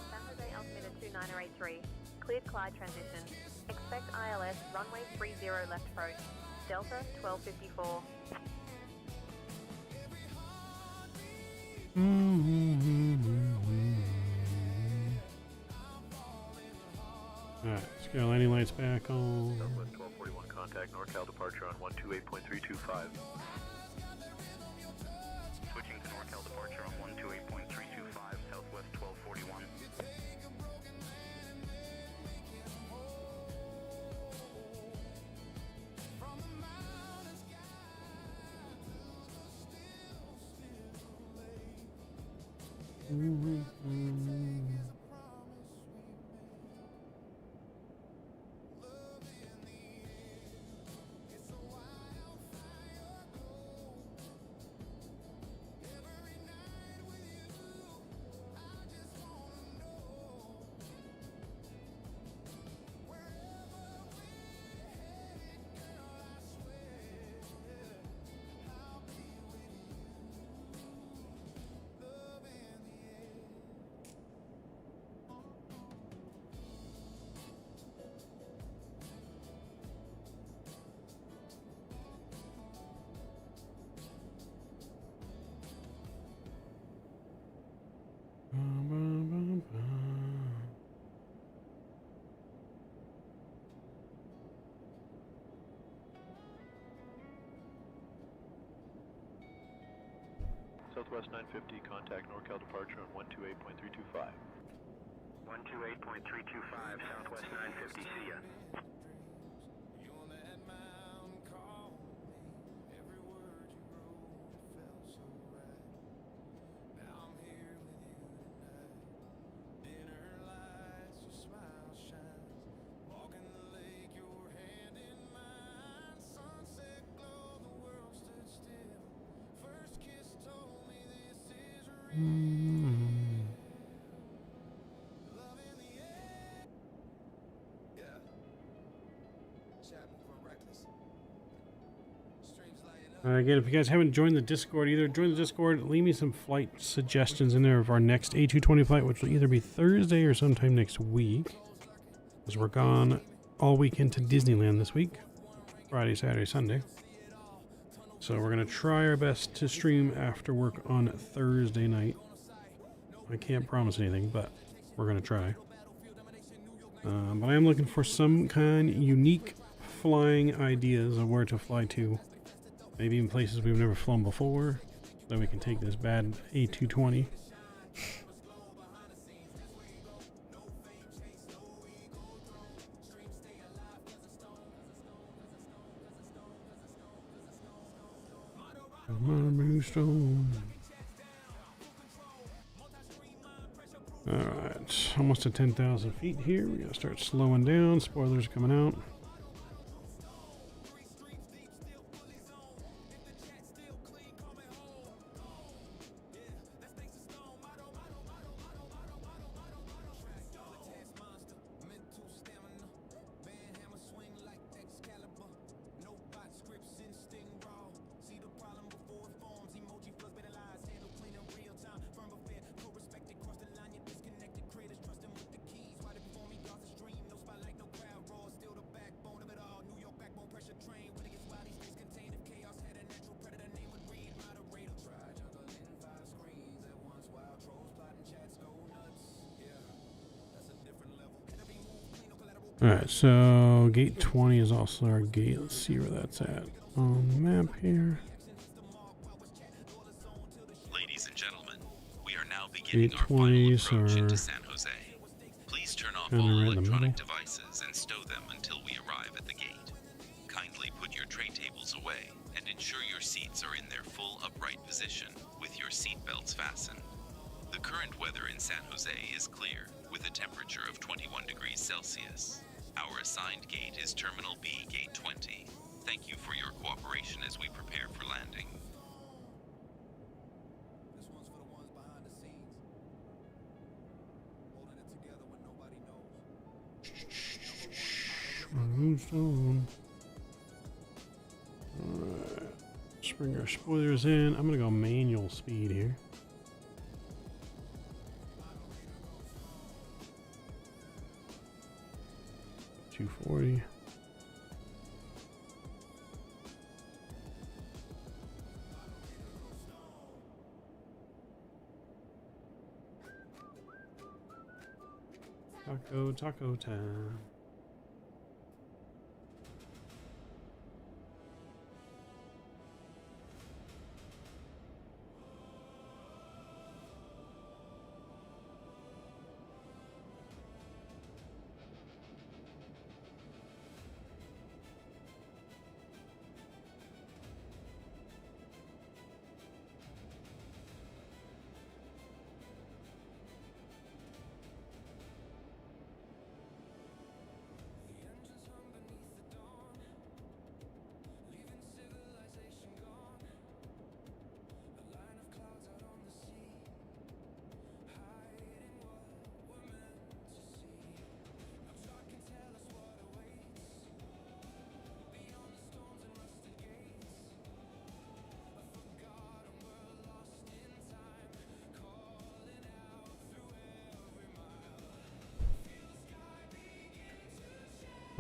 [SPEAKER 3] San Jose altimeter 2983. Cleared glide transition. Expect ILS, runway 30 left approach. Delta 1254.
[SPEAKER 2] Alright, let's get our landing lights back on.
[SPEAKER 12] Southwest 1241, contact NorCal departure on 128.325. Switching to NorCal departure on 128.325, Southwest 1241. Southwest 950, contact NorCal departure on 128.325. 128.325, Southwest 950, see ya.
[SPEAKER 2] Again, if you guys haven't joined the Discord either, join the Discord. Leave me some flight suggestions in there of our next A220 flight, which will either be Thursday or sometime next week. Because we're gone all weekend to Disneyland this week. Friday, Saturday, Sunday. So we're going to try our best to stream after work on Thursday night. I can't promise anything, but we're going to try. But I am looking for some kind of unique flying ideas of where to fly to. Maybe in places we've never flown before, so we can take this bad A220. Come on, Bluestone. Alright, almost at 10,000 feet here. We gotta start slowing down. Spoilers coming out. Alright, so gate 20 is also our gate. Let's see where that's at on the map here.
[SPEAKER 4] Ladies and gentlemen, we are now beginning our final approach into San Jose. Please turn off all electronic devices and stow them until we arrive at the gate. Kindly put your tray tables away and ensure your seats are in their full upright position with your seat belts fastened. The current weather in San Jose is clear with a temperature of 21 degrees Celsius. Our assigned gate is Terminal B, Gate 20. Thank you for your cooperation as we prepare for landing.
[SPEAKER 1] This one's for the ones behind the scenes. Holding it together when nobody knows.
[SPEAKER 2] Alright. Let's bring our spoilers in. I'm gonna go manual speed here. $240. Taco time.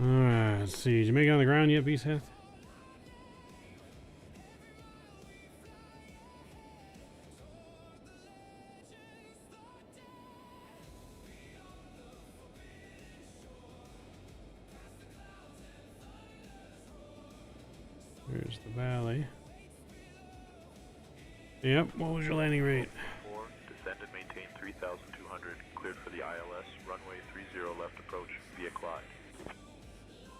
[SPEAKER 2] Alright, let's see. Did you make it on the ground yet, B-Seth? Here's the valley. Yep, what was your landing rate?
[SPEAKER 12] 4, descend and maintain 3,200, cleared for the ILS, runway 30 left approach via Clyde.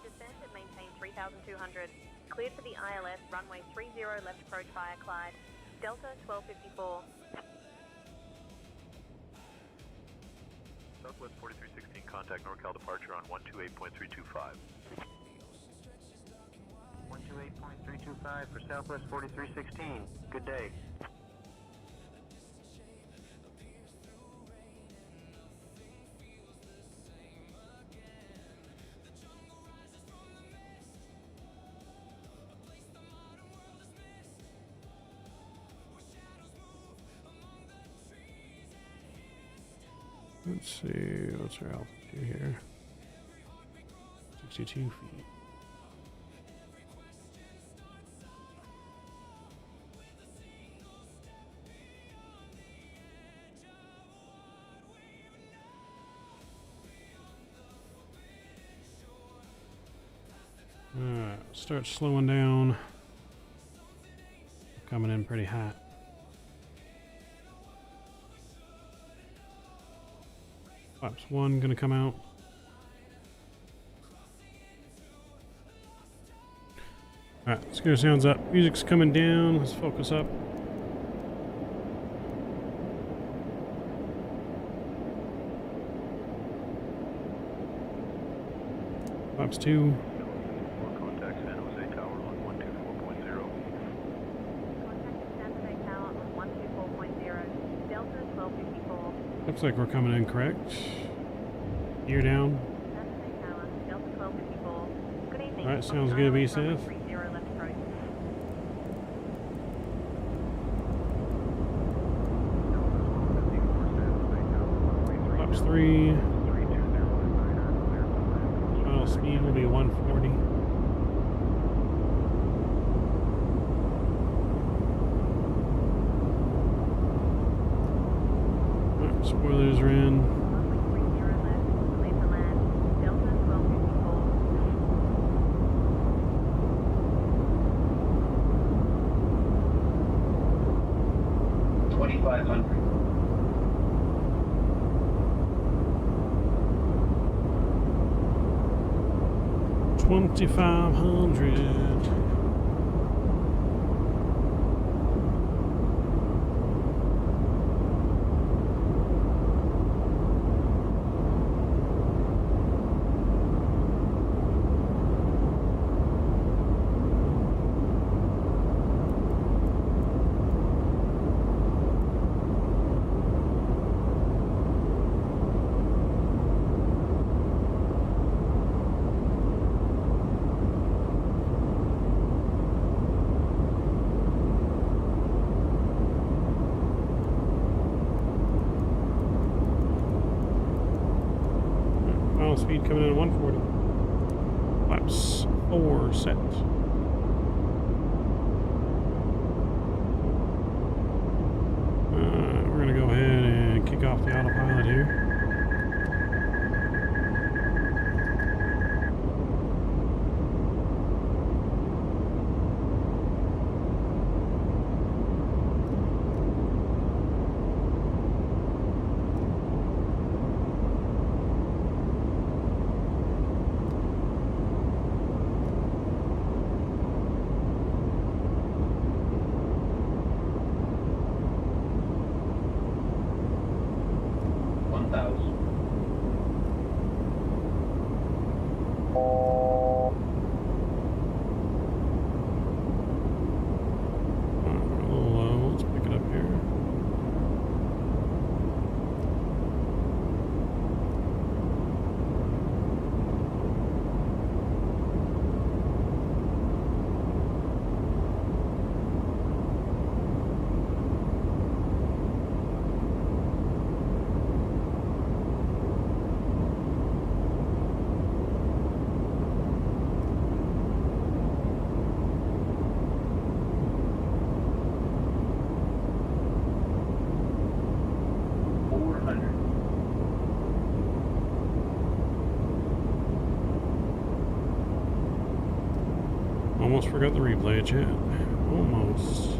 [SPEAKER 3] Descend and maintain 3,200. Cleared for the ILS, runway 30 left approach via Clyde. Delta 1254.
[SPEAKER 12] Southwest 4316, contact NorCal departure on 128.325.
[SPEAKER 9] 128.325 for Southwest 4316. Good day.
[SPEAKER 2] Let's see, what's our altitude here? 62 feet. Alright, start slowing down. Coming in pretty hot. Flaps 1 gonna come out. Alright, let's get our sounds up. Music's coming down. Let's focus up. Flaps 2.
[SPEAKER 12] Contact San Jose Tower on 124.0.
[SPEAKER 3] Contact San Jose Tower on 124.0. Delta 1254.
[SPEAKER 2] Looks like we're coming in correct. Gear down.
[SPEAKER 3] San Jose Tower, Delta 1254. Good evening.
[SPEAKER 2] Alright, sounds good,
[SPEAKER 3] Runway
[SPEAKER 2] VSF.
[SPEAKER 3] 30 left approach.
[SPEAKER 2] Flaps 3. Final speed will be 140. Alright, spoilers are in.
[SPEAKER 3] Runway 30 left, clear to land. Delta 1254.
[SPEAKER 13] 2500.
[SPEAKER 2] $2,500. Final speed coming in at 140. Flaps 4 set. We're going to go ahead and kick off the autopilot here. Almost forgot the replay, chat. Almost.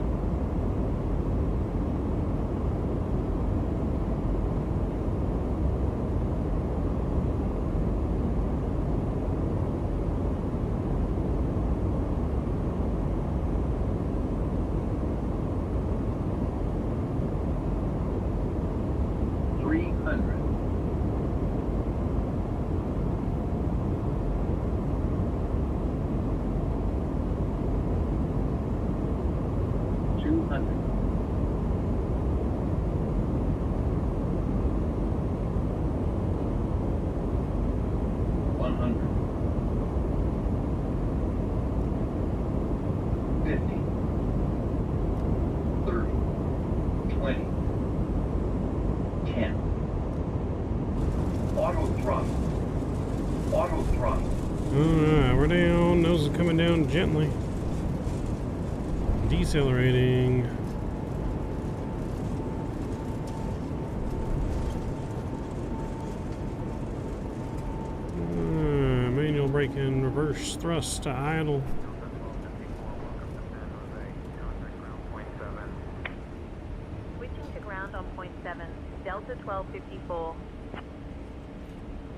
[SPEAKER 2] Alright, we're down. Nose is coming down gently. Decelerating. Manual braking, reverse thrust to idle.
[SPEAKER 3] Switching to ground on point 7, Delta 1254.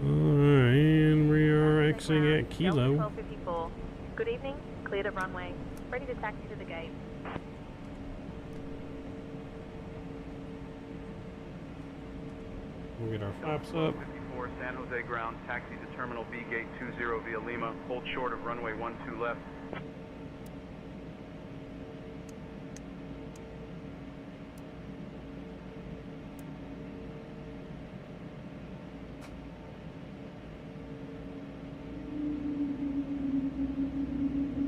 [SPEAKER 2] Alright, and we are exiting at Kilo.
[SPEAKER 3] Delta 1254. Good evening, cleared at runway. Ready to taxi to the gate.
[SPEAKER 2] We'll get our flaps up.
[SPEAKER 13] 1254, San Jose ground, taxi to Terminal B, Gate 20 via Lima. Hold short of runway 12 left.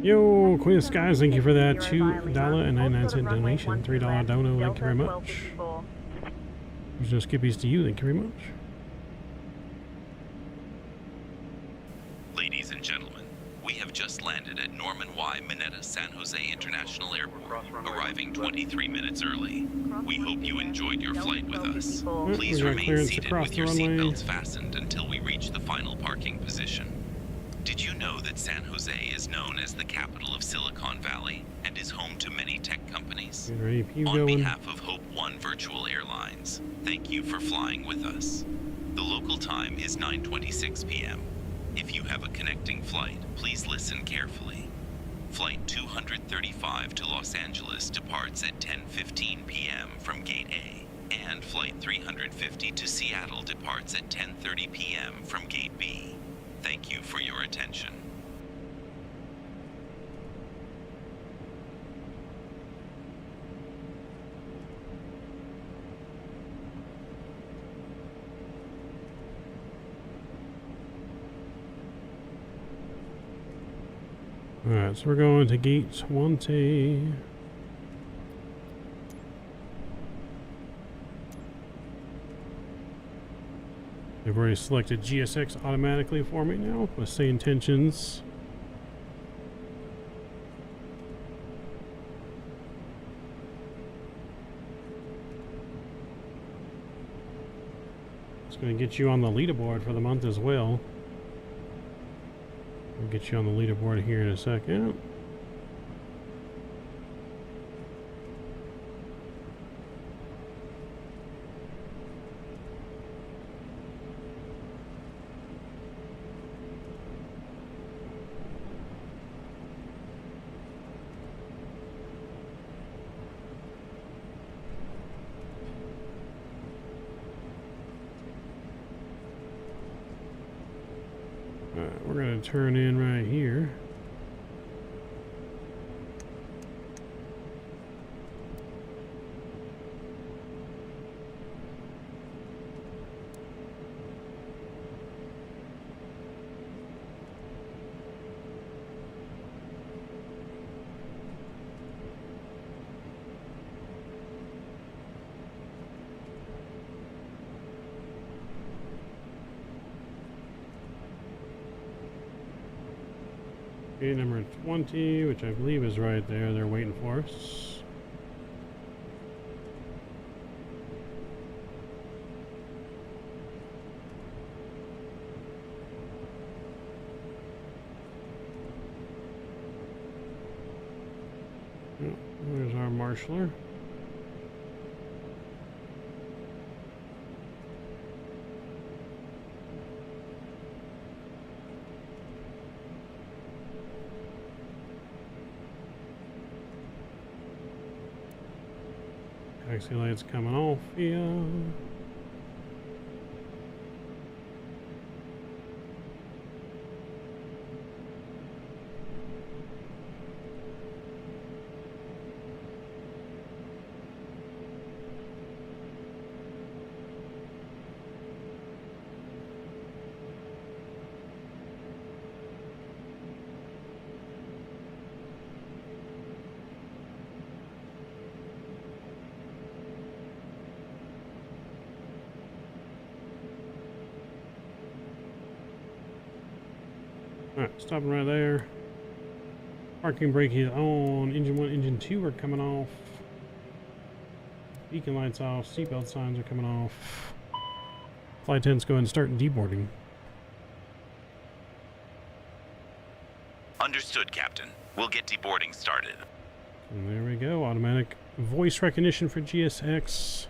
[SPEAKER 2] Yo, Queen of Skies, thank you for that $2.99 donation. $3 dono, thank you very much. There's no skippies to you, thank you very much.
[SPEAKER 4] Ladies and gentlemen, we have just landed at Norman Y. Mineta San Jose International Airport, arriving 23 minutes early. We hope you enjoyed your flight with us. Please remain seated with your seatbelts fastened until we reach the final parking position. Did you know that San Jose is known as the capital of Silicon Valley and is home to many tech companies? On behalf of Hope One Virtual Airlines, thank you for flying with us. The local time is 9:26 p.m. If you have a connecting flight, please listen carefully. Flight 235 to Los Angeles departs at 10:15 p.m. from Gate A, and Flight 350 to Seattle departs at 10:30 p.m. from Gate B. Thank you for your attention.
[SPEAKER 2] Alright, so we're going to Gate 20. They've already selected GSX automatically for me now with SayIntentions. It's going to get you on the leaderboard for the month as well. We'll get you on the leaderboard here in a second. We're going to turn in right here. Okay, number 20, which I believe is right there. They're waiting for us. Oh, there's our marshaller. Taxi lights coming off here. Alright, stopping right there. Parking brake is on. Engine 1, Engine 2 are coming off. Beacon lights off. Seatbelt signs are coming off. Flight attendants go ahead and start deboarding.
[SPEAKER 4] Understood, Captain. We'll get deboarding started.
[SPEAKER 2] And there we go. Automatic voice recognition for GSX.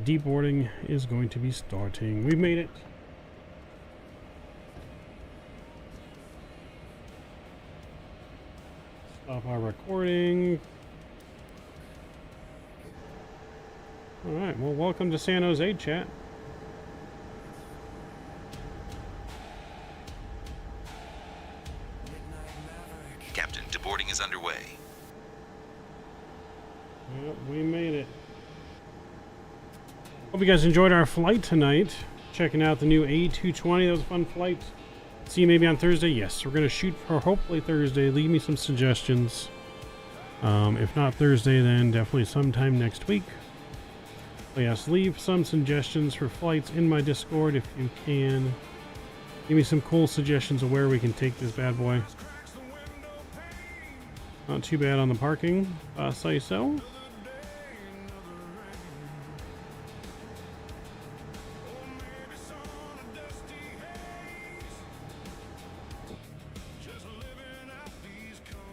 [SPEAKER 2] Deboarding is going to be starting. We've made it. Stop our recording. Alright, well, welcome to San Jose, chat.
[SPEAKER 4] is underway.
[SPEAKER 2] Yep, we made it. Hope you guys enjoyed our flight tonight. Checking out the new A220. That was a fun flight. See you maybe on Thursday. Yes, we're going to shoot for hopefully Thursday. Leave me some suggestions. If not Thursday, then definitely sometime next week. But yes, leave some suggestions for flights in my Discord if you can. Give me some cool suggestions of where we can take this bad boy. Not too bad on the parking, say so.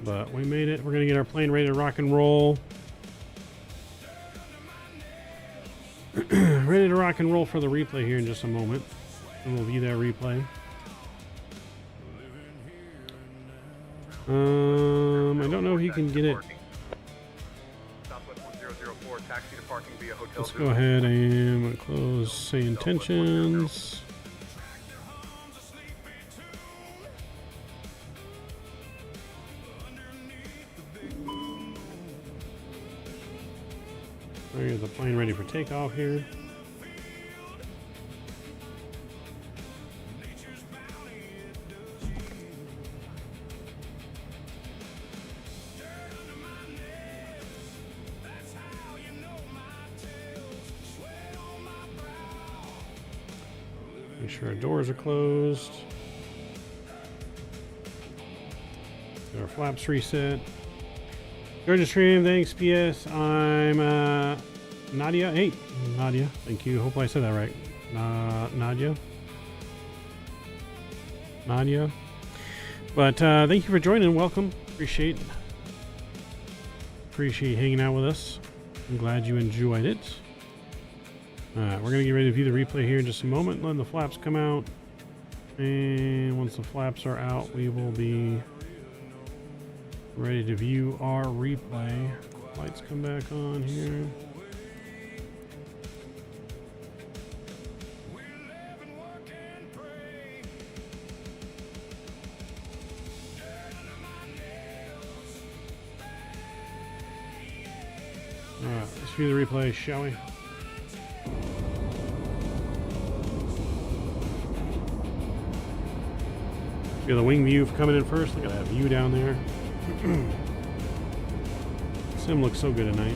[SPEAKER 2] But we made it. We're going to get our plane ready to rock and roll. Ready to rock and roll for the replay here in just a moment. And we'll view that replay. I don't know if you can get it.
[SPEAKER 13] Southwest 1004, taxi to parking via hotel.
[SPEAKER 2] Let's go ahead and close SayIntentions. We'll get the plane ready for takeoff here. Make sure our doors are closed. Get our flaps reset. Georgia stream, thanks, PS. I'm Nadia. Hey, Nadia. Thank you. Hope I said that right. Nadia. But thank you for joining. Welcome. Appreciate hanging out with us. I'm glad you enjoyed it. Alright, we're going to get ready to view the replay here in just a moment. Letting the flaps come out. And once the flaps are out, we will be ready to view our replay. Lights come back on here. Alright, let's view the replay, shall we? We got the wing view coming in first. Look at that view down there. Sim looks so good tonight.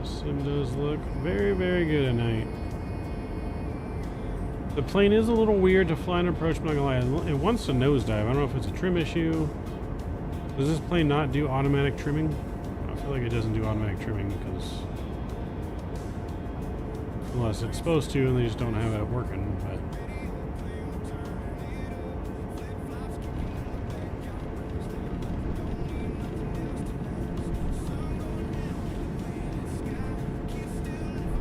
[SPEAKER 2] Sim does look very, very good tonight. The plane is a little weird to fly and approach, but I'm not gonna lie. It wants to nosedive. I don't know if it's a trim issue. Does this plane not do automatic trimming? I feel like it doesn't do automatic trimming because unless it's supposed to and they just don't have it working, but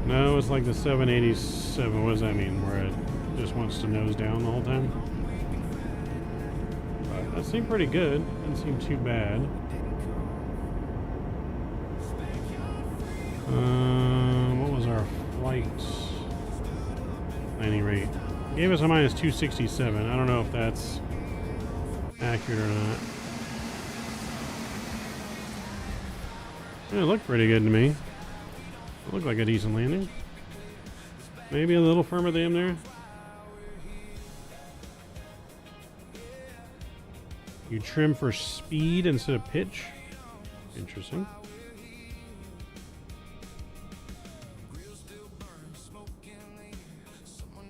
[SPEAKER 2] no, it's like the 787. What does that mean? Where it just wants to nose down the whole time? But that seemed pretty good. Didn't seem too bad. What was our flight landing rate? Gave us a minus 267. I don't know if that's accurate or not. It looked pretty good to me. It looked like a decent landing. Maybe a little firmer than there. You trim for speed instead of pitch. Interesting.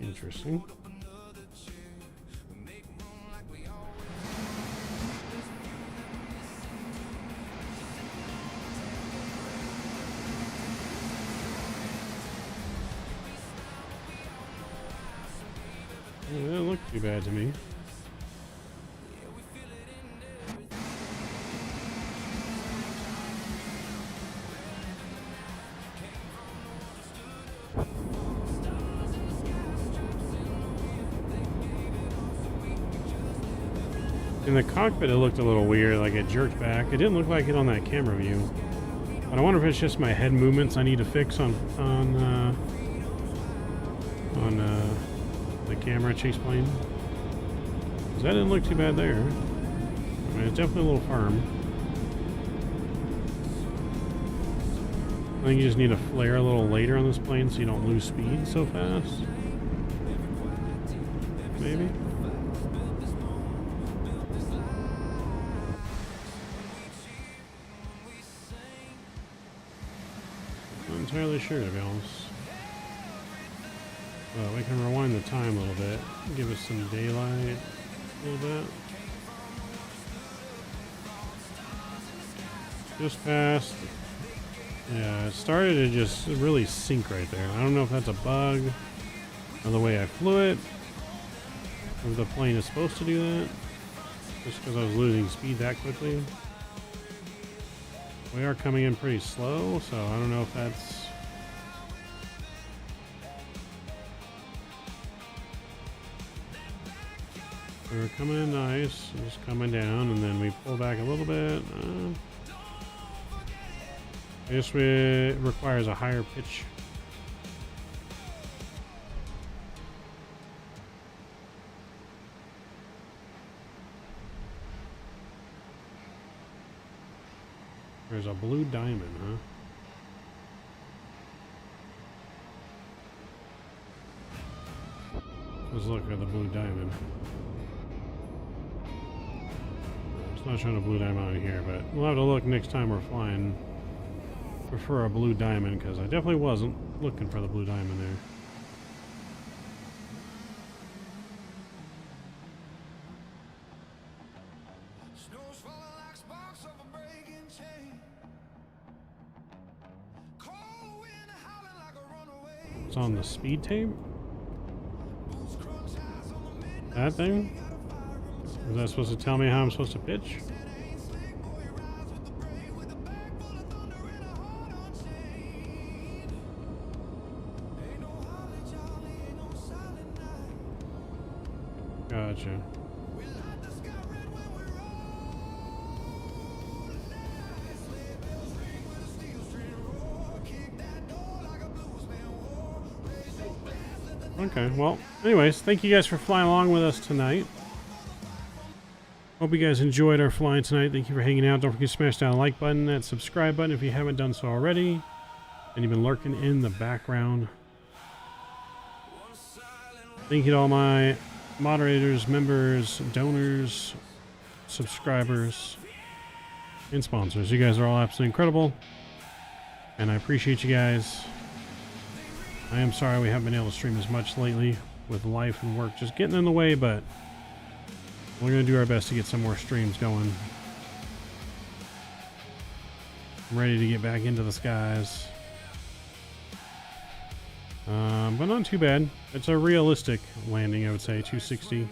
[SPEAKER 2] Interesting. Yeah, that didn't look too bad to me. In the cockpit, it looked a little weird, like it jerked back. It didn't look like it on that camera view. But I wonder if it's just my head movements I need to fix on the camera chase plane. 'Cause that didn't look too bad there. I mean, it's definitely a little firm. I think you just need to flare a little later on this plane so you don't lose speed so fast. Maybe. Not entirely sure, to be honest. Well, we can rewind the time a little bit. Give us some daylight a little bit. Just passed. Yeah, it started to just really sink right there. I don't know if that's a bug or the way I flew it. Or the plane is supposed to do that. Just because I was losing speed that quickly. We are coming in pretty slow, so I don't know if that's... We were coming in nice, just coming down, and then we pull back a little bit. I guess it requires a higher pitch. There's a blue diamond, huh? Let's look at the blue diamond. It's not showing a blue diamond out here, but we'll have to look next time we're flying. Prefer a blue diamond because I definitely wasn't looking for the blue diamond there. It's on the speed tape. That thing? Is that supposed to tell me how I'm supposed to pitch? Gotcha. Okay, well, anyways, thank you guys for flying along with us tonight. Hope you guys enjoyed our flying tonight. Thank you for hanging out. Don't forget to smash down the like button, that subscribe button if you haven't done so already. And you've been lurking in the background. Thank you to all my moderators, members, donors, subscribers, and sponsors. You guys are all absolutely incredible. And I appreciate you guys. I am sorry we haven't been able to stream as much lately with life and work just getting in the way, but we're going to do our best to get some more streams going. I'm ready to get back into the skies. But not too bad. It's a realistic landing, I would say. 260.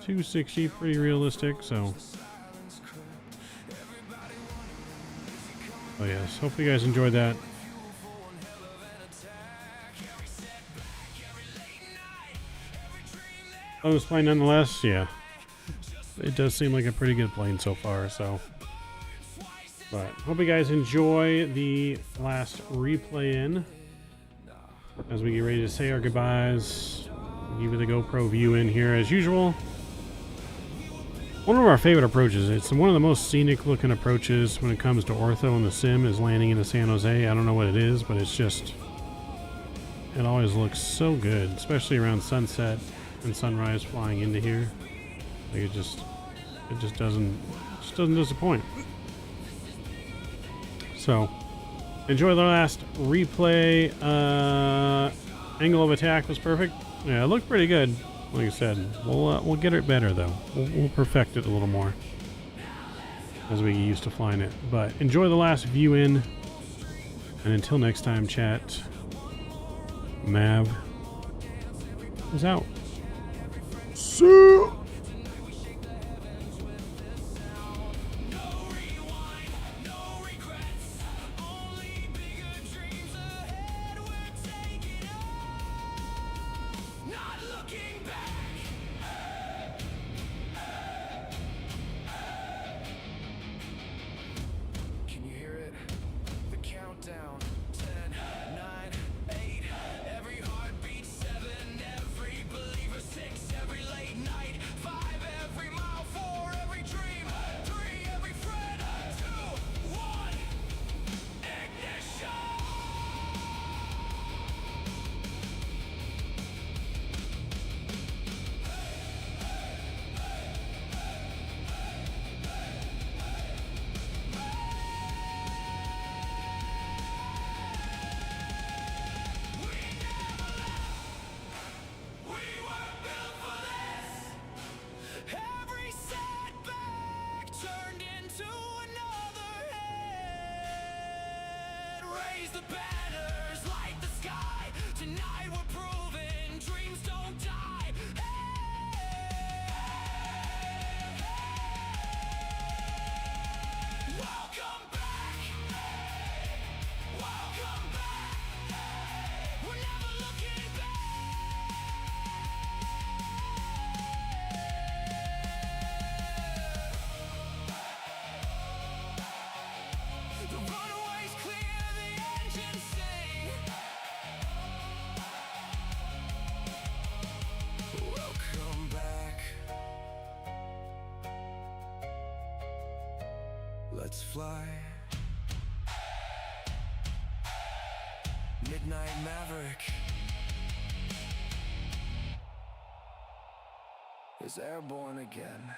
[SPEAKER 2] 260, pretty realistic, so. Oh yes, hopefully you guys enjoyed that. On this plane nonetheless, yeah. It does seem like a pretty good plane so far, so. But hope you guys enjoy the last replay in. As we get ready to say our goodbyes. Give you the GoPro view in here as usual. One of our favorite approaches. It's one of the most scenic looking approaches when it comes to ortho in the sim is landing into San Jose. I don't know what it is, but it's just, it always looks so good, especially around sunset and sunrise flying into here. Like it just doesn't disappoint. So enjoy the last replay. Angle of attack was perfect. Yeah, it looked pretty good. Like I said, we'll get it better though. We'll perfect it a little more as we get used to flying it. But enjoy the last view in, and until next time, chat. Mav is out. So.
[SPEAKER 1] Let's fly. Midnight Maverick is airborne again.